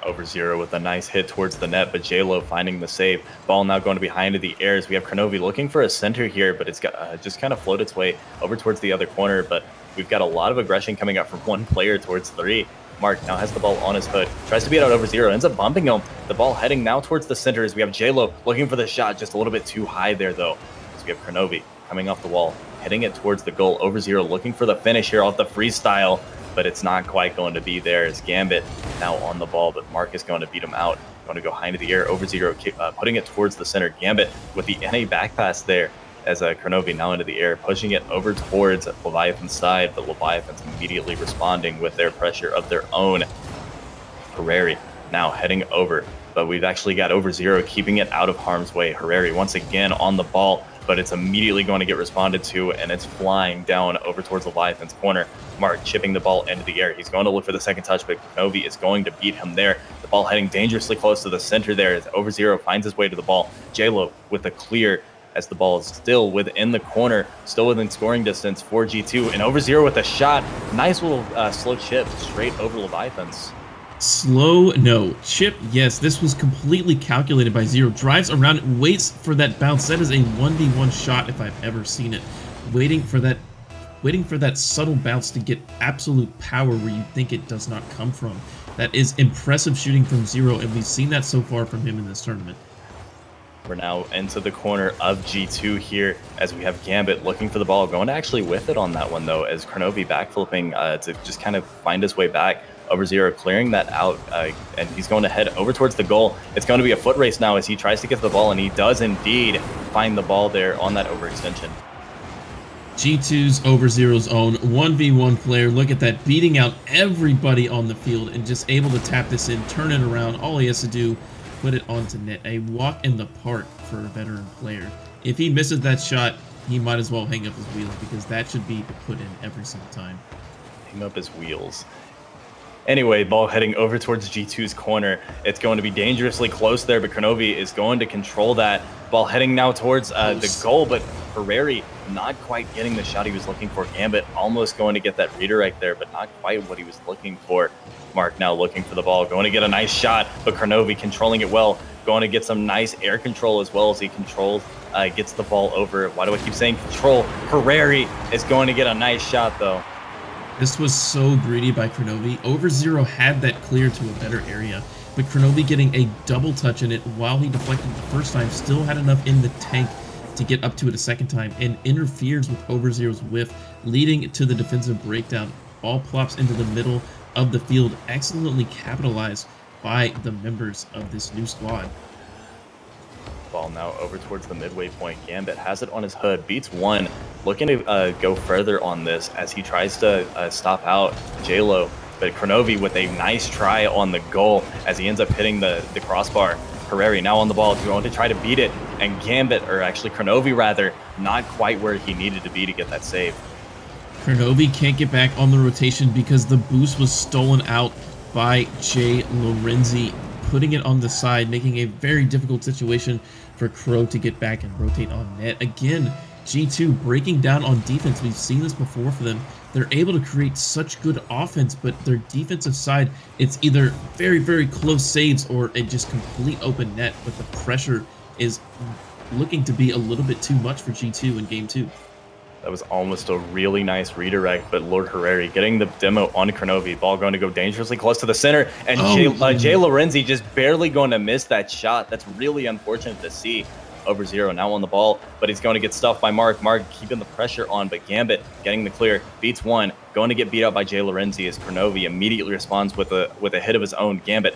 Over zero with a nice hit towards the net, but J-Lo finding the save. Ball now going to behind the air as we have Kronovi looking for a center here, but it's got just kind of float its way over towards the other corner. But we've got a lot of aggression coming up from one player towards 3. Mark now has the ball on his hood, tries to beat out Over zero, ends up bumping him. The ball heading now towards the center as we have J-Lo looking for the shot, just a little bit too high there though. As we have Kronovi coming off the wall, heading it towards the goal. Over zero looking for the finish here off the freestyle, but it's not quite going to be there as Gambit now on the ball, but Mark is going to beat him out. Going to go high into the air. Over zero putting it towards the center. Gambit with the NA back pass there as Kronovi now into the air, pushing it over towards Leviathan's side, but Leviathan's immediately responding with their pressure of their own. Herrera now heading over, but we've actually got Over zero keeping it out of harm's way. Herrera once again on the ball, but it's immediately going to get responded to, and it's flying down over towards Leviathan's corner. Mark chipping the ball into the air. He's going to look for the second touch, but Kronovi is going to beat him there. The ball heading dangerously close to the center there as Over zero finds his way to the ball. J-Lo with a clear as the ball is still within the corner, still within scoring distance for G2, and Over zero with a shot. Nice little slow chip straight over Leviathans. Chip, yes, this was completely calculated by Zero. Drives around, waits for that bounce. That is a 1v1 shot if I've ever seen it. Waiting for that subtle bounce to get absolute power where you think it does not come from. That is impressive shooting from Zero, and we've seen that so far from him in this tournament. We're now into the corner of G2 here as we have Gambit looking for the ball, going to actually whiff it on that one though, as Kronovi backflipping to just kind of find his way back. Over zero clearing that out, and he's going to head over towards the goal. It's going to be a foot race now as he tries to get the ball, and he does indeed find the ball there on that overextension. G2's Over zero's own 1v1 player. Look at that, beating out everybody on the field and just able to tap this in, turn it around. All he has to do, put it onto net. A walk in the park for a veteran player. If he misses that shot, he might as well hang up his wheels, because that should be put in every single time. Hang up his wheels. Anyway, ball heading over towards G2's corner. It's going to be dangerously close there, but Kronovi is going to control that. Ball heading now towards the goal, but Herrera not quite getting the shot he was looking for. Gambit almost going to get that redirect there, but not quite what he was looking for. Mark now looking for the ball, going to get a nice shot, but Kronovi controlling it well, going to get some nice air control as well as he controls, gets the ball over. Why do I keep saying control? Herrera is going to get a nice shot though. This was so greedy by Kronovi. Over0 had that clear to a better area, but Kronovi getting a double touch in it while he deflected the first time still had enough in the tank to get up to it a second time and interferes with Over0's whiff, leading to the defensive breakdown. Ball plops into the middle of the field, excellently capitalized by the members of this new squad. Ball now over towards the midway point. Gambit has it on his hood, beats one, looking to go further on this as he tries to stop out JLo, but Kronovi with a nice try on the goal as he ends up hitting the crossbar. Herrera now on the ball, going to try to beat it, and Gambit, or actually Kronovi rather, not quite where he needed to be to get that save. Kronovi can't get back on the rotation because the boost was stolen out by Jay Lorenzi, putting it on the side, making a very difficult situation for Crow to get back and rotate on net. Again, G2 breaking down on defense. We've seen this before for them. They're able to create such good offense, but their defensive side, it's either very, very close saves or a just complete open net, but the pressure is looking to be a little bit too much for G2 in game 2. That was almost a really nice redirect, but Lord Herrera getting the demo on Kronovi. Ball going to go dangerously close to the center, and Jay Lorenzi just barely going to miss that shot. That's really unfortunate to see. Over0 now on the ball, but he's going to get stuffed by Mark. Mark keeping the pressure on, but Gambit getting the clear, beats one, going to get beat out by Jay Lorenzi as Kronovi immediately responds with a hit of his own. Gambit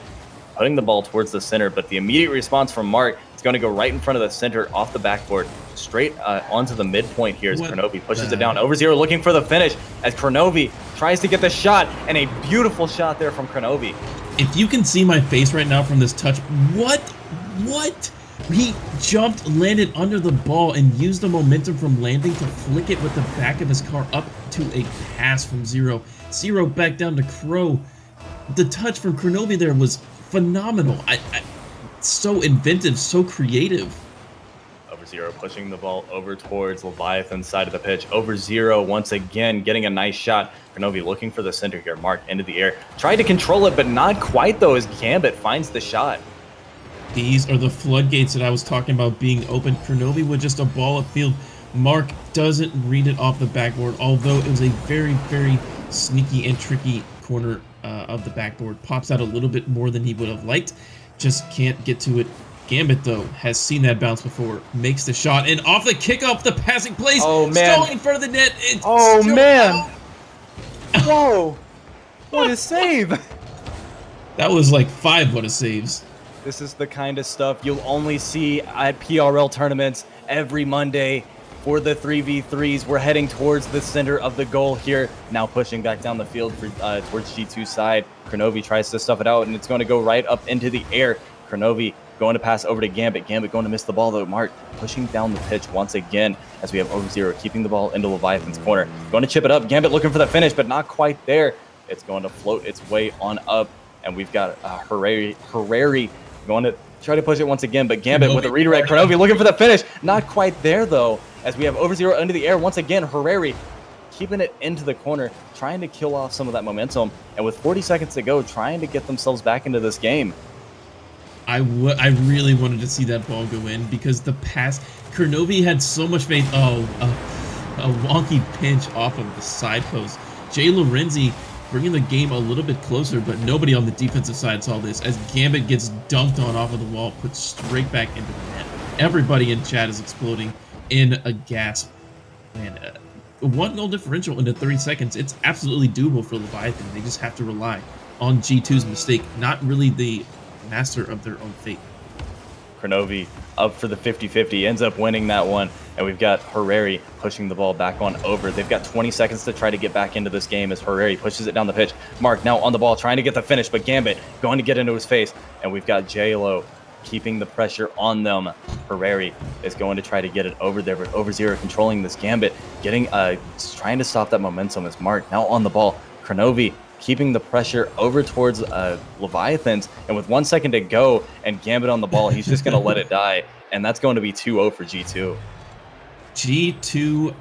putting the ball towards the center, but the immediate response from Mark is going to go right in front of the center off the backboard, straight onto the midpoint here as Kronovi pushes it down. Over0 looking for the finish as Kronovi tries to get the shot, and a beautiful shot there from Kronovi. If you can see my face right now from this touch, what? He jumped, landed under the ball, and used the momentum from landing to flick it with the back of his car up to a pass from Zero. Zero back down to Crow. The touch from Kronovi there was phenomenal. So inventive, so creative. Over0 pushing the ball over towards Leviathan's side of the pitch. Over0 once again getting a nice shot. Kronovi looking for the center here. Mark into the air. Tried to control it, but not quite though as Gambit finds the shot. These are the floodgates that I was talking about being open. Kronovi with just a ball upfield. Mark doesn't read it off the backboard, although it was a very, very sneaky and tricky corner of the backboard. Pops out a little bit more than he would have liked. Just can't get to it. Gambit, though, has seen that bounce before. Makes the shot, and off the kickoff, the passing plays. Oh, man. Stolen in front of the net. Oh, man. Whoa. What a save. That was like 5 what a saves. This is the kind of stuff you'll only see at PRL tournaments every Monday for the 3v3s. We're heading towards the center of the goal here. Now pushing back down the field for, towards G2's side. Kronovi tries to stuff it out, and it's going to go right up into the air. Kronovi going to pass over to Gambit. Gambit going to miss the ball, though. Mark pushing down the pitch once again as we have Over0 keeping the ball into Leviathan's corner. Going to chip it up. Gambit looking for the finish, but not quite there. It's going to float its way on up, and we've got Herrera going to try to push it once again, but Gambit with a redirect. Kronovi looking for the finish. Not quite there, though, as we have Over0 into the air. Once again, Herrera keeping it into the corner, trying to kill off some of that momentum, and with 40 seconds to go, trying to get themselves back into this game. I really wanted to see that ball go in because the pass, Kronovi had so much faith. Oh, a wonky pinch off of the side post. Jay Lorenzi bringing the game a little bit closer, but nobody on the defensive side saw this as Gambit gets dunked on off of the wall, put straight back into the net. Everybody in chat is exploding in a gasp. Man, 1 goal differential into 30 seconds. It's absolutely doable for Leviathan. They just have to rely on G2's mistake, not really the master of their own fate. Kronovi up for the 50-50, ends up winning that one, and we've got Herrera pushing the ball back on over. They've got 20 seconds to try to get back into this game as Herrera pushes it down the pitch. Mark now on the ball trying to get the finish, but Gambit going to get into his face, and we've got JLo keeping the pressure on them. Herrera is going to try to get it over there, but Over0 controlling this. Gambit getting trying to stop that momentum as Mark now on the ball. Kronovi keeping the pressure over towards Leviathans, and with 1 second to go and Gambit on the ball, he's just going to let it die, and that's going to be 2-0 for G2. G2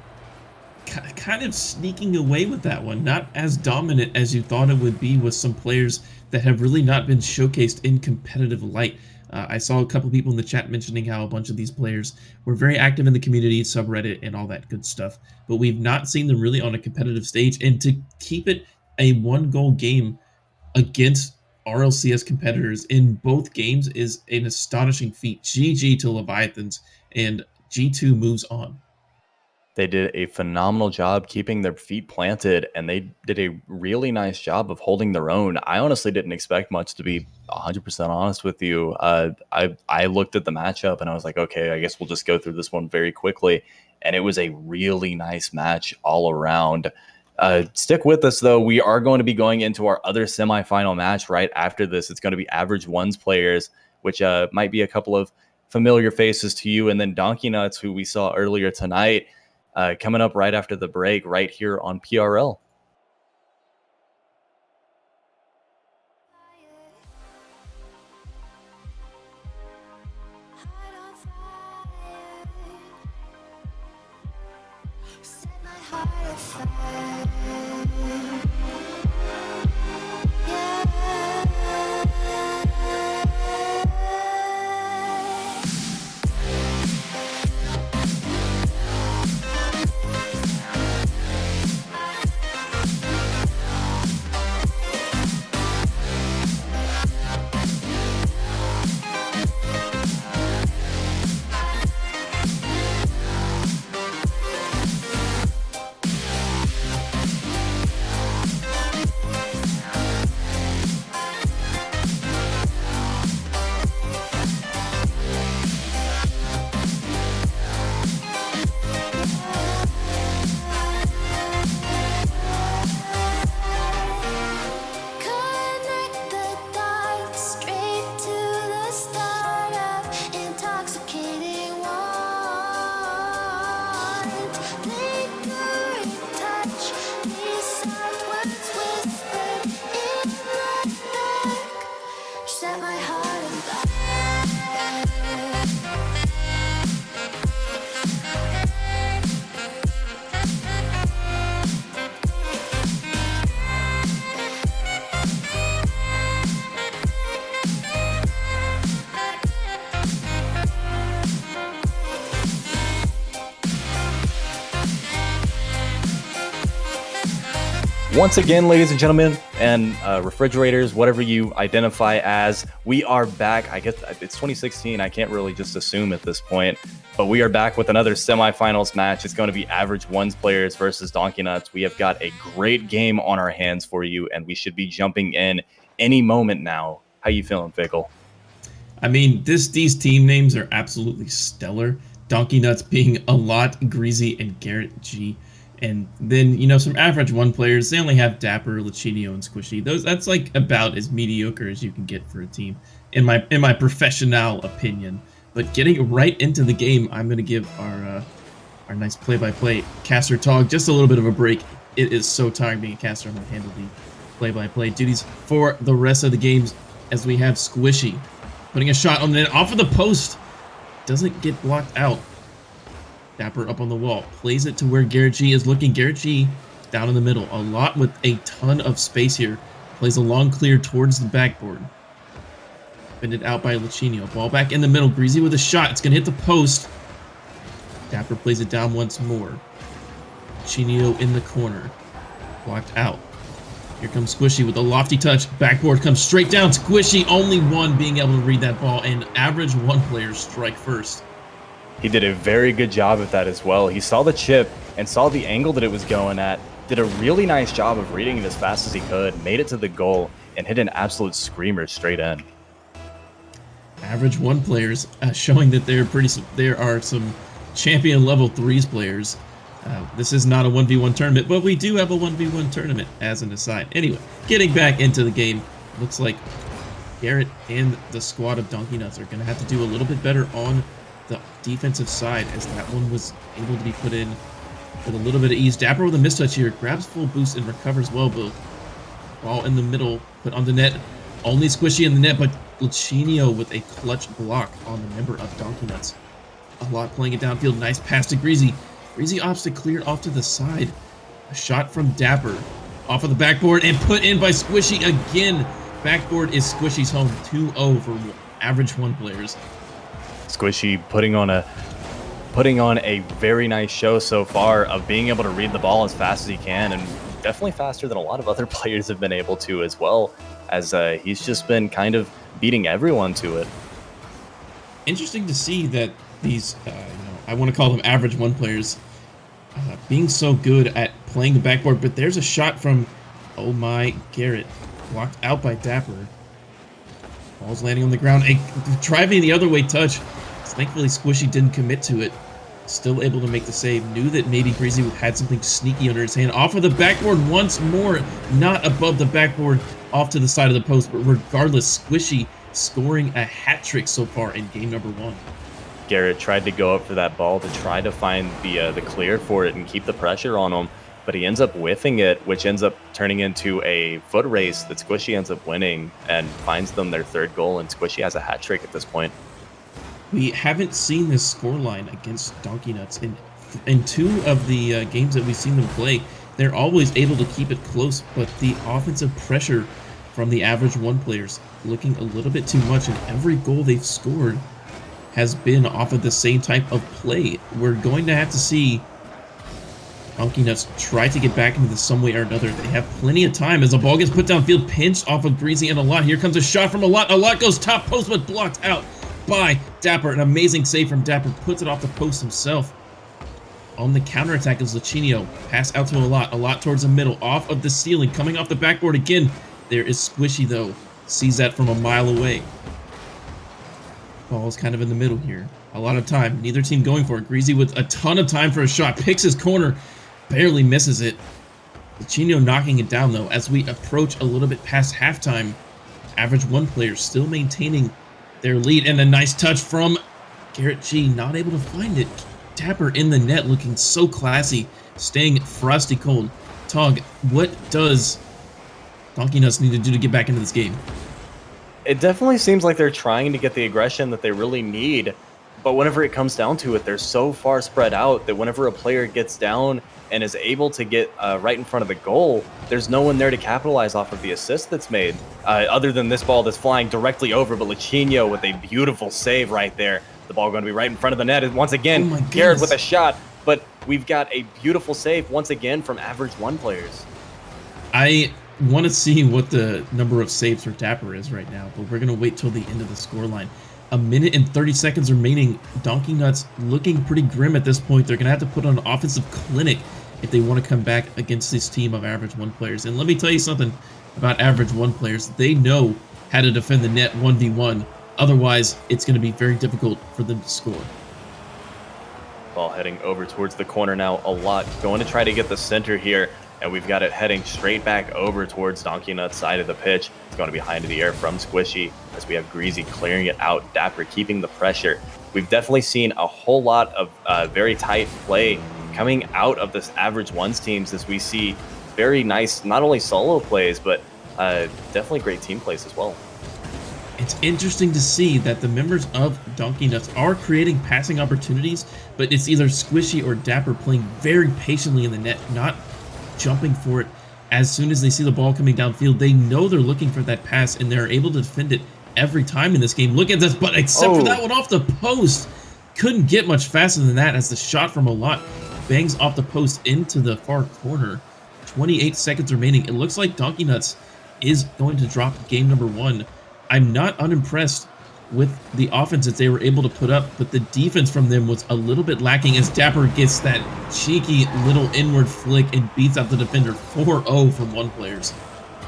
kind of sneaking away with that one. Not as dominant as you thought it would be with some players that have really not been showcased in competitive light. I saw a couple people in the chat mentioning how a bunch of these players were very active in the community, subreddit, and all that good stuff, but we've not seen them really on a competitive stage. And to keep it a one-goal game against RLCS competitors in both games is an astonishing feat. GG to Leviathans, and G2 moves on. They did a phenomenal job keeping their feet planted, and they did a really nice job of holding their own. I honestly didn't expect much, to be 100% honest with you. I looked at the matchup and I was like, okay, I guess we'll just go through this one very quickly. And it was a really nice match all around. Stick with us, though. We are going to be going into our other semifinal match right after this. It's going to be Average Ones players, which might be a couple of familiar faces to you, and then Donkey Nuts, who we saw earlier tonight. Coming up right after the break, right here on PRL. Heart on fire. Set my heart afire. Connect the dots straight to the start of intoxicating want. Lingering touch, these soft words whispered in the dark. Set my heart on fire. Once again, ladies and gentlemen, and refrigerators, whatever you identify as, we are back. I guess it's 2016. I can't really just assume at this point, but we are back with another semifinals match. It's going to be Average Ones players versus Donkey Nuts. We have got a great game on our hands for you, and we should be jumping in any moment now. How you feeling, Fickle? I mean, these team names are absolutely stellar. Donkey Nuts being a lot, Greasy, and Garrett G. And then, you know, some Average One players, they only have Dapper, Lachinio, and Squishy. That's like about as mediocre as you can get for a team, in my professional opinion. But getting right into the game, I'm gonna give our nice play-by-play caster Tog just a little bit of a break. It is so tiring being a caster. I'm gonna handle the play-by-play duties for the rest of the games, as we have Squishy putting a shot on the net off of the post. Doesn't get blocked out. Dapper up on the wall, plays it to where Garrett G is looking. Garrett G down in the middle, a lot with a ton of space here. Plays a long clear towards the backboard. Bended out by Lachinio. Ball back in the middle. Greasy with a shot. It's going to hit the post. Dapper plays it down once more. Lachinio in the corner. Blocked out. Here comes Squishy with a lofty touch. Backboard comes straight down. Squishy, only one being able to read that ball, and Average One players strike first. He did a very good job at that as well. He saw the chip and saw the angle that it was going at, did a really nice job of reading it as fast as he could, made it to the goal, and hit an absolute screamer straight in. Average One players showing that there are some champion level 3s players. This is not a 1v1 tournament, but we do have a 1v1 tournament as an aside. Anyway, getting back into the game, looks like Garrett and the squad of Donkey Nuts are going to have to do a little bit better on the defensive side, as that one was able to be put in with a little bit of ease. Dapper with a mistouch here, grabs full boost and recovers well, but ball in the middle, put on the net. Only Squishy in the net, but Lachinio with a clutch block on the member of Donkey Nuts. A lot playing it downfield. Nice pass to Greasy. Greasy opts to clear off to the side. A shot from Dapper. Off of the backboard and put in by Squishy again. Backboard is Squishy's home. 2-0 for average one players. Squishy putting on a very nice show so far of being able to read the ball as fast as he can, and definitely faster than a lot of other players have been able to as well, as he's just been kind of beating everyone to it. Interesting to see that these, I want to call them average one players, being so good at playing the backboard, but there's a shot from, oh my, Garrett, blocked out by Dapper. Ball's landing on the ground, a driving the other way touch. Thankfully, Squishy didn't commit to it. Still able to make the save. Knew that maybe Greasy had something sneaky under his hand. Off of the backboard once more, not above the backboard, off to the side of the post, but regardless, Squishy scoring a hat trick so far in game number 1. Garrett tried to go up for that ball to try to find the clear for it and keep the pressure on him, but he ends up whiffing it, which ends up turning into a foot race that Squishy ends up winning and finds them their 3rd goal, and Squishy has a hat trick at this point. We haven't seen this scoreline against Donkey Nuts in 2 of the games that we've seen them play. They're always able to keep it close, but the offensive pressure from the average one players looking a little bit too much, and every goal they've scored has been off of the same type of play. We're going to have to see Donkey Nuts try to get back into this some way or another. They have plenty of time as the ball gets put downfield, pinched off of Greasy and A Lot. Here comes a shot from A Lot. A Lot goes top post, but blocked out by Dapper. An amazing save from Dapper, puts it off the post himself. On the counterattack is Lachinio. Pass out to A Lot towards the middle, off of the ceiling, coming off the backboard again. There is Squishy though. Sees that from a mile away. Ball's kind of in the middle here. A lot of time. Neither team going for it. Greasy with a ton of time for a shot. Picks his corner. Barely misses it. Lachinio knocking it down though as we approach a little bit past halftime. Average one players still maintaining their lead, and a nice touch from Garrett G. Not able to find it. Dapper in the net looking so classy. Staying frosty cold. Tog, what does Donkey Nuts need to do to get back into this game? It definitely seems like they're trying to get the aggression that they really need, but whenever it comes down to it, they're so far spread out that whenever a player gets down and is able to get right in front of the goal, there's no one there to capitalize off of the assist that's made, other than this ball that's flying directly over, but Lachinio with a beautiful save right there. The ball going to be right in front of the net, and once again, Garrett with a shot, but we've got a beautiful save once again from average one players. I want to see what the number of saves for Dapper is right now, but we're going to wait till the end of the scoreline. 1 minute and 30 seconds remaining. Donkey Nuts looking pretty grim at this point. They're going to have to put on an offensive clinic if they want to come back against this team of average one players. And let me tell you something about average one players. They know how to defend the net 1v1. Otherwise, it's going to be very difficult for them to score. Ball heading over towards the corner now. A Lot going to try to get the center here, and we've got it heading straight back over towards Donkey Nuts' side of the pitch. It's going to be high into the air from Squishy as we have Greasy clearing it out. Dapper keeping the pressure. We've definitely seen a whole lot of very tight play coming out of this average ones teams as we see very nice, not only solo plays, but definitely great team plays as well. It's interesting to see that the members of Donkey Nuts are creating passing opportunities, but it's either Squishy or Dapper playing very patiently in the net, not jumping for it as soon as they see the ball coming downfield. They know they're looking for that pass, and they're able to defend it every time in this game. Look at this, but except for that one off the post. Couldn't get much faster than that as the shot from A Lot bangs off the post into the far corner. 28 seconds remaining. It looks like Donkey Nuts is going to drop game number 1. I'm not unimpressed with the offense that they were able to put up, but the defense from them was a little bit lacking as Dapper gets that cheeky little inward flick and beats out the defender 4-0 from one players.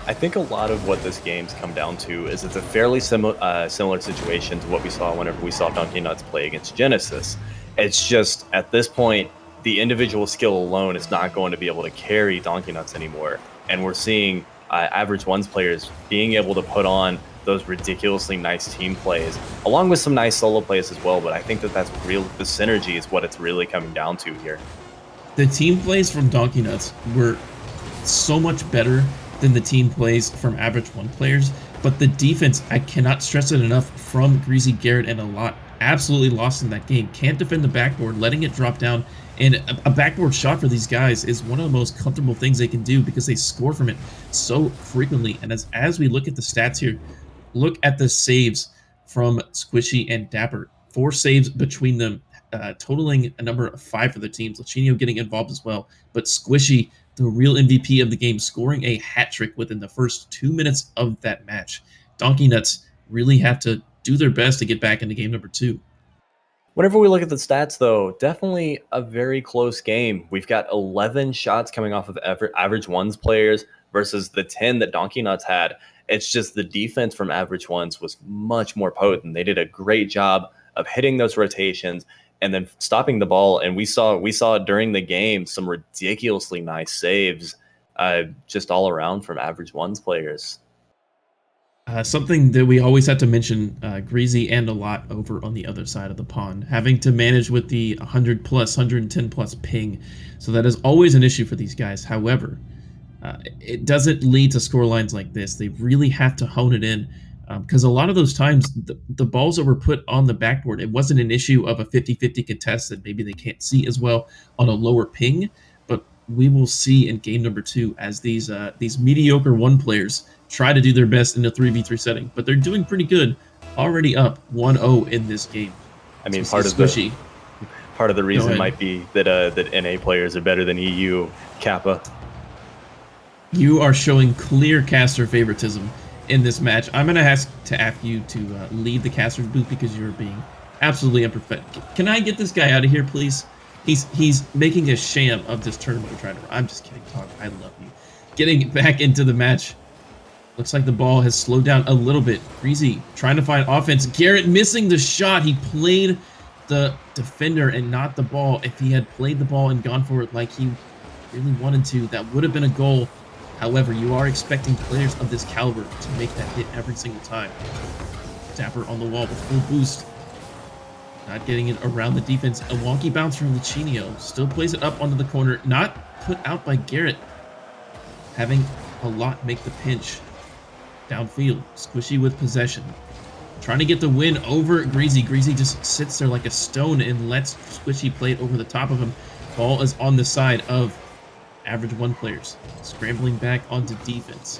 I think a lot of what this game's come down to is it's a fairly similar situation to what we saw whenever we saw Donkey Nuts play against Genesis. It's just, at this point, the individual skill alone is not going to be able to carry Donkey Nuts anymore. And we're seeing average ones players being able to put on those ridiculously nice team plays, along with some nice solo plays as well. But I think that that's real. The synergy is what it's really coming down to here. The team plays from Donkey Nuts were so much better than the team plays from average one players, but the defense, I cannot stress it enough, from Greasy, Garrett, and A Lot absolutely lost in that game. Can't defend the backboard, letting it drop down. And a backboard shot for these guys is one of the most comfortable things they can do because they score from it so frequently. And as we look at the stats here, look at the saves from Squishy and Dapper. 4 saves between them, totaling a number of 5 for the teams. Lachinio getting involved as well. But Squishy, the real MVP of the game, scoring a hat trick within the first 2 minutes of that match. Donkey Nuts really have to do their best to get back into game number 2. Whenever we look at the stats, though, definitely a very close game. We've got 11 shots coming off of average ones players versus the 10 that Donkey Nuts had. It's just the defense from average ones was much more potent. They did a great job of hitting those rotations and then stopping the ball. And we saw during the game some ridiculously nice saves just all around from average ones players. Something that we always have to mention, Greasy and a lot over on the other side of the pond, having to manage with the 100 plus, 110 plus ping. So that is always an issue for these guys. However, it doesn't lead to score lines like this. They really have to hone it in because a lot of those times the balls that were put on the backboard, it wasn't an issue of a 50-50 contest that maybe they can't see as well on a lower ping, but we will see in game number 2 as these mediocre one players try to do their best in a 3v3 setting, but they're doing pretty good. Already up 1-0 in this game. I mean, So part of the reason ahead. might be that NA players are better than EU Kappa. You are showing clear caster favoritism in this match. I'm going to ask you to leave the caster's booth because you're being absolutely unprofessional. Can I get this guy out of here, please? He's making a sham of this tournament we're trying to run. I'm just kidding, Todd. I love you. Getting back into the match. Looks like the ball has slowed down a little bit. Greasy trying to find offense. Garrett missing the shot. He played the defender and not the ball. If he had played the ball and gone for it like he really wanted to, that would have been a goal. However, you are expecting players of this caliber to make that hit every single time. Dapper on the wall with full boost. Not getting it around the defense. A wonky bounce from Lachinio. Still plays it up onto the corner. Not put out by Garrett. Having a lot make the pinch. Downfield. Squishy with possession. Trying to get the win over Greasy. Greasy just sits there like a stone and lets Squishy play it over the top of him. Ball is on the side of average one players. Scrambling back onto defense.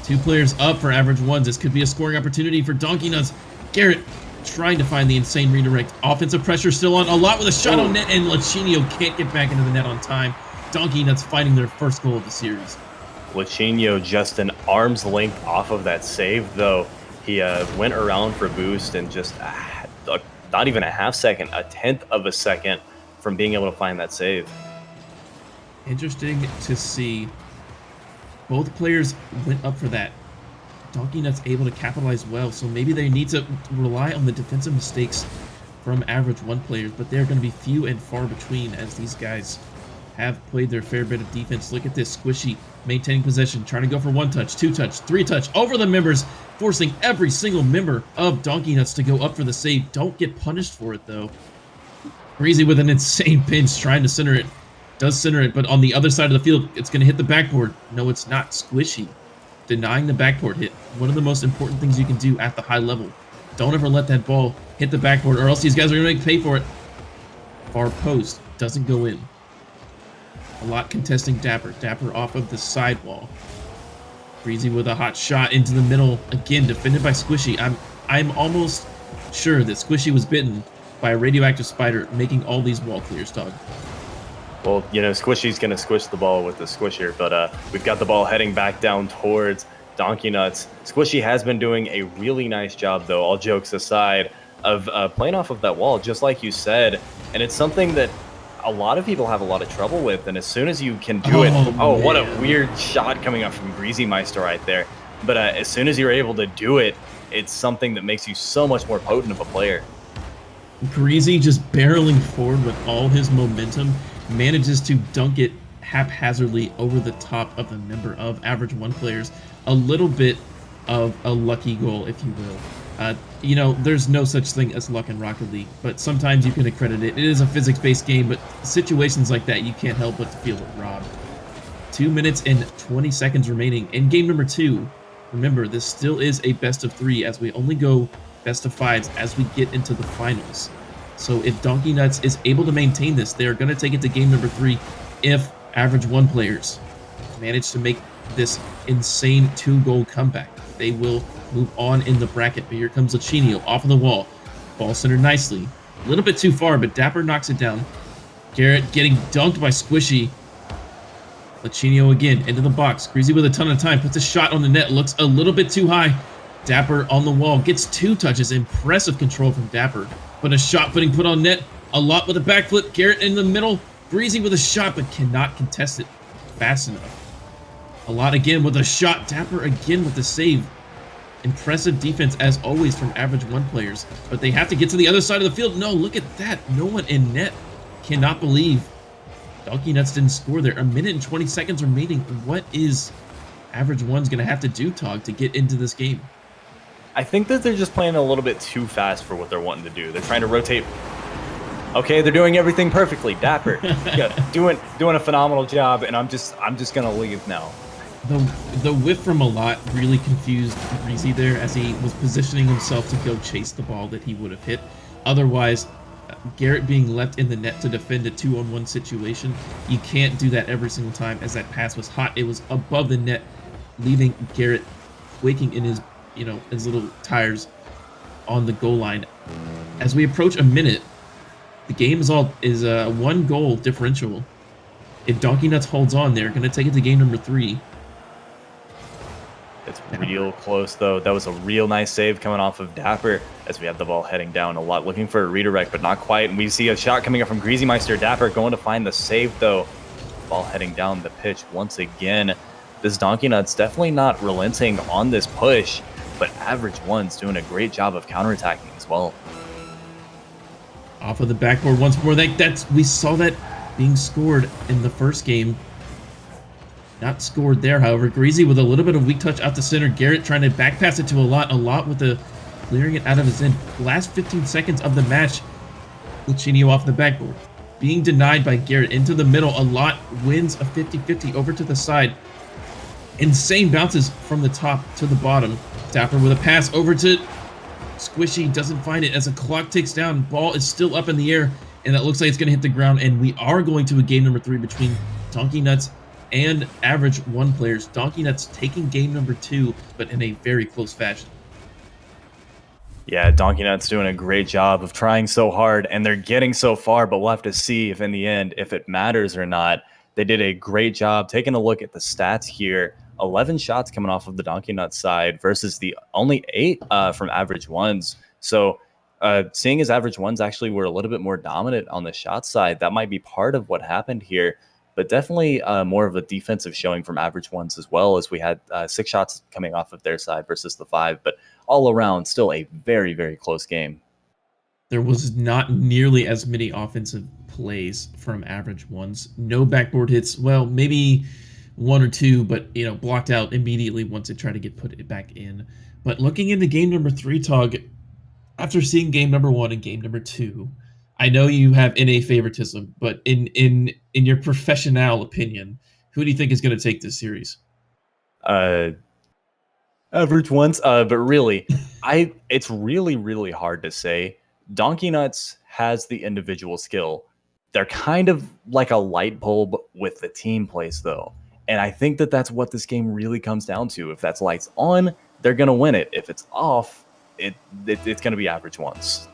2 players up for average ones. This could be a scoring opportunity for Donkey Nuts. Garrett trying to find the insane redirect. Offensive pressure still on. A lot with a shot on net, and Lachinio can't get back into the net on time. Donkey Nuts finding their first goal of the series. Lachinio just an arm's length off of that save, though. He went around for boost and just not even a half second, a tenth of a second from being able to find that save. Interesting to see. Both players went up for that. Donkey Nuts able to capitalize well, so maybe they need to rely on the defensive mistakes from average one players, but they're going to be few and far between as these guys have played their fair bit of defense. Look at this. Squishy maintaining possession, trying to go for 1 touch, 2 touch, 3 touch over the members, forcing every single member of Donkey Nuts to go up for the save. Don't get punished for it, though. Greasy with an insane pinch, trying to center it. Does center it, but on the other side of the field, it's going to hit the backboard. No, it's not. Squishy denying the backboard hit. One of the most important things you can do at the high level. Don't ever let that ball hit the backboard, or else these guys are going to pay for it. Far post doesn't go in. A lot contesting Dapper. Dapper off of the sidewall. Greasy with a hot shot into the middle. Again, defended by Squishy. I'm almost sure that Squishy was bitten by a radioactive spider, making all these wall clears, dog. Well, you know, Squishy's going to squish the ball with the squisher, but we've got the ball heading back down towards Donkey Nuts. Squishy has been doing a really nice job, though, all jokes aside, of playing off of that wall, just like you said. And it's something that a lot of people have a lot of trouble with, and as soon as you can do what a weird shot coming up from Greasy Meister right there. But as soon as you're able to do it, it's something that makes you so much more potent of a player. Greasy just barreling forward with all his momentum, manages to dunk it haphazardly over the top of the member of average one players. A little bit of a lucky goal, if you will. You know, there's no such thing as luck in Rocket League, but sometimes you can accredit it. It is a physics-based game, but situations like that, you can't help but to feel robbed. 2 minutes and 20 seconds remaining in game number 2. Remember, this still is a best of 3 as we only go best of fives as we get into the finals. So if Donkey Nuts is able to maintain this, they are going to take it to game number 3 if Average One players manage to make this insane 2-goal comeback. They will move on in the bracket. But here comes Lachinio off of the wall. Ball centered nicely. A little bit too far, but Dapper knocks it down. Garrett getting dunked by Squishy. Lachinio again into the box. Greasy with a ton of time. Puts a shot on the net. Looks a little bit too high. Dapper on the wall. Gets 2 touches. Impressive control from Dapper. But a shot putting put on net. A lot with a backflip. Garrett in the middle. Greasy with a shot, but cannot contest it fast enough. A lot again with a shot. Dapper again with the save. Impressive defense as always from Average One players. But they have to get to the other side of the field. No, look at that. No one in net. Cannot believe Donkey Nuts didn't score there. 1 minute and 20 seconds remaining. What is Average One's going to have to do, Tog, to get into this game? I think that they're just playing a little bit too fast for what they're wanting to do. They're trying to rotate. Okay, they're doing everything perfectly. Dapper, yeah, doing a phenomenal job, and I'm just gonna leave now. The whiff from a lot really confused Greasy there as he was positioning himself to go chase the ball that he would have hit. Otherwise, Garrett being left in the net to defend a 2-on-1 situation, you can't do that every single time as that pass was hot. It was above the net, leaving Garrett quaking in his, his little tires on the goal line. As we approach a minute, the game is a 1-goal differential. If Donkey Nuts holds on, they're going to take it to game number 3. It's real close, though. That was a real nice save coming off of Dapper as we have the ball heading down a lot, looking for a redirect, but not quite. And we see a shot coming up from Greasy Meister. Dapper going to find the save, though. Ball heading down the pitch once again. This Donkey Nuts definitely not relenting on this push, but Average One's doing a great job of counterattacking as well. Off of the backboard once more. We saw that being scored in the first game. Not scored there, however. Greasy with a little bit of weak touch out the center. Garrett trying to back pass it to a lot with the clearing it out of his end. Last 15 seconds of the match. Lachinio off the backboard. Being denied by Garrett into the middle. A lot wins a 50-50 over to the side. Insane bounces from the top to the bottom. Dapper with a pass over to Squishy. Doesn't find it as the clock ticks down. Ball is still up in the air, and it looks like it's going to hit the ground. And we are going to a game number 3 between Donkey Nuts and Average One players. Donkey Nuts taking game number 2, but in a very close fashion. Yeah, Donkey Nuts doing a great job of trying so hard, and they're getting so far, but we'll have to see if in the end, if it matters or not. They did a great job taking a look at the stats here. 11 shots coming off of the Donkey Nuts side versus the only 8 from Average Ones. So seeing as Average Ones actually were a little bit more dominant on the shot side, that might be part of what happened here. But definitely more of a defensive showing from Average Ones as well, as we had 6 shots coming off of their side versus the 5. But all around, still a very, very close game. There was not nearly as many offensive plays from Average Ones. No backboard hits. Well, maybe 1 or 2, but blocked out immediately once it tried to get put back in. But looking into game number 3, Tog, after seeing game number 1 and game number 2, I know you have NA favoritism, but in your professional opinion, who do you think is going to take this series? Average Ones, but really, it's really, really hard to say. Donkey Nuts has the individual skill. They're kind of like a light bulb with the team plays, though. And I think that that's what this game really comes down to. If that's lights on, they're going to win it. If it's off, it's going to be Average Ones.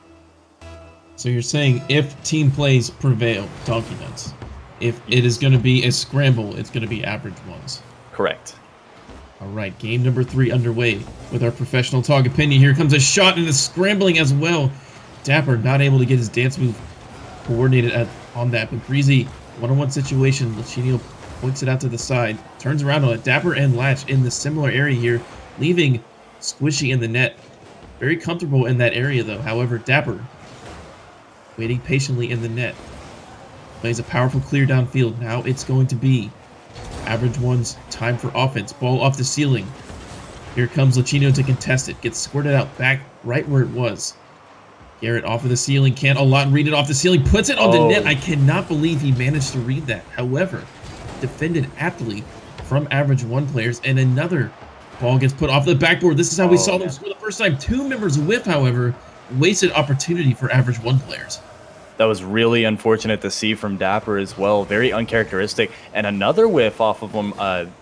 So you're saying if team plays prevail, Donkey Nuts. If it is going to be a scramble, it's going to be Average Ones. Correct. All right, game number 3 underway with our professional Tog opinion. Here comes a shot and it's scrambling as well. Dapper not able to get his dance move coordinated on that, but Greasy, 1-on-1 situation. Lachinio points it out to the side, turns around on it. Dapper and Latch in the similar area here, leaving Squishy in the net. Very comfortable in that area, though. However, Dapper waiting patiently in the net. Plays a powerful clear downfield. Now it's going to be Average One's time for offense. Ball off the ceiling. Here comes Lachinio to contest it. Gets squirted out back right where it was. Garrett off of the ceiling. Can't a lot read it off the ceiling. Puts it on the net. I cannot believe he managed to read that. However, defended aptly from Average One players. And another Ball gets put off the backboard. This is how we saw them man. score the first time. 2 members whiff, however, wasted opportunity for average 1 players. That was really unfortunate to see from Dapper as well. Very uncharacteristic. And another whiff off of him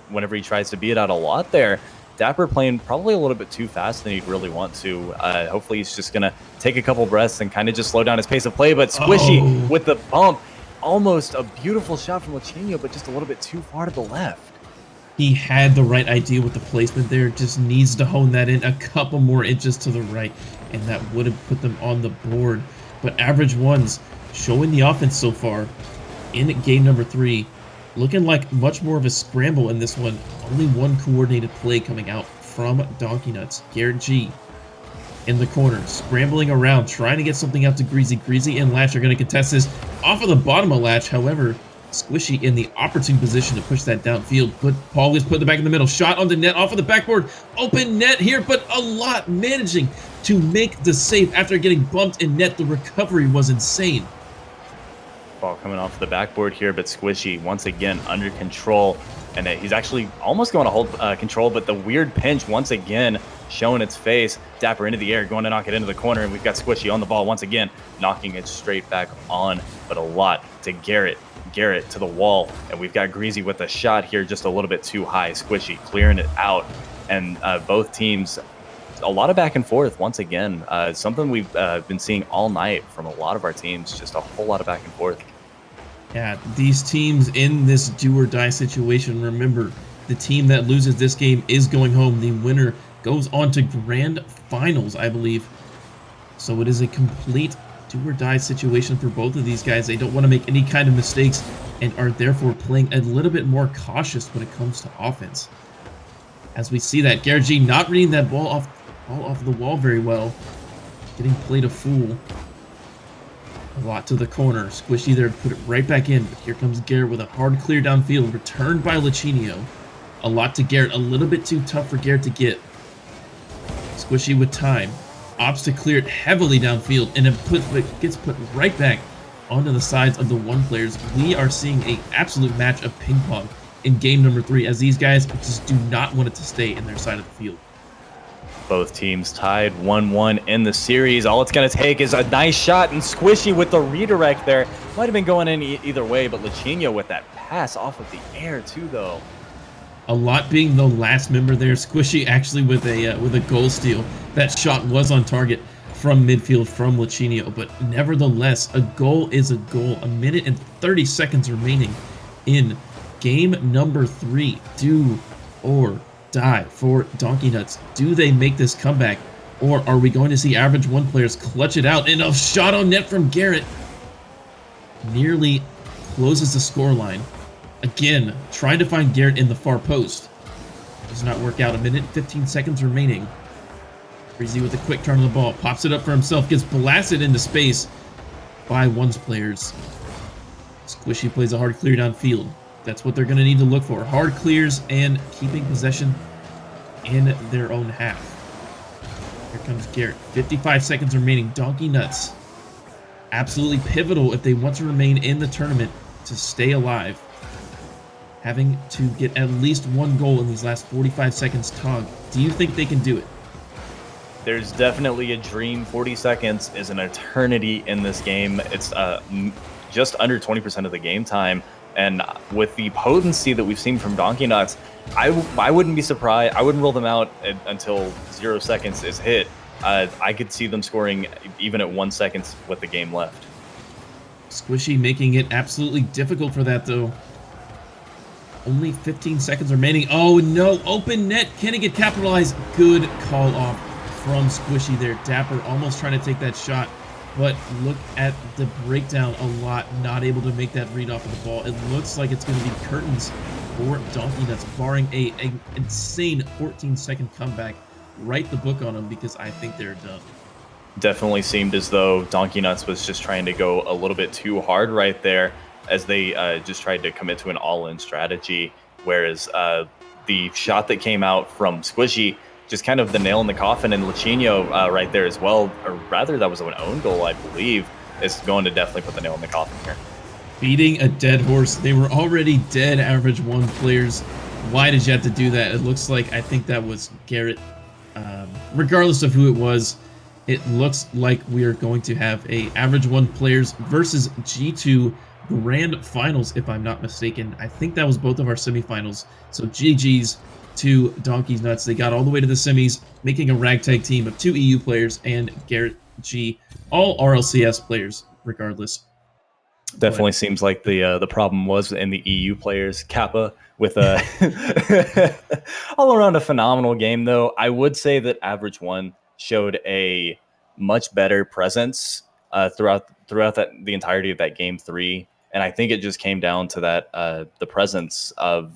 whenever he tries to beat it out a lot there. Dapper playing probably a little bit too fast than he'd really want to. Hopefully he's just going to take a couple breaths and kind of just slow down his pace of play. But Squishy with the bump. Almost a beautiful shot from Lachinho, but just a little bit too far to the left. He had the right idea with the placement there, just needs to hone that in a couple more inches to the right, and that would have put them on the board. But average ones showing the offense so far in game number 3, looking like much more of a scramble in this one. Only one coordinated play coming out from Donkey Nuts. Garrett G in the corner, scrambling around, trying to get something out to Greasy. Greasy and Latch are going to contest this off of the bottom of Latch. However, Squishy in the opportune position to push that downfield. But Paul is put the back in the middle. Shot on the net off of the backboard. Open net here, but a lot managing to make the save after getting bumped in net. The recovery was insane. Ball coming off the backboard here, but Squishy once again under control. And he's actually almost going to hold control, but the weird pinch once again showing its face. Dapper into the air, going to knock it into the corner, and we've got Squishy on the ball once again, knocking it straight back on, but a lot to Garrett. Garrett to the wall, and we've got Greasy with a shot here just a little bit too high. Squishy clearing it out, and both teams, a lot of back and forth once again. Something we've been seeing all night from a lot of our teams, just a whole lot of back and forth. Yeah, these teams in this do or die situation, remember, the team that loses this game is going home. The winner goes on to grand finals, I believe. So it is a complete do or die situation for both of these guys. They don't want to make any kind of mistakes and are therefore playing a little bit more cautious when it comes to offense. As we see that, Garrett G not reading that ball off the wall very well. Getting played a fool. A lot to the corner. Squishy there to put it right back in. But here comes Garrett with a hard clear downfield. Returned by Lachinho. A lot to Garrett. A little bit too tough for Garrett to get. Squishy with time. Opts to clear it heavily downfield. And it gets put right back onto the sides of the 1 players. We are seeing an absolute match of ping pong in game number 3. As these guys just do not want it to stay in their side of the field. Both teams tied 1-1 in the series. All it's going to take is a nice shot, and Squishy with the redirect there. Might have been going in either way, but Lachinho with that pass off of the air too, though. A lot being the last member there. Squishy actually with a goal steal. That shot was on target from midfield from Lachinho, but nevertheless, a goal is a goal. 1 minute and 30 seconds remaining in game number 3. Do or die for Donkey Nuts. Do they make this comeback, or are we going to see average 1 players clutch it out? And a shot on net from Garrett nearly closes the scoreline. Again, trying to find Garrett in the far post. Does not work out. 1 minute 15 seconds remaining. Breezy with a quick turn on the ball, pops it up for himself, gets blasted into space by 1's players. Squishy plays a hard clear downfield. That's what they're going to need to look for. Hard clears and keeping possession in their own half. Here comes Garrett. 55 seconds remaining. Donkey Nuts. Absolutely pivotal if they want to remain in the tournament to stay alive. Having to get at least 1 goal in these last 45 seconds. Tog, do you think they can do it? There's definitely a dream. 40 seconds is an eternity in this game. It's just under 20% of the game time. And with the potency that we've seen from Donkey Nuts, I wouldn't be surprised. I wouldn't rule them out until 0 seconds is hit. I could see them scoring even at 1 second with the game left. Squishy making it absolutely difficult for that, though. Only 15 seconds remaining. Oh, no. Open net. Can it get capitalized? Good call off from Squishy there. Dapper almost trying to take that shot. But look at the breakdown a lot. Not able to make that read off of the ball. It looks like it's going to be curtains for Donkey Nuts, barring an insane 14-second comeback. Write the book on them because I think they're done. Definitely seemed as though Donkey Nuts was just trying to go a little bit too hard right there as they just tried to commit to an all-in strategy. Whereas the shot that came out from Squishy, just kind of the nail in the coffin, and Lachinho right there as well, or rather that was an own goal, I believe, is going to definitely put the nail in the coffin here. Beating a dead horse. They were already dead, average 1 players. Why did you have to do that? It looks like, I think that was Garrett. Regardless of who it was, it looks like we are going to have a average one players versus G2 grand finals, if I'm not mistaken. I think that was both of our semifinals. So GG's to Donkey's Nuts. They got all the way to the semis, making a ragtag team of 2 EU players and Garrett G, all RLCS players, regardless. Definitely seems like the problem was in the EU players. Kappa with a all around a phenomenal game, though. I would say that Average One showed a much better presence throughout the entirety of that game 3, and I think it just came down to that the presence of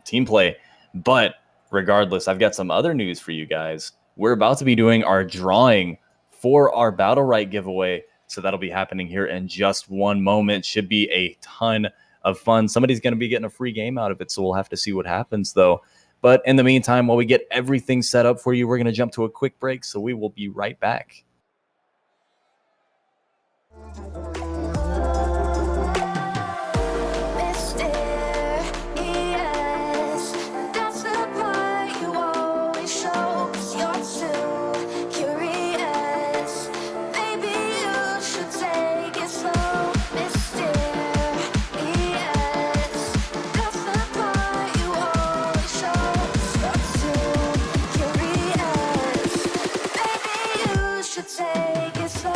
team play. But regardless, I've got some other news for you guys. We're about to be doing our drawing for our Battle Right giveaway. So that'll be happening here in just one moment. Should be a ton of fun. Somebody's going to be getting a free game out of it. So we'll have to see what happens, though. But in the meantime, while we get everything set up for you, we're going to jump to a quick break. So we will be right back. Take it slow.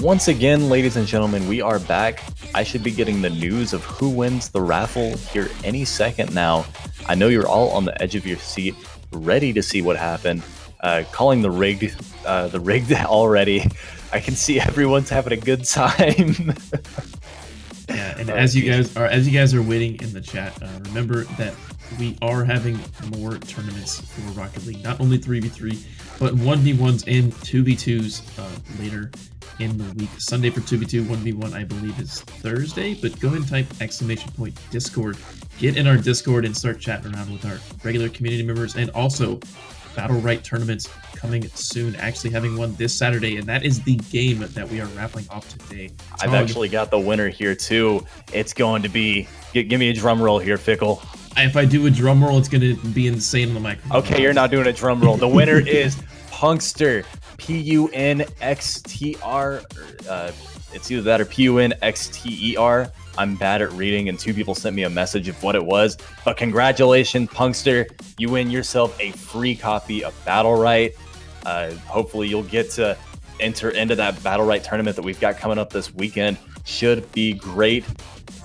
Once again, ladies and gentlemen, we are back. I should be getting the news of who wins the raffle here any second now. I know you're all on the edge of your seat, ready to see what happened. Calling the rigged already. I can see everyone's having a good time. Yeah, and as you guys are waiting in the chat, remember that we are having more tournaments for Rocket League. Not only 3v3, but 1v1s and 2v2s later in the week. Sunday for 2v2, 1v1 I believe is Thursday, but go ahead and type !Discord. Get in our Discord and start chatting around with our regular community members, and also Battle Right tournaments coming soon. Actually having one this Saturday, and that is the game that we are raffling off today. I've actually got the winner here too. It's going to be, give me a drum roll here, Fickle. If I do a drum roll, it's going to be insane on the microphone. Okay, you're not doing a drum roll. The winner is Punkster, Punxtr. It's either that or Punxter. I'm bad at reading, and 2 people sent me a message of what it was. But congratulations, Punkster. You win yourself a free copy of Battle Right. Hopefully you'll get to enter into that Battle Right tournament that we've got coming up this weekend. Should be great.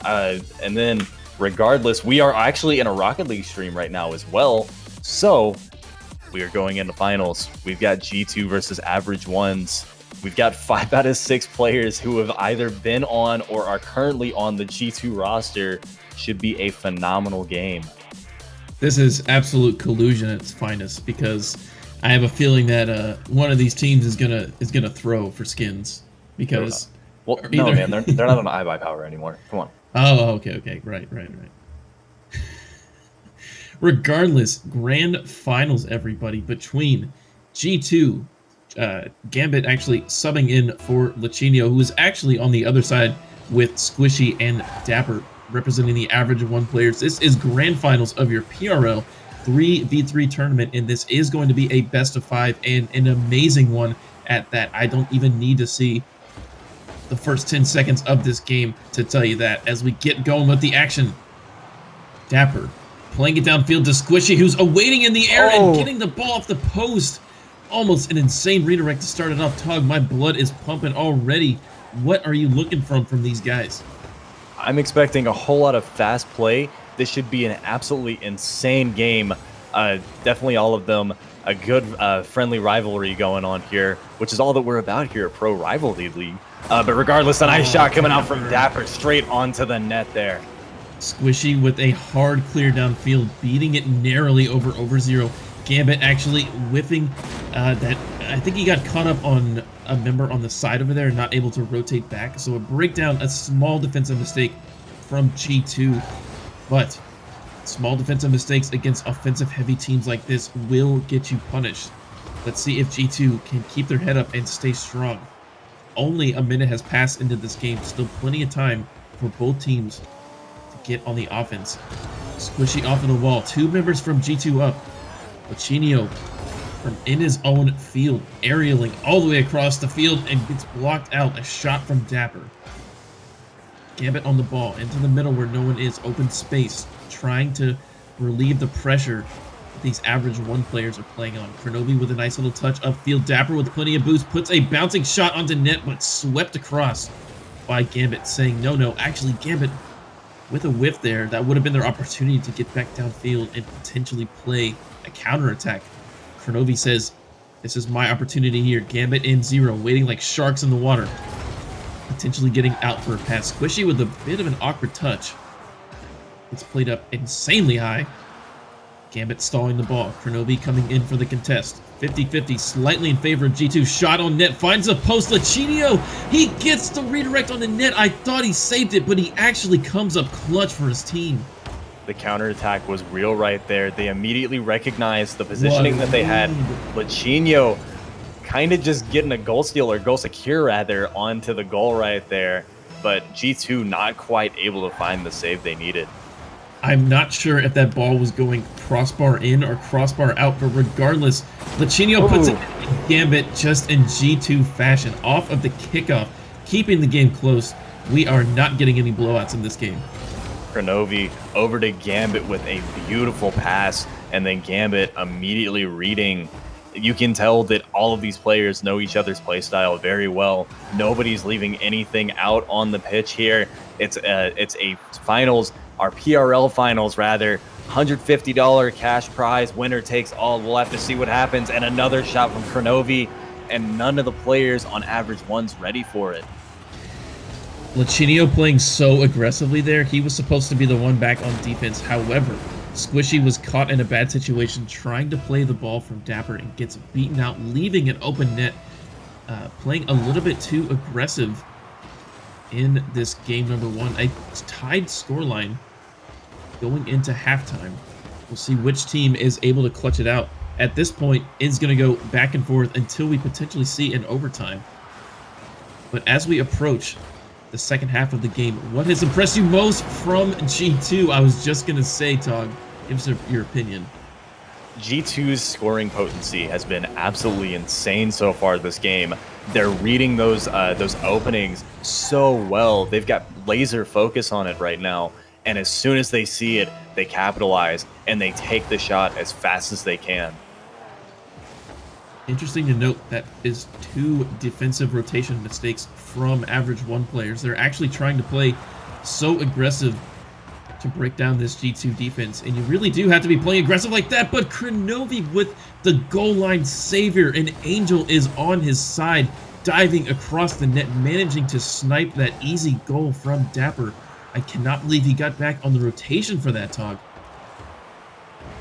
And then regardless, we are actually in a Rocket League stream right now as well. So we are going into finals. We've got G2 versus Average Ones. We've got 5 out of 6 players who have either been on or are currently on the G2 roster. Should be a phenomenal game. This is absolute collusion at its finest, because I have a feeling that one of these teams is gonna throw for skins, because no, man, they're not on iBuyPower anymore. Come on. Oh, okay, right. Regardless, grand finals, everybody, between G2. Gambit actually subbing in for Lachinio, who is actually on the other side with Squishy and Dapper representing the Average One players. This is grand finals of your PRL 3v3 tournament, and this is going to be a best of 5 and an amazing one at that. I don't even need to see the first 10 seconds of this game to tell you that. As we get going with the action, Dapper playing it downfield to Squishy, who's awaiting in the air and getting the ball off the post. Almost an insane redirect to start it off. Tug, my blood is pumping already. What are you looking from these guys? I'm expecting a whole lot of fast play. This should be an absolutely insane game. Definitely all of them a good friendly rivalry going on here, which is all that we're about here at Pro Rivalry League. But regardless, a nice shot coming out from Dapper straight onto the net there. Squishy with a hard clear downfield, beating it narrowly over zero. Gambit actually whiffing that. I think he got caught up on a member on the side over there, not able to rotate back. So a breakdown, a small defensive mistake from G2. But small defensive mistakes against offensive heavy teams like this will get you punished. Let's see if G2 can keep their head up and stay strong. Only a minute has passed into this game. Still plenty of time for both teams to get on the offense. Squishy off of the wall. 2 members from G2 up. Lachinio from in his own field, aerialing all the way across the field and gets blocked out. A shot from Dapper. Gambit on the ball, into the middle where no one is. Open space, trying to relieve the pressure that these Average One players are playing on. Kronovi with a nice little touch upfield. Dapper with plenty of boost, puts a bouncing shot onto net, but swept across by Gambit, saying no. Actually, Gambit with a whiff there, that would have been their opportunity to get back downfield and potentially play a counterattack. Kronovi says, this is my opportunity here. Gambit in 0, waiting like sharks in the water. Potentially getting out for a pass. Squishy with a bit of an awkward touch. It's played up insanely high. Gambit stalling the ball. Kronovi coming in for the contest. 50-50, slightly in favor of G2. Shot on net, finds a post. Lachinio, he gets the redirect on the net. I thought he saved it, but he actually comes up clutch for his team. The counterattack was real right there. They immediately recognized the positioning that they had. Lachinio kind of just getting a goal steal, or goal secure rather, onto the goal right there. But G2 not quite able to find the save they needed. I'm not sure if that ball was going crossbar in or crossbar out, but regardless, Lachinio puts it in Gambit just in G2 fashion, off of the kickoff, keeping the game close. We are not getting any blowouts in this game. Kronovi over to Gambit with a beautiful pass, and then Gambit immediately reading You can tell that all of these players know each other's play style very well. Nobody's leaving anything out on the pitch here. It's a finals, our PRL finals rather. $150 cash prize, winner takes all. We'll have to see what happens. And another shot from Kronovi, and none of the players on average one's ready for it. Lachinio playing so aggressively there. He was supposed to be the one back on defense. However, Squishy was caught in a bad situation trying to play the ball from Dapper and gets beaten out, leaving an open net, playing a little bit too aggressive in this game number one. A tied scoreline going into halftime. We'll see which team is able to clutch it out. At this point, it's going to go back and forth until we potentially see an overtime. But as we approach the second half of the game, what has impressed you most from G2? I was just going to say, Tog, give us your opinion. G2's scoring potency has been absolutely insane so far this game. They're reading those openings so well. They've got laser focus on it right now. And as soon as they see it, they capitalize and they take the shot as fast as they can. Interesting to note that is 2 defensive rotation mistakes from average 1 players. They're actually trying to play so aggressive to break down this G2 defense, and you really do have to be playing aggressive like that. But Kronovi with the goal line savior, and Angel is on his side, diving across the net, managing to snipe that easy goal from Dapper. I cannot believe he got back on the rotation for that, Tog.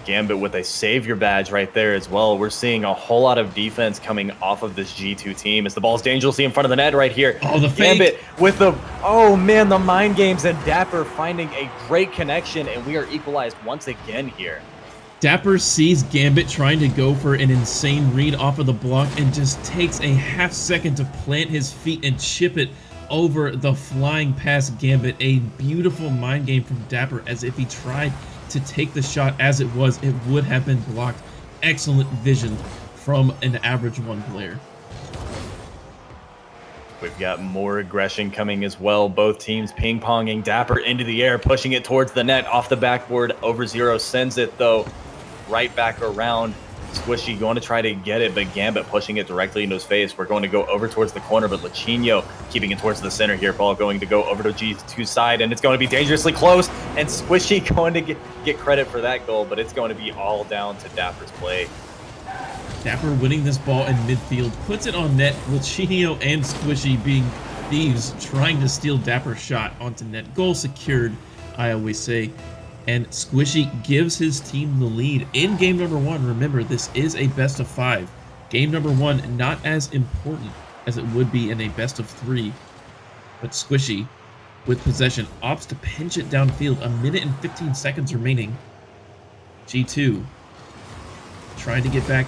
Gambit with a savior badge right there as well. We're seeing a whole lot of defense coming off of this G2 team as the ball's dangerously in front of the net right here. Oh, the fake. Gambit with the, oh man, the mind games, and Dapper finding a great connection, and we are equalized once again here. Dapper sees Gambit trying to go for an insane read off of the block and just takes a half second to plant his feet and chip it over the flying past Gambit. A beautiful mind game from Dapper, as if he tried to take the shot as it was, it would have been blocked. Excellent vision from an average 1 player. We've got more aggression coming as well. Both teams ping-ponging. Dapper into the air, pushing it towards the net, off the backboard. Over zero sends it, though, right back around. Squishy going to try to get it, but Gambit pushing it directly into his face. We're going to go over towards the corner, but Lachinio keeping it towards the center here. Ball going to go over to G2 side, and it's going to be dangerously close. And Squishy going to get credit for that goal, but it's going to be all down to Dapper's play. Dapper winning this ball in midfield, puts it on net. Lachinio and Squishy being thieves, trying to steal Dapper's shot onto net. Goal secured, I always say. And Squishy gives his team the lead in game number 1. Remember, this is a best of 5. Game number 1, not as important as it would be in a best of 3. But Squishy, with possession, opts to pinch it downfield. 1 minute and 15 seconds remaining. G2 trying to get back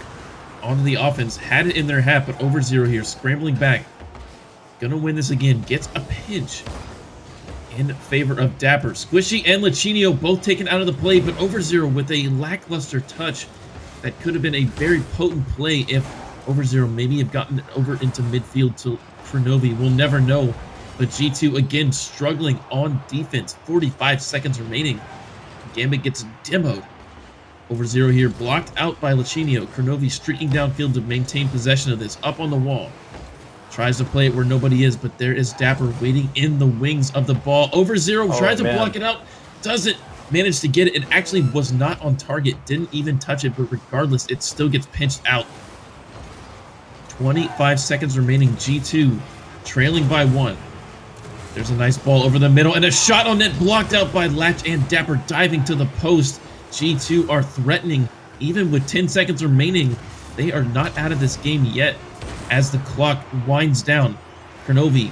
onto the offense. Had it in their hat, but over zero here. Scrambling back. Gonna win this again. Gets a pinch in favor of Dapper. Squishy and Lachinio both taken out of the play, but over zero with a lackluster touch. That could have been a very potent play if over zero maybe have gotten it over into midfield to Kronovi. We'll never know. But G2 again struggling on defense. 45 seconds remaining. Gambit gets demoed. Over zero here, blocked out by Lachinio. Kronovi streaking downfield to maintain possession of this. Up on the wall. Tries to play it where nobody is, but there is Dapper waiting in the wings of the ball. Over zero, tries to block it out. Doesn't manage to get it. It actually was not on target. Didn't even touch it, but regardless, it still gets pinched out. 25 seconds remaining. G2 trailing by 1. There's a nice ball over the middle, and a shot on net blocked out by Latch and Dapper diving to the post. G2 are threatening, even with 10 seconds remaining. They are not out of this game yet as the clock winds down. Kronovi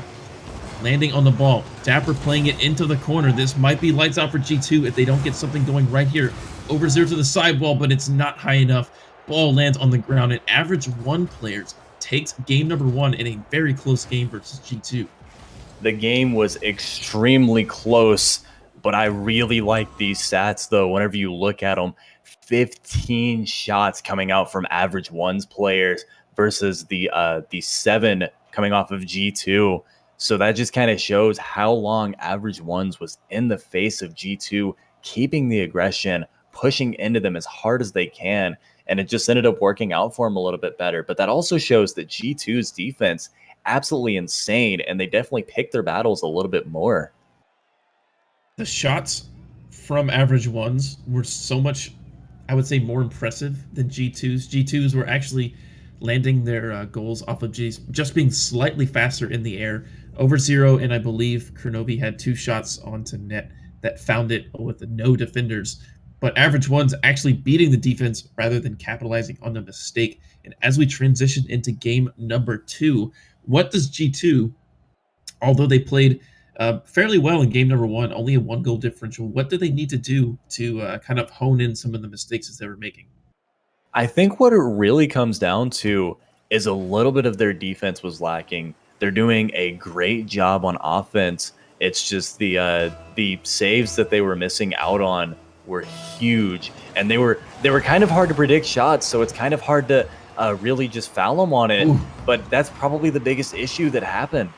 landing on the ball. Dapper playing it into the corner. This might be lights out for G2 if they don't get something going right here. Over zero to the sidewall, but it's not high enough. Ball lands on the ground, and average 1 players takes game number 1 in a very close game versus G2. The game was extremely close, but I really like these stats, though, whenever you look at them. 15 shots coming out from average 1's players versus the 7 coming off of G2. So that just kind of shows how long average 1's was in the face of G2, keeping the aggression, pushing into them as hard as they can. and it just ended up working out for him a little bit better. But that also shows that G2's defense absolutely insane, and they definitely pick their battles a little bit more. The shots from average ones were so much, I would say, more impressive than G2's. G2's were actually landing their goals off of G's, just being slightly faster in the air. Over zero, and I believe Kronovi had 2 shots onto net that found it with no defenders. But average one's actually beating the defense rather than capitalizing on the mistake. And as we transition into game number 2, what does G2, although they played fairly well in game number 1, only a 1 goal differential, what do they need to do to kind of hone in some of the mistakes that they were making? I think what it really comes down to is a little bit of their defense was lacking. They're doing a great job on offense. It's just the saves that they were missing out on were huge, and they were kind of hard to predict shots. So it's kind of hard to really just foul them on it. Ooh. But that's probably the biggest issue that happened.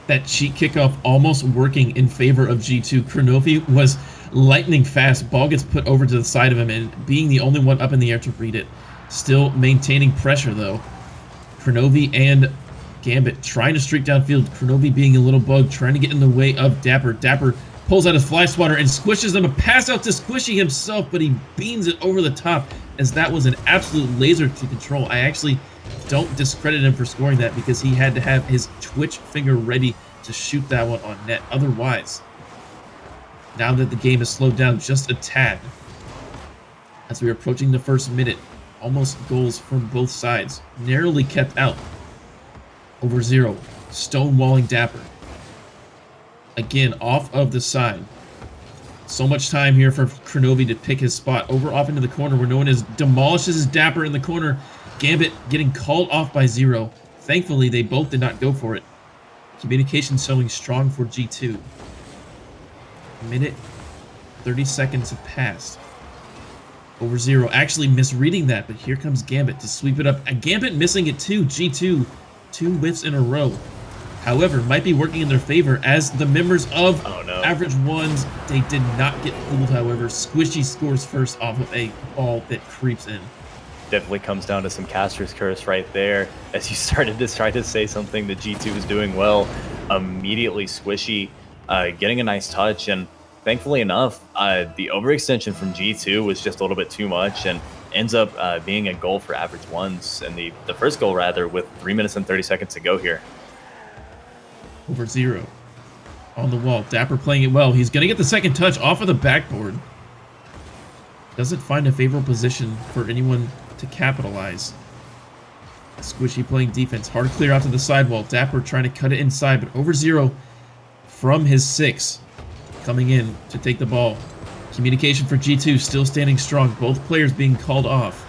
That cheat kickoff almost working in favor of G2. Kronovi was lightning fast. Ball gets put over to the side of him, and being the only one up in the air to read it. Still maintaining pressure, though. Kronovi and Gambit trying to streak downfield. Kronovi being a little bug, trying to get in the way of Dapper. Dapper pulls out his fly swatter and squishes them. A pass out to Squishy himself, but he beams it over the top, as that was an absolute laser to control. I actually don't discredit him for scoring that, because he had to have his twitch finger ready to shoot that one on net. Otherwise, now that the game has slowed down just a tad, as we're approaching the first minute, almost goals from both sides, narrowly kept out. Over zero, stonewalling Dapper. Again, off of the side. So much time here for Kronovi to pick his spot. Over off into the corner where no one is. Demolishes his Dapper in the corner. Gambit getting called off by zero. Thankfully, they both did not go for it. Communication showing strong for G2. Minute 30 seconds have passed. Over zero, actually misreading that, but here comes Gambit to sweep it up. Gambit missing it too. G2, 2 whiffs in a row. However, might be working in their favor, as the members of average ones, they did not get fooled. However, Squishy scores first off of a ball that creeps in. Definitely comes down to some caster's curse right there. As you started to try to say something that G2 was doing well, immediately Squishy getting a nice touch, and thankfully enough, the overextension from G2 was just a little bit too much, and ends up being a goal for average ones, and the first goal rather, with 3 minutes and 30 seconds to go here. Over zero. On the wall. Dapper playing it well. He's going to get the second touch off of the backboard. Doesn't find a favorable position for anyone to capitalize. Squishy playing defense. Hard clear out to the sidewall. Dapper trying to cut it inside, but over zero from his 6. Coming in to take the ball. Communication for G2 still standing strong. Both players being called off.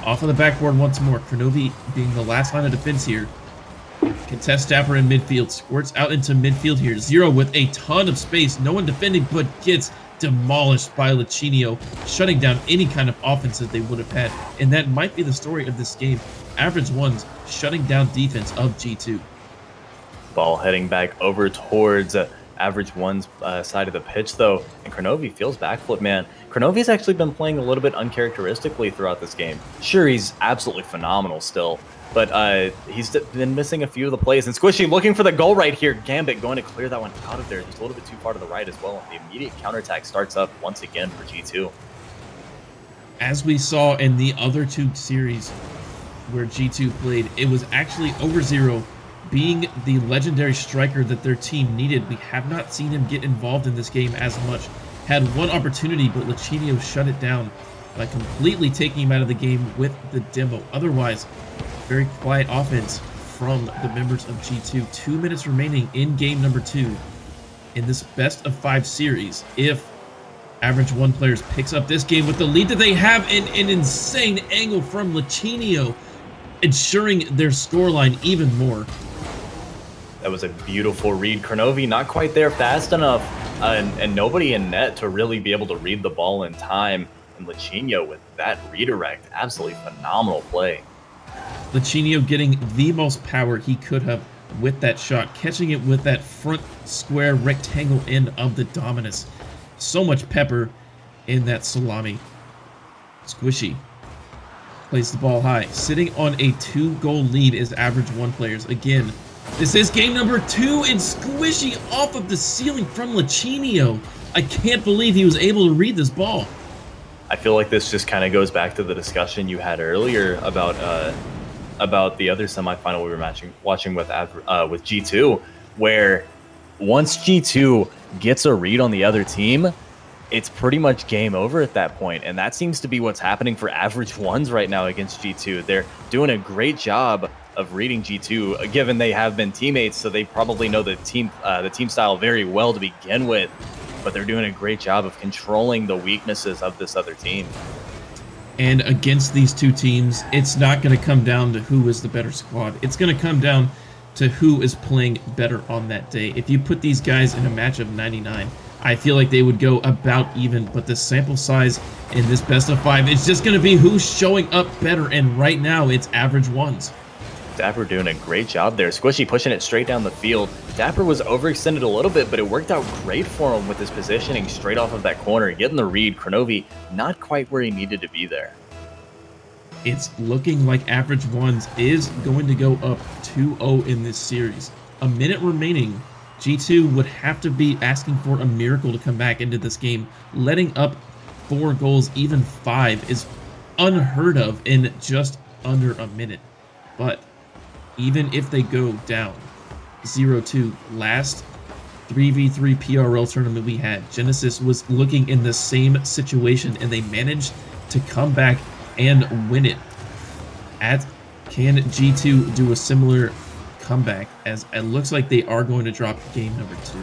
Off of the backboard once more. Kronovi being the last line of defense here. Contest Dapper in midfield. Squirts out into midfield here. Zero with a ton of space. No one defending, but gets demolished by Lachinio, shutting down any kind of offense that they would have had. And that might be the story of this game. Average ones shutting down defense of G2. Ball heading back over towards average one's side of the pitch, though, and Kronovi feels backflip, man. Kronovi's actually been playing a little bit uncharacteristically throughout this game. Sure, he's absolutely phenomenal still, but he's been missing a few of the plays. And Squishy looking for the goal right here. Gambit going to clear that one out of there, just a little bit too far to the right as well. The immediate counterattack starts up once again for G2. As we saw in the other 2 series where G2 played, it was actually over zero being the legendary striker that their team needed. We have not seen him get involved in this game as much. Had one opportunity, but Lachinio shut it down by completely taking him out of the game with the demo. Otherwise, very quiet offense from the members of G2. 2 minutes remaining in game number 2 in this best of 5 series. If average one players picks up this game with the lead that they have, in an insane angle from Lachinio, ensuring their scoreline even more. That was a beautiful read. Kronovi not quite there fast enough, and nobody in net to really be able to read the ball in time. And Lachinio with that redirect, absolutely phenomenal play. Lachinio getting the most power he could have with that shot, catching it with that front square rectangle end of the Dominus. So much pepper in that salami. Squishy Plays the ball high. Sitting on a 2-goal lead is average 1 players. Again, this is game number 2 and Squishy off of the ceiling from Lachinio. I can't believe he was able to read this ball. I feel like this just kind of goes back to the discussion you had earlier about the other semifinal we were watching with G2, where once G2 gets a read on the other team, it's pretty much game over at that point. And that seems to be what's happening for average ones right now against G2. They're doing a great job of reading G2, given they have been teammates, so they probably know the team style very well to begin with. But they're doing a great job of controlling the weaknesses of this other team. And against these two teams, it's not going to come down to who is the better squad. It's going to come down to who is playing better on that day. If you put these guys in a match of 99, I feel like they would go about even, but the sample size in this best of 5 is just going to be who's showing up better, and right now it's average ones. Dapper doing a great job there. Squishy pushing it straight down the field. Dapper was overextended a little bit, but it worked out great for him with his positioning straight off of that corner, getting the read. Kronovi not quite where he needed to be there. It's looking like average ones is going to go up 2-0 in this series. A minute remaining. G2 would have to be asking for a miracle to come back into this game. Letting up 4 goals, even 5, is unheard of in just under a minute. But even if they go down 0-2, last 3v3 PRL tournament we had, Genesis was looking in the same situation, and they managed to come back and win it. Can G2 do a similar comeback, as it looks like they are going to drop game number 2?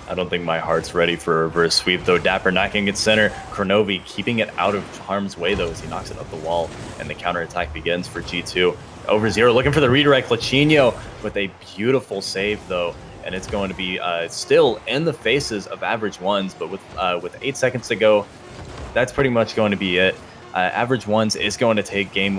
I don't think my heart's ready for a reverse sweep, though. Dapper knocking it center. Kronovi keeping it out of harm's way, though, as he knocks it up the wall, and the counterattack begins for G2. Over 0, looking for the redirect. Lachinio with a beautiful save, though, and it's going to be still in the faces of average ones, but with 8 seconds to go, that's pretty much going to be it. Average ones is going to take game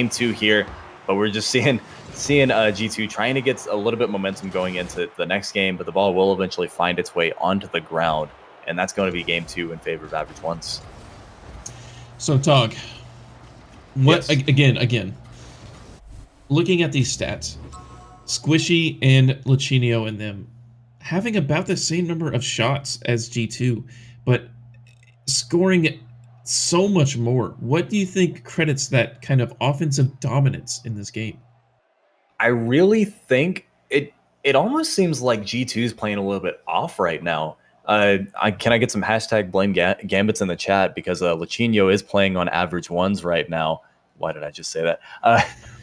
2 here, but we're just seeing G2 trying to get a little bit momentum going into the next game, but the ball will eventually find its way onto the ground, and that's going to be game 2 in favor of average ones. So, Tog, what Yes. again? Looking at these stats, Squishy and Lachinio and them having about the same number of shots as G2, but scoring so much more. What do you think credits that kind of offensive dominance in this game? I really think it almost seems like G2 is playing a little bit off right now. Can I get some hashtag blame Gambits in the chat, because Lachinio is playing on average ones right now. Why did I just say that?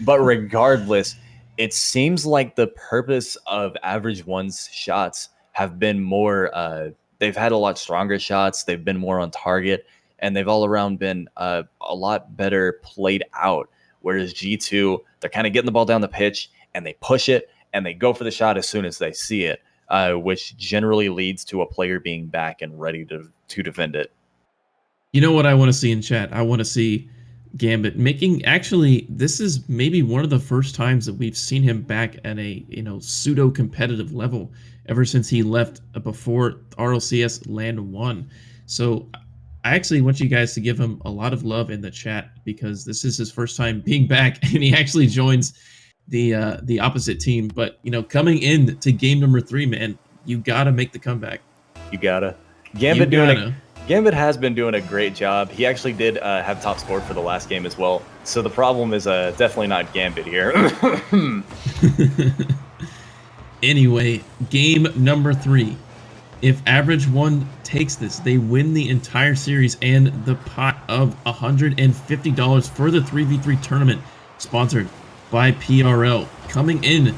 But regardless, it seems like the purpose of average ones shots have been more, they've had a lot stronger shots. They've been more on target, and they've all around been a lot better played out. Whereas G2, they're kind of getting the ball down the pitch, and they push it, and they go for the shot as soon as they see it, which generally leads to a player being back and ready to defend it. You know what I want to see in chat? I want to see Gambit making, actually, this is maybe one of the first times that we've seen him back at a, pseudo competitive level ever since he left before RLCS LAN 1. So I actually want you guys to give him a lot of love in the chat, because this is his first time being back, and he actually joins the opposite team. But coming in to game number 3, man, you gotta make the comeback. You gotta. Gambit has been doing a great job. He actually did have top score for the last game as well. So the problem is definitely not Gambit here. Anyway, game number 3. If average one takes this, they win the entire series and the pot of $150 for the 3v3 tournament, sponsored by PRL. Coming in,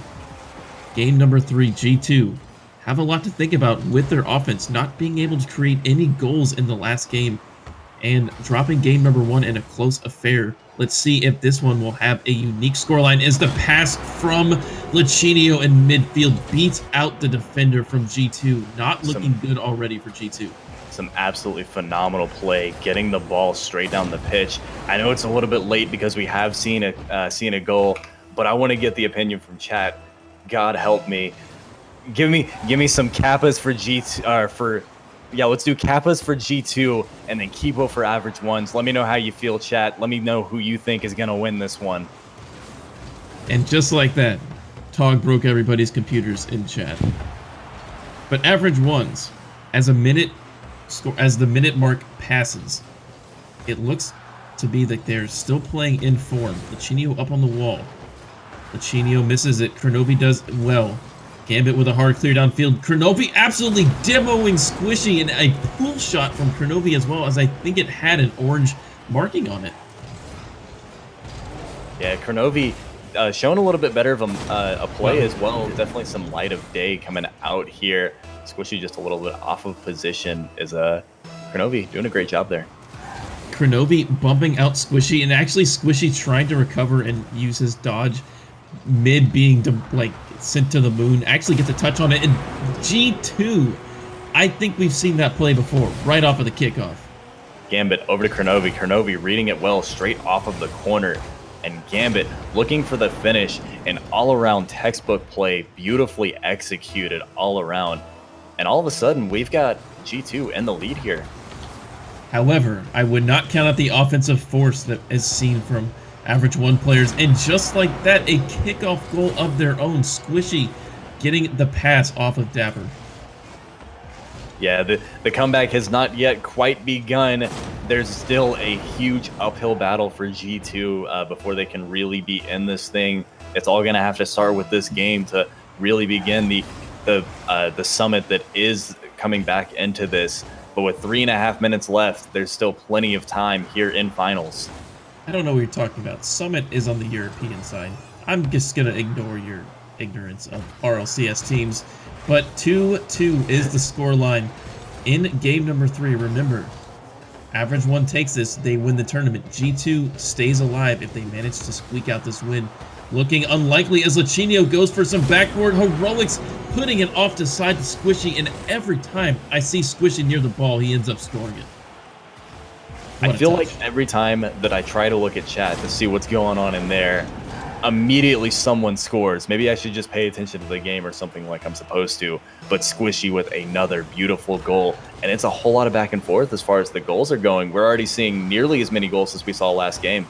game number 3, G2 have a lot to think about with their offense, not being able to create any goals in the last game, and dropping game number 1 in a close affair. Let's see if this one will have a unique scoreline, as the pass from Lachinio in midfield beats out the defender from G2. Not looking good already for G2. Some absolutely phenomenal play, getting the ball straight down the pitch. I know it's a little bit late because we have seen a goal, but I want to get the opinion from chat. God help me. Give me some kappas for Yeah, let's do Kappas for G2 and then Kipo for average ones. Let me know how you feel, chat. Let me know who you think is going to win this one. And just like that, Tog broke everybody's computers in chat. But average ones, as the minute mark passes, it looks to be that they're still playing in form. Lachinio up on the wall. Lachinio misses it. Kronovi does well. Gambit with a hard clear downfield. Kronovi absolutely demoing Squishy, and a pull shot from Kronovi as well, as I think it had an orange marking on it. Yeah, Kronovi showing a little bit better of a play as well. Definitely some light of day coming out here. Squishy just a little bit off of position. Is Kronovi doing a great job there. Kronovi bumping out Squishy, and actually Squishy trying to recover and use his dodge mid being sent to the moon. Actually gets a touch on it, and G2, I think we've seen that play before, right off of the kickoff. Gambit over to Kronovi. Kronovi reading it well straight off of the corner. And Gambit looking for the finish. An all-around textbook play, beautifully executed all around. And all of a sudden, we've got G2 in the lead here. However, I would not count out the offensive force that is seen from average one players. And just like that, a kickoff goal of their own. Squishy getting the pass off of Dapper. Yeah, the comeback has not yet quite begun. There's still a huge uphill battle for G2 before they can really be in this thing. It's all going to have to start with this game to really begin the summit that is coming back into this. But with 3.5 minutes left, there's still plenty of time here in finals. I don't know what you're talking about. Summit is on the European side. I'm just going to ignore your ignorance of RLCS teams. But 2-2 is the scoreline in game number 3. Remember, average one takes this, they win the tournament. G2 stays alive if they manage to squeak out this win. Looking unlikely as Lachinio goes for some backboard heroics, putting it off to side to Squishy, and every time I see Squishy near the ball, he ends up scoring it. I feel like every time that I try to look at chat to see what's going on in there, immediately someone scores. Maybe I should just pay attention to the game or something like I'm supposed to. But Squishy with another beautiful goal. And it's a whole lot of back and forth as far as the goals are going. We're already seeing nearly as many goals as we saw last game.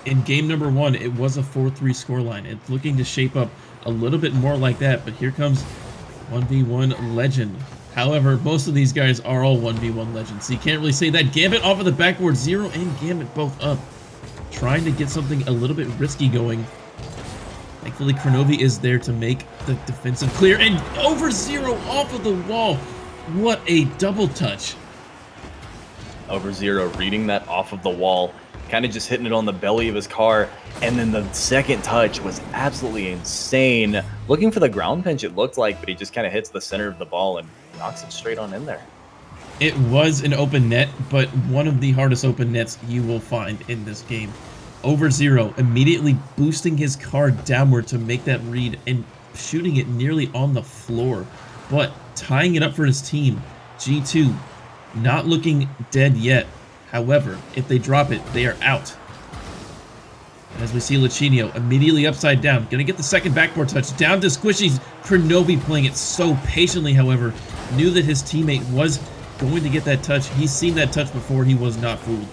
In game number 1, it was a 4-3 scoreline. It's looking to shape up a little bit more like that. But here comes 1v1 Legend. However, most of these guys are all 1v1 Legends, so you can't really say that. Gambit off of the backboard, Zero and Gambit both up, trying to get something a little bit risky going. Thankfully, Kronovi is there to make the defensive clear, and over Zero off of the wall. What a double touch. Over Zero reading that off of the wall, kind of just hitting it on the belly of his car. And then the second touch was absolutely insane. Looking for the ground pinch, it looked like, but he just kind of hits the center of the ball and knocks it straight on in there. It was an open net, but one of the hardest open nets you will find in this game. Over Zero immediately boosting his car downward to make that read and shooting it nearly on the floor, but tying it up for his team. G2 not looking dead yet. However, if they drop it, they are out. And as we see Lachinio immediately upside down, gonna get the second backboard touch down to Squishy's. Kronovi playing it so patiently, however, knew that his teammate was going to get that touch. He's seen that touch before. He was not fooled.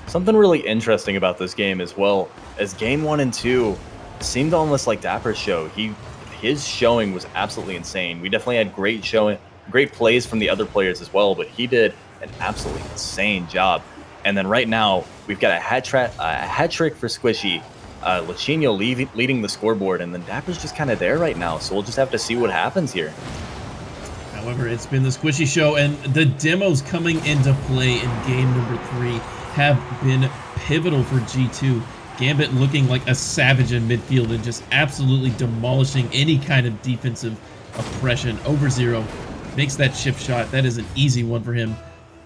Something really interesting about this game as well, as game 1 and 2 seemed almost like Dapper's show. His showing was absolutely insane. We definitely had great plays from the other players as well, but he did an absolutely insane job. And then right now, we've got a hat trick for Squishy. Lachinio leading the scoreboard, and then Dapper's just kind of there right now, so we'll just have to see what happens here. However, it's been the Squishy show, and the demos coming into play in game number 3 have been pivotal for G2. Gambit looking like a savage in midfield and just absolutely demolishing any kind of defensive oppression. Over Zero makes that chip shot. That is an easy one for him.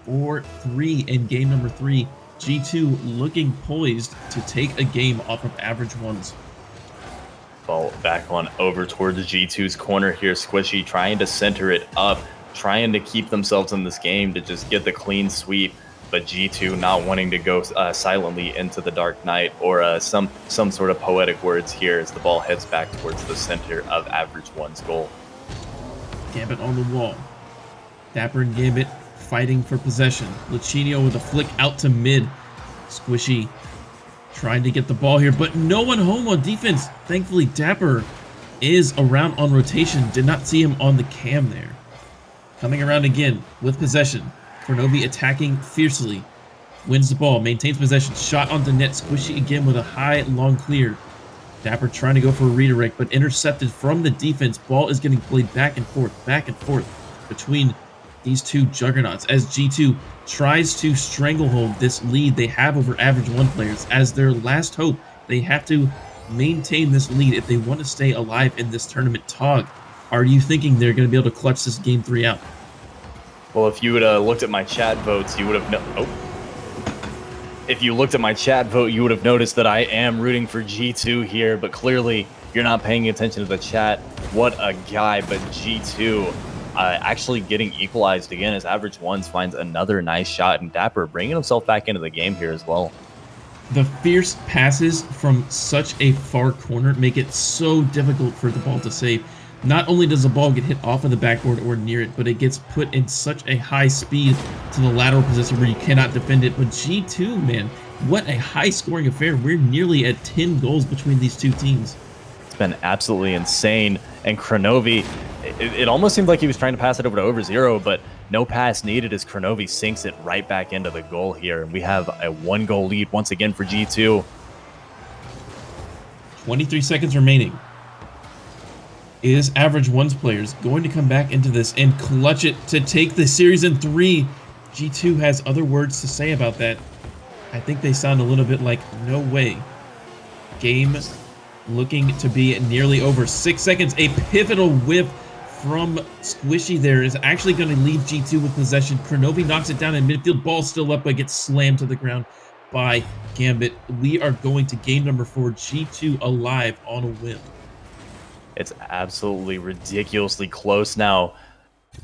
4-3 in game number 3. G2 looking poised to take a game off of average ones. Ball back on over towards G2's corner here. Squishy trying to center it up, trying to keep themselves in this game to just get the clean sweep. But G2 not wanting to go silently into the dark night or some sort of poetic words here as the ball heads back towards the center of average one's goal. Gambit on the wall. Dapper and Gambit fighting for possession. Luchino with a flick out to mid. Squishy trying to get the ball here, but no one home on defense. Thankfully, Dapper is around on rotation. Did not see him on the cam there. Coming around again with possession. Kronovi attacking fiercely. Wins the ball, maintains possession. Shot onto net. Squishy again with a high, long clear. Dapper trying to go for a redirect, but intercepted from the defense. Ball is getting played back and forth between these two juggernauts as G2 tries to stranglehold this lead they have over average one players. As their last hope, they have to maintain this lead if they want to stay alive in this tournament. Tog, are you thinking they're going to be able to clutch this game 3 out? Well, if you would have looked at my chat votes, you would have If you looked at my chat vote, you would have noticed that I am rooting for G2 here, but clearly you're not paying attention to the chat. What a guy, but G2 actually getting equalized again as Average Ones finds another nice shot, and Dapper bringing himself back into the game here as well. The fierce passes from such a far corner make it so difficult for the ball to save. Not only does the ball get hit off of the backboard or near it, but it gets put in such a high speed to the lateral position where you cannot defend it. But G2, man, what a high-scoring affair. We're nearly at 10 goals between these two teams. It's been absolutely insane. And Kronovi, it almost seemed like he was trying to pass it over to Over0, but no pass needed as Kronovi sinks it right back into the goal here. And we have a 1-goal lead once again for G2. 23 seconds remaining. Is Average Ones players going to come back into this and clutch it to take the series in 3? G2 has other words to say about that. I think they sound a little bit like, no way. Game looking to be nearly over. 6 seconds. A pivotal whiff from Squishy there is actually going to leave G2 with possession. Kronovi knocks it down in midfield. Ball still up, but gets slammed to the ground by Gambit. We are going to game number 4. G2 alive on a whim. It's absolutely ridiculously close now.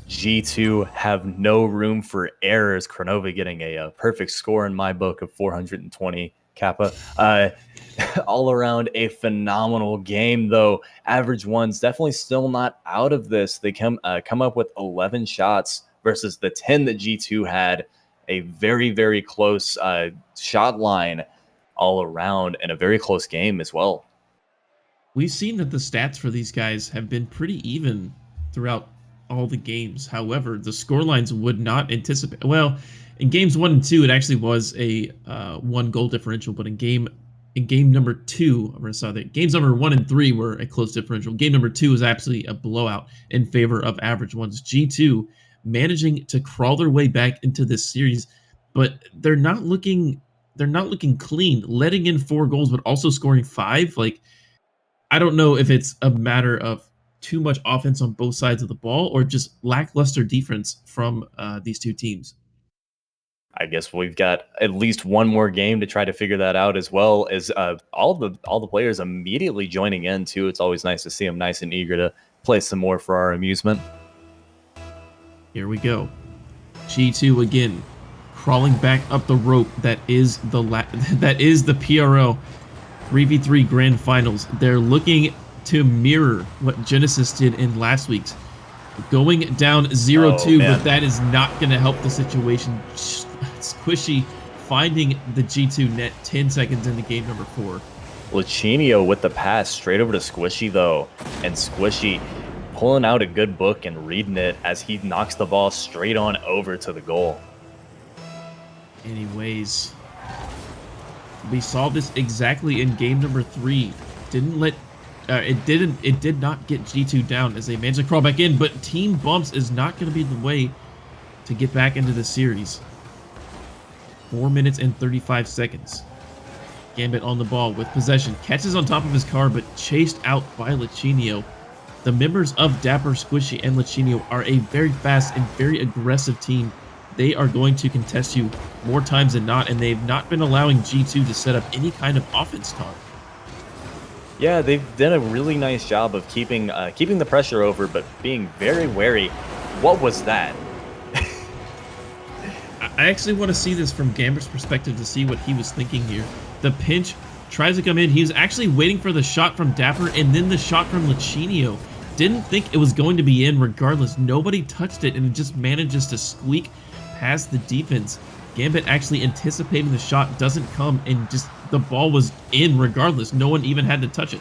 G2 have no room for errors. Kronovi getting a perfect score in my book of 420 Kappa. All around a phenomenal game, though. Average Ones definitely still not out of this. They come up with 11 shots versus the 10 that G2 had. A very, very close shot line all around, and a very close game as well. We've seen that the stats for these guys have been pretty even throughout all the games. However, the scorelines would not anticipate. Well, in games 1 and 2, it actually was a 1-goal differential, but in game number 2, I'm sorry, that games number 1 and 3 were a close differential. Game number 2 is absolutely a blowout in favor of Average Ones. G2 managing to crawl their way back into this series, but they're not looking clean. Letting in 4 goals, but also scoring 5, like. I don't know if it's a matter of too much offense on both sides of the ball or just lackluster defense from these two teams. I guess we've got at least one more game to try to figure that out, as well as all the players immediately joining in too. It's always nice to see them nice and eager to play some more for our amusement. Here we go. G2 again, crawling back up the rope. That is the PRL 3v3 Grand Finals. They're looking to mirror what Genesis did in last week's. Going down 0-2, but that is not going to help the situation. Squishy finding the G2 net 10 seconds into game number 4. Luchino with the pass straight over to Squishy, though. And Squishy pulling out a good book and reading it as he knocks the ball straight on over to the goal. Anyways, we saw this exactly in game number 3. It did not get G2 down as they managed to crawl back in, but team bumps is not going to be the way to get back into the series. 4 minutes and 35 seconds. Gambit on the ball with possession. Catches on top of his car, but chased out by Luchino. The members of Dapper, Squishy, and Luchino are a very fast and very aggressive team. They are going to contest you more times than not, and they've not been allowing G2 to set up any kind of offense talk. Yeah, they've done a really nice job of keeping the pressure over, but being very wary. What was that? I actually want to see this from Gambit's perspective to see what he was thinking here. The pinch tries to come in. He was actually waiting for the shot from Dapper and then the shot from Luchino. didn't think it was going to be in regardless. Nobody touched it, and it just manages to squeak past the defense. Gambit actually anticipating the shot doesn't come, and just the ball was in regardless. No one even had to touch it.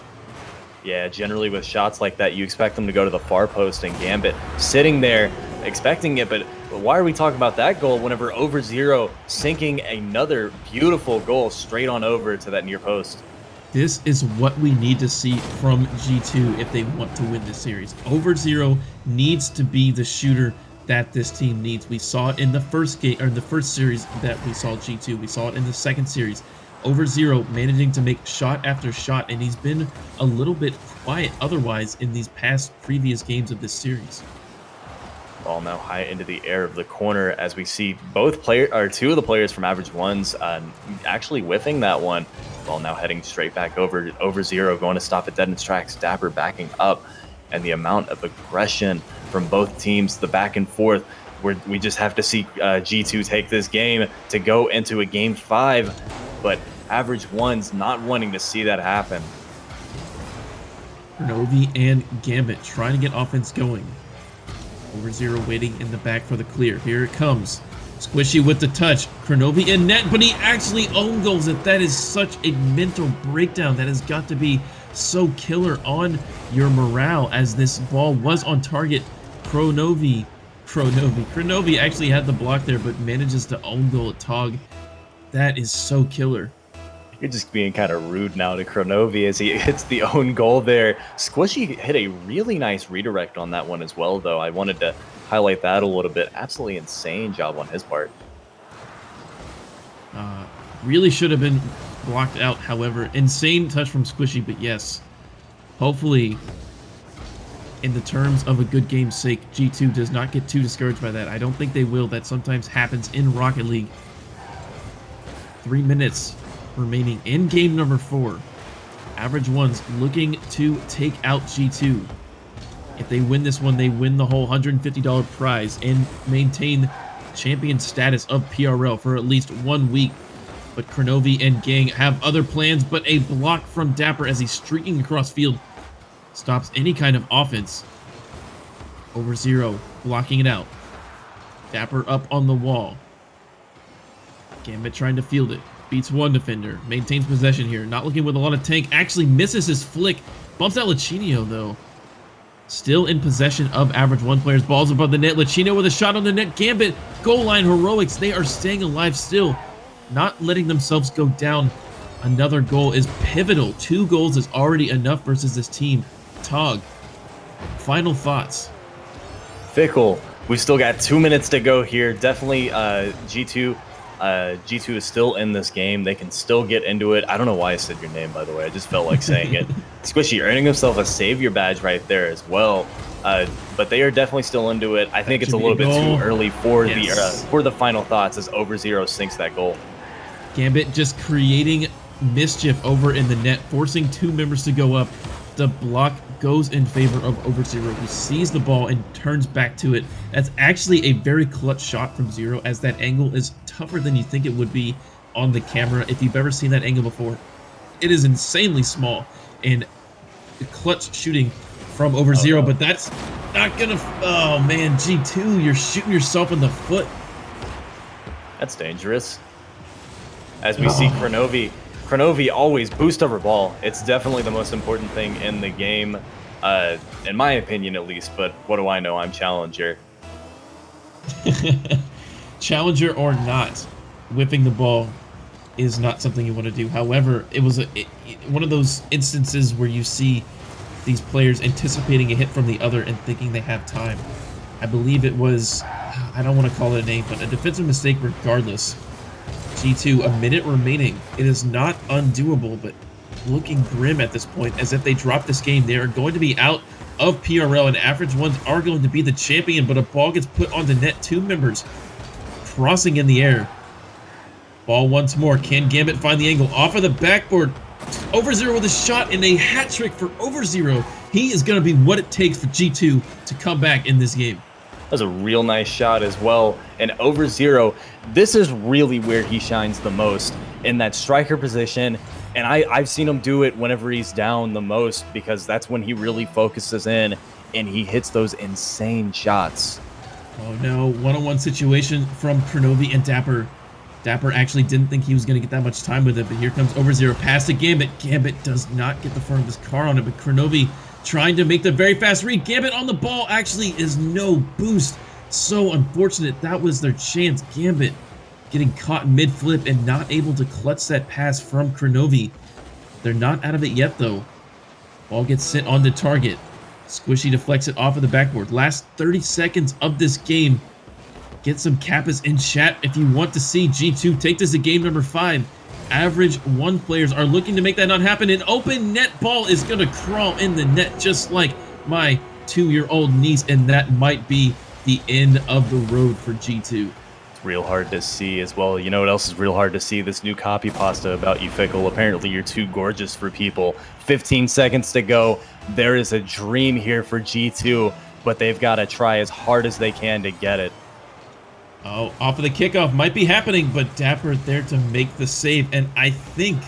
Yeah, generally with shots like that, you expect them to go to the far post, and Gambit sitting there expecting it. But why are we talking about that goal whenever Over0 sinking another beautiful goal straight on over to that near post? This is what we need to see from G2 if they want to win this series. Over0 needs to be the shooter that this team needs. We saw it in the first game, or in the first series that we saw G2. We saw it in the second series. Over0 managing to make shot after shot, and he's been a little bit quiet otherwise in these past previous games of this series. Ball now high into the air of the corner as we see both player or two of the players from Average Ones actually whiffing that one. Ball now heading straight back Over0, going to stop it dead in its tracks. Dapper backing up, and the amount of aggression from both teams, the back and forth, where we just have to see G2 take this game to go into a game 5, but Average Ones not wanting to see that happen. Novi and Gambit trying to get offense going. Over0 waiting in the back for the clear. Here it comes. Squishy with the touch. Kronovi in net, but he actually own goals it. That is such a mental breakdown. That has got to be so killer on your morale, as this ball was on target. Kronovi actually had the block there, but manages to own goal at Tog. That is so killer. You're just being kind of rude now to Kronovi as he hits the own goal there. Squishy hit a really nice redirect on that one as well, though. I wanted to highlight that a little bit. Absolutely insane job on his part. Really should have been blocked out, however. Insane touch from Squishy, but yes. Hopefully, in the terms of a good game's sake, G2 does not get too discouraged by that. I don't think they will. That sometimes happens in Rocket League. 3 minutes remaining in game number 4. Average Ones looking to take out G2. If they win this one, they win the whole $150 prize and maintain champion status of PRL for at least 1 week. But Kronovi and gang have other plans, but a block from Dapper as he's streaking across field stops any kind of offense. Over0 blocking it out. Dapper up on the wall. Gambit trying to field it. Beats one defender. Maintains possession here. Not looking with a lot of tank. Actually misses his flick. Bumps out Lachinio, though. Still in possession of Average One players. Balls above the net. Lachinio with a shot on the net. Gambit. Goal line heroics. They are staying alive still. Not letting themselves go down. Another goal is pivotal. 2 goals is already enough versus this team. Tog, final thoughts. Fickle, we still got 2 minutes to go here. Definitely G2 is still in this game. They can still get into it. I don't know why I said your name, by the way. I just felt like saying it. Squishy earning himself a savior badge right there as well. But they are definitely still into it. I think it's a little bit too early for the final thoughts as Over0 sinks that goal. Gambit just creating mischief over in the net, forcing 2 members to go up. The block goes in favor of Over0, who sees the ball and turns back to it. That's actually a very clutch shot from Zero, as that angle is tougher than you think it would be on the camera. If you've ever seen that angle before, it is insanely small, and the clutch shooting from Over0, but that's not gonna, oh man, G2, you're shooting yourself in the foot. That's dangerous. As we see Kronovi always boost over ball. It's definitely the most important thing in the game, in my opinion at least, but what do I know? I'm Challenger. Challenger or not, whipping the ball is not something you want to do. However, it was one of those instances where you see these players anticipating a hit from the other and thinking they have time. I believe it was, I don't want to call it a name, but a defensive mistake regardless. G2, a minute remaining. It is not undoable, but looking grim at this point, as if they drop this game, they are going to be out of PRL, and Average Ones are going to be the champion, but a ball gets put on the net. 2 members crossing in the air. Ball once more. Can Gambit find the angle? Off of the backboard. Over0 with a shot and a hat trick for Over0. He is going to be what it takes for G2 to come back in this game. That was a real nice shot as well. And Over0, this is really where he shines the most, in that striker position. And I've seen him do it whenever he's down the most, because that's when he really focuses in and he hits those insane shots. Oh no, one-on-one situation from Kronovi and Dapper. Dapper actually didn't think he was going to get that much time with it, but here comes Over Zero past to Gambit. Gambit does not get the front of his car on it, but Kronovi trying to make the very fast read. Gambit on the ball actually is no boost. So unfortunate. That was their chance. Gambit getting caught mid-flip and not able to clutch that pass from Kronovi. They're not out of it yet, though. Ball gets sent on the target. Squishy deflects it off of the backboard. Last 30 seconds of this game. Get some Kappas in chat if you want to see G2 take this to game number 5. Average 1 players are looking to make that not happen. An open net ball is going to crawl in the net just like my 2-year-old niece, and that might be the end of the road for G2. It's real hard to see as well. You know what else is real hard to see? This new copy pasta about you, Fickle. Apparently you're too gorgeous for people. 15 seconds to go. There is a dream here for G2, but they've got to try as hard as they can to get it. Oh, off of the kickoff might be happening, but Dapper there to make the save. And I think,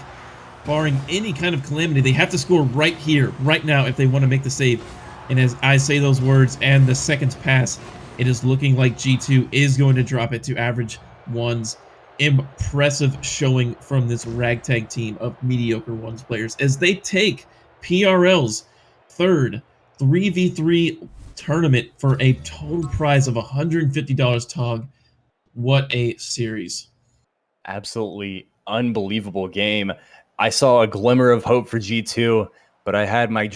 barring any kind of calamity, they have to score right here, right now, if they want to make the save. And as I say those words and the seconds pass, it is looking like G2 is going to drop it to average 1s. Impressive showing from this ragtag team of mediocre 1s players as they take PRL's third 3v3 tournament for a total prize of $150. Tog. What a series. Absolutely unbelievable game. I saw a glimmer of hope for G2, but I had my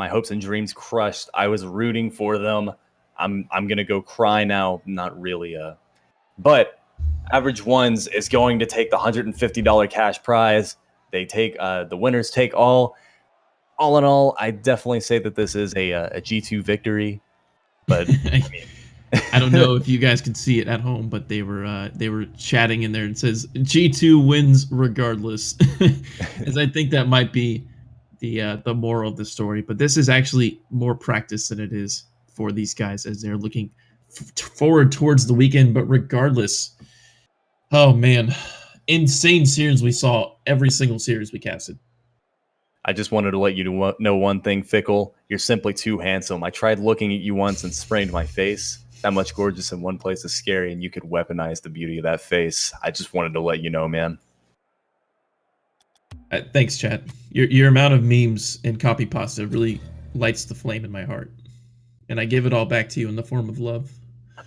hopes and dreams crushed. I was rooting for them. I'm gonna go cry now. Not really, but Average 1s is going to take the $150 cash prize. They take the winners take all. All in all, I definitely say that this is a G2 victory. But I mean, I don't know if you guys can see it at home, but they were chatting in there and says G2 wins regardless. As I think that might be the moral of the story. But this is actually more practice than it is for these guys as they're looking forward towards the weekend. But regardless, oh man, insane series we saw every single series we casted. I just wanted to let you know one thing, Fickle. You're simply too handsome. I tried looking at you once and sprained my face. That much gorgeous in one place is scary, and you could weaponize the beauty of that face. I just wanted to let you know, man. Thanks, chat. Your amount of memes and copy pasta really lights the flame in my heart, and I give it all back to you in the form of love.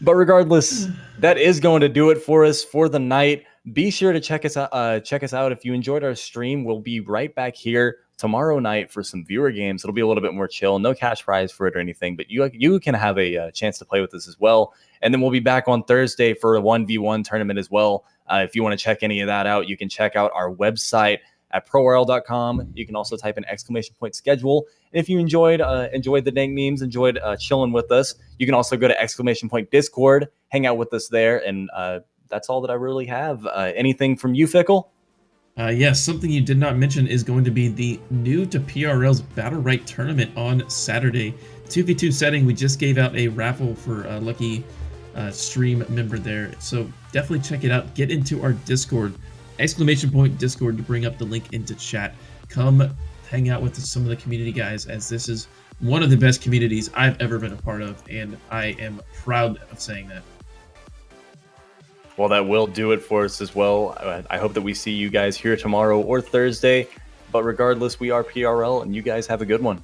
But regardless, that is going to do it for us for the night. Be sure to check us out if you enjoyed our stream. We'll be right back here tomorrow night for some viewer games. It'll be a little bit more chill, no cash prize for it or anything, but you can have a chance to play with us as well. And then we'll be back on Thursday for a 1v1 tournament as well. If you want to check any of that out, you can check out our website at ProRL.com. You can also type in !schedule. And if you enjoyed the dang memes, enjoyed chilling with us, you can also go to !Discord, hang out with us there, and that's all that I really have. Anything from you, Fickle? Yes, something you did not mention is going to be the new to PRL's Battle Right tournament on Saturday. 2v2 setting, we just gave out a raffle for a lucky stream member there. So definitely check it out. Get into our Discord, !Discord to bring up the link into chat. Come hang out with some of the community guys, as this is one of the best communities I've ever been a part of, and I am proud of saying that. Well, that will do it for us as well. I hope that we see you guys here tomorrow or Thursday. But regardless, we are PRL, and you guys have a good one.